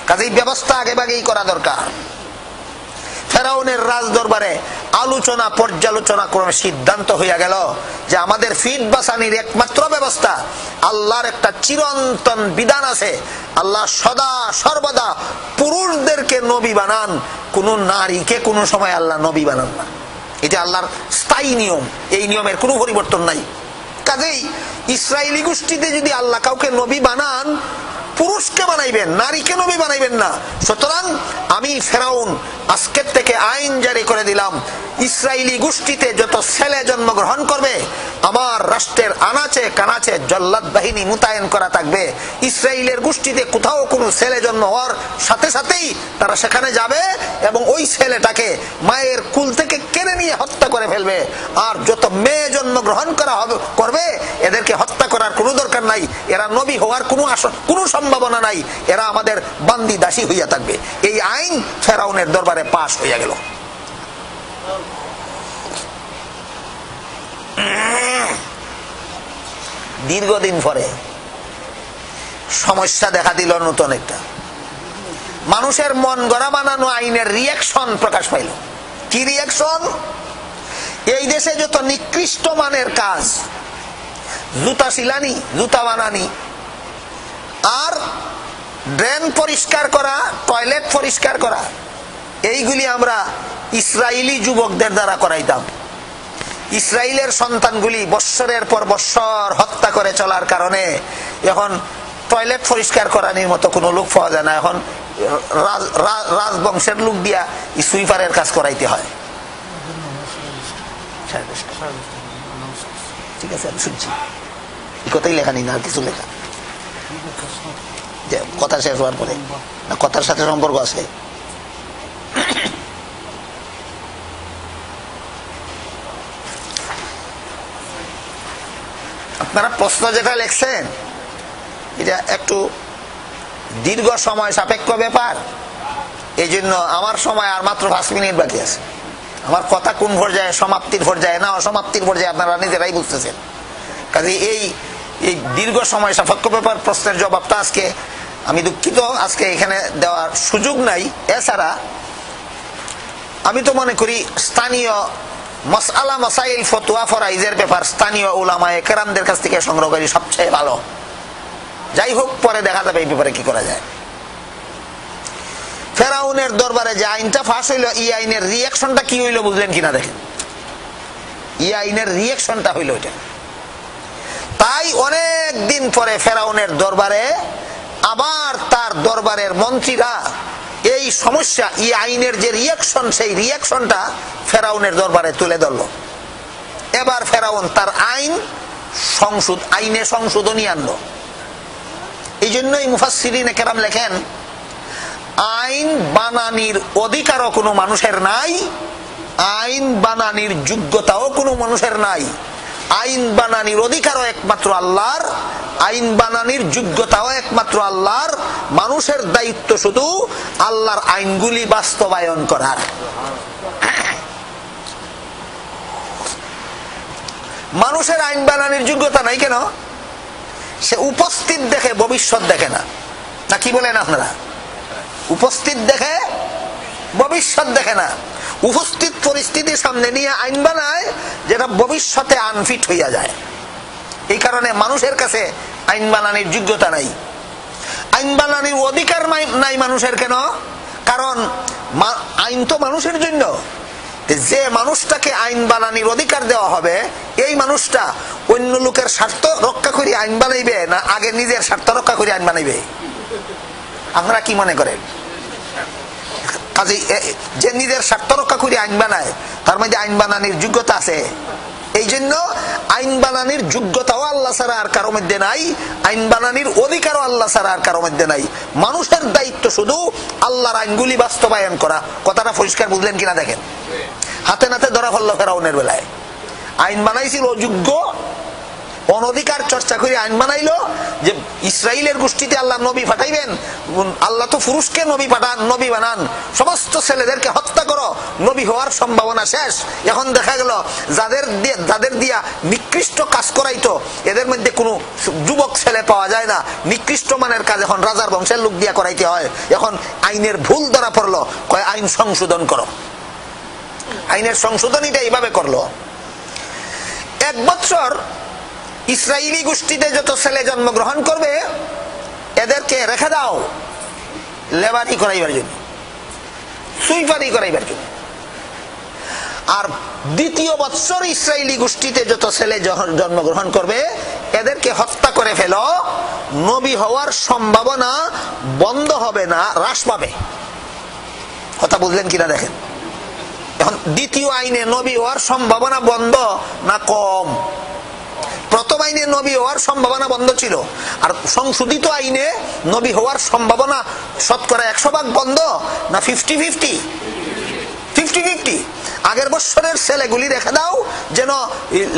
কাজেই ব্যবস্থা আগেভাগেই করা দরকার। ফেরাউনের রাজ দরবারে আলোচনা পর্যালোচনা ক্রমে সিদ্ধান্ত হইয়া গেল যে আমাদের ফিট বাঁচানির একমাত্র ব্যবস্থা, আল্লাহর একটা চিরন্তন বিধান আছে, আল্লাহ সদা সর্বদা পুরুষদেরকে নবী বানান, কোন নারীকে কোনো সময় আল্লাহ নবী বানান না। এটা আল্লাহর স্থায়ী নিয়ম, এই নিয়মের কোনো পরিবর্তন নাই। কাজেই ইসরায়েলি গোষ্ঠীতে যদি আল্লাহ কাউকে নবী বানান, পুরুষকে বানাইবেন, নারীকে নবী বানাইবেন না। সুতরাং আমি ফেরাউন আজকের থেকে আইন জারি করে দিলাম, ইসরায়েলি গোষ্ঠীতে যত ছেলে জন্মগ্রহণ করবে আমার রাষ্ট্রের আনাচে কানাচে জল্লাদ বাহিনী মোতায়েন করা থাকবে। ইসরায়েলের গোষ্ঠীতে কোথাও কোনো ছেলে জন্ম হওয়ার সাথে সাথেই তারা সেখানে যাবে এবং ওই ছেলেটাকে মায়ের কুল থেকে কেড়ে নিয়ে হত্যা করে ফেলবে। আর যত মেয়ে জন্মগ্রহণ করা হবে করবে এদেরকে হত্যা করার কোনো দরকার নাই, এরা নবী হওয়ার কোনো সম্ভাবনা নাই, এরা আমাদের বান্দি দাসী হইয়া থাকবে। এই আইন ফেরাউনের দরবারে পাশ হইয়া গেল। দীর্ঘদিন পরে সমস্যা দেখা দিল নতুন একটা, মানুষের মন গড়া বানানো আইনের রিয়াকশন প্রকাশ পাইল। কি রিয়াকশন? এই দেশে যত নিকৃষ্ট মানের কাজ, জুতা সিলানি, জুতা বানানি, আর ড্রেন পরিষ্কার করা, টয়লেট পরিষ্কার করা, এইগুলি আমরা ইসরায়েলি যুবকদের দ্বারা করাইতাম। ইসরায়েলের সন্তানগুলি বৎসরের পর বৎসর হত্যা করে চলার কারণে এখন টয়লেট পরিষ্কার করানোর মতো কোনো লোক পাওয়া যায় না। এখন রাজবংশের লোক দিয়া সুইপারের কাজ করাইতে হয়। ঠিক আছে, আমি শুনছি, কথাই লেখা নেই না, আর কিছু লেখা কথা শেষ হওয়ার পরে না, কথার সাথে সম্পর্ক আছে। আপনারা প্রশ্ন যেটা লেখছেন এটা একটু দীর্ঘ সময় সাপেক্ষ ব্যাপার, এই জন্য আমার সময় আর মাত্র 5 মিনিট বাকি আছে। আমার কথা কোন পর্যায়ে, সমাপ্তির পর্যায়ে না অসমাপ্তির পর্যায়ে, আপনারা নিজেরাই বুঝতেছেন। কাজে এই দীর্ঘ সময় সাপেক্ষ ব্যাপার প্রশ্নের জবাবটা আজকে আমি দুঃখিত আজকে এখানে দেওয়ার সুযোগ নাই। এছাড়া আমি তো মনে করি স্থানীয় মাসআলা মাসাইল ফতোয়া ফরাইজের ব্যাপার স্থানীয় উলামায়ে কেরামদের কাছ থেকে সংগ্রহ করি সবচেয়ে ভালো। যাই হোক, পরে দেখা যাবে এই ব্যাপারে কি করা যায়। ফেরাউনের দরবারে যে আইনটা ফাঁস হইল, এই আইনের রিয়াকশনটা কি হইল বুঝলেন কিনা দেখেন। এই আইনের রিয়াকশনটা হইল এটা। তাই অনেক দিন পরে ফেরাউনের দরবারে আবার তার দরবারের মন্ত্রীরা এই সমস্যা, এই আইনের যে রিয়াকশন, সেই রিয়াকশনটা ফেরাউনের দরবারে তুলে ধরল। এবার ফেরাউন তার আইনে সংশোধনী আনলো। এই জন্যই মুফাসসিরিনে কেরাম লেখেন, আইন বানানির অধিকারও কোনো মানুষের নাই, আইন বানানির যোগ্যতাও কোনো মানুষের নাই। আইন বানানির অধিকারও একমাত্র আল্লাহর, আইন বানানির যোগ্যতাও একমাত্র আল্লাহর। মানুষের দায়িত্ব শুধু আল্লাহর আইনগুলি বাস্তবায়ন করার। মানুষের আইন বানানির যোগ্যতা নাই কেন? সে উপস্থিত দেখে, ভবিষ্যৎ দেখে না। না কি বলেন আপনারা? উপস্থিত দেখে, ভবিষ্যৎ দেখে না। উপস্থিত পরিস্থিতি সামনে নিয়ে আইন বানায় যেটা ভবিষ্যতে আনফিট হইয়া যায়। এই কারণে মানুষের কাছে আইন বানানোর যোগ্যতা নাই, আইন বানানোর অধিকার নাই মানুষের। কেন? কারণ আইন তো মানুষের জন্য, যে মানুষটাকে আইন বানানির অধিকার দেওয়া হবে, এই মানুষটা অন্য লোকের স্বার্থ রক্ষা করে আইন বানাইবে না আগে নিজের স্বার্থ রক্ষা করে আইন বানাইবে? আপনারা কি মনে করেন? কাজে যে নিজের স্বার্থ রক্ষা করে আইন বানায় তার মধ্যে আইন বানানির যোগ্যতা আছে। এই জন্য আইন বানানির যোগ্যতাও আল্লাহ ছাড়া আর কারো মধ্যে নাই, আইন বানানির অধিকারও আল্লাহ ছাড়া আর কারো মধ্যে নাই। মানুষের দায়িত্ব শুধু আল্লাহর আইনগুলি বাস্তবায়ন করা। কথাটা পরিষ্কার বুঝলেন কিনা দেখেন। হাতে নাতে ধরা ফেললো ফেরাউনের বেলায়। আইন বানাইছিল অযোগ্য, অনধিকার চর্চা করে আইন বানাইলো যে ইসরায়েলের গোষ্ঠীতে আল্লাহ নবী পাঠাইবেন, আল্লাহ তো পুরুষকে নবী পাঠান, নবী বানান, সমস্ত ছেলেদেরকে হত্যা করো, নবী হওয়ার সম্ভাবনা শেষ। এখন দেখা গেল যাদের দিয়া নিকৃষ্ট কাজ করাইতো এদের মধ্যে কোনো যুবক ছেলে পাওয়া যায় না। নিকৃষ্ট মানের কাজ এখন রাজার বংশের লোক দিয়া করাইতে হয়। এখন আইনের ভুল ধরা পড়লো, কয় আইন সংশোধন করো। আইনের সংশোধনীটা এইভাবে করলো, 1 বছর ইসরায়েলি গোষ্ঠীতে যত ছেলে জন্মগ্রহণ করবে এদেরকে রেখে দাও লেবারি করাইবার জন্য, সুইপারি করাইবার জন্য। আর 2য় বৎসর ইসরায়েলি গোষ্ঠীতে যত ছেলে জন্মগ্রহণ করবে এদেরকে হত্যা করে ফেলো, নবী হওয়ার সম্ভাবনা বন্ধ হবে না, হ্রাস পাবে। কথা বুঝলেন কিনা দেখেন। এখন 2য় আইনে নবী হওয়ার সম্ভাবনা বন্ধ না কম? প্রথম আইনে নবী হওয়ার সম্ভাবনা বন্ধ ছিল, আর সংশোধিত আইনে নবী হওয়ার সম্ভাবনা শতকরা 100% বন্ধ না 50-50? আগের বছরের ছেলেগুলি রেখে দাও যেন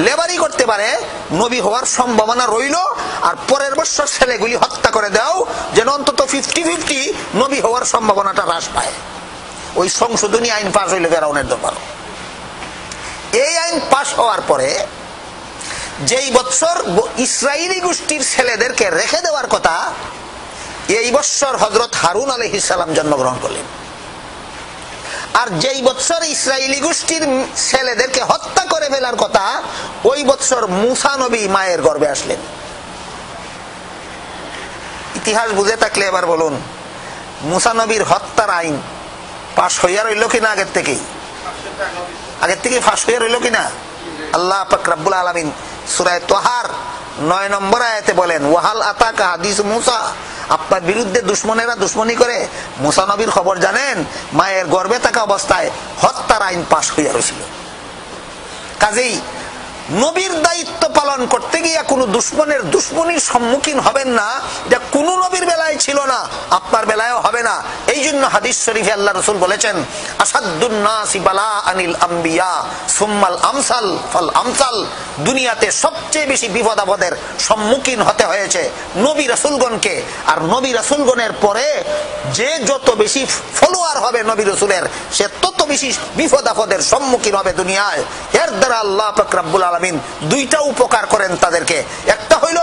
লেবারি করতে পারে, নবী হওয়ার সম্ভাবনা রইল। আর পরের বছর ছেলেগুলি হত্যা করে দাও যেন অন্তত 50-50 নবী হওয়ার সম্ভাবনাটা হ্রাস পায়। ওই সংশোধনী আইন পাশ হইল ফেরাউনের দরবার। এই আইন পাশ হওয়ার পরে যেই বছর ইসরায়েলি গোষ্ঠীর ছেলেদেরকে রেখে দেওয়ার কথা, এই বছর হযরত হারুন আলাইহিস সালাম জন্মগ্রহণ করলেন। আর যেই বছর ইসরায়েলি গোষ্ঠীর ছেলেদেরকে হত্যা করে ফেলার কথা, ওই বছর মুসা নবী মায়ের গর্ভে আসলেন। ইতিহাস বুঝে থাকলে এবার বলুন, মুসা নবীর হত্যার আইন পাশ হইয়া রইল কিনা? আগের থেকে ফাঁস হইয়া রইল কিনা? আল্লাহ পাক রব্বুল আলামিন সূরা তাহার 9 নম্বর আয়াতে বলেন, ওয়াহাল আতাকা হাদিস মুসা, আপনার বিরুদ্ধে দুশমনেরা দুশমনি করে, মুসা নবীর খবর জানেন? মায়ের গর্ভে থাকা অবস্থায় হত্যার আইন পাশ হইয়া রইছিল। কাজেই নবীর দায়িত্ব পালন করতে গিয়ে কোনো দুশমনের দুশমনির সম্মুখীন হবেন না, এটা কোন নবীর বেলায় ছিল না, আপনার বেলায়ও হবে না। এই জন্য হাদিস শরীফে আল্লাহ রাসূল বলেছেন, আসাদুন নাসি বালাআনিল আম্বিয়া সুম্মাল আমসাল ফাল আমসাল। দুনিয়াতে সবচেয়ে বেশি বিপদ আপদের সম্মুখীন হতে হয়েছে নবী রাসূলগণকে, আর নবী রাসূলগণের পরে যে যত বেশি ফলোয়ার হবে নবী রাসূলের, সে তত বেশি বিপদ আপদের সম্মুখীন হবে দুনিয়ায়। এর দ্বারা আল্লাহ পাক রব্বুল আলামিন 2টা উপকার করেন তাদেরকে। একটা হইল,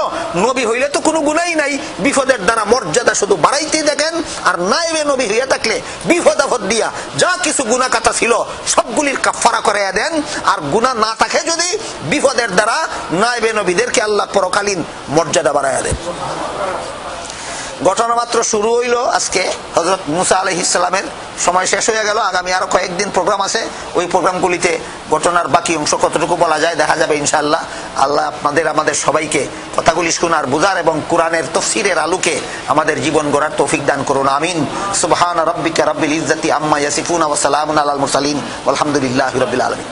নবী হইলে তো কোনো গুনাহই নাই, বিপদের দ্বারা মর্যাদা শুধু বাড়াইতেই দেখেন। আর নায়েবে নবী হইয়া থাকলে বিপদ আপদ দিয়া যা কিছু গুনাহ কাটা ছিল সবগুলির কাফারা করাইয়া দেন। আর গুনাহ না থাকে যদি, বিপদের দ্বারা নায়েবে নবীদেরকে আল্লাহ পরকালীন মর্যাদা বাড়াইয়া দেন। ঘটনা মাত্র শুরু হইল। আজকে হযরত মুসা আলাইহিস সালামের সময় শেষ হয়ে গেল। আগামী আরো কয়েকদিন প্রোগ্রাম আছে, ওই প্রোগ্রামগুলিতে ঘটনার বাকি অংশ কতটুকু বলা যায় দেখা যাবে ইনশাআল্লাহ। আল্লাহ আমাদের সবাইকে কথাগুলি শোনার, বুঝার এবং কোরআনের তাফসীরের আলোকে আমাদের জীবন গড়ার তৌফিক দান করুন, আমিন। সুবহান রাব্বিকা রাব্বিল ইজ্জাতি আম্মা ইয়াসিফুন ওয়া সালামুন আলাল মুরসালিন ওয়ালহামদুলিল্লাহি রাব্বিল আলামিন।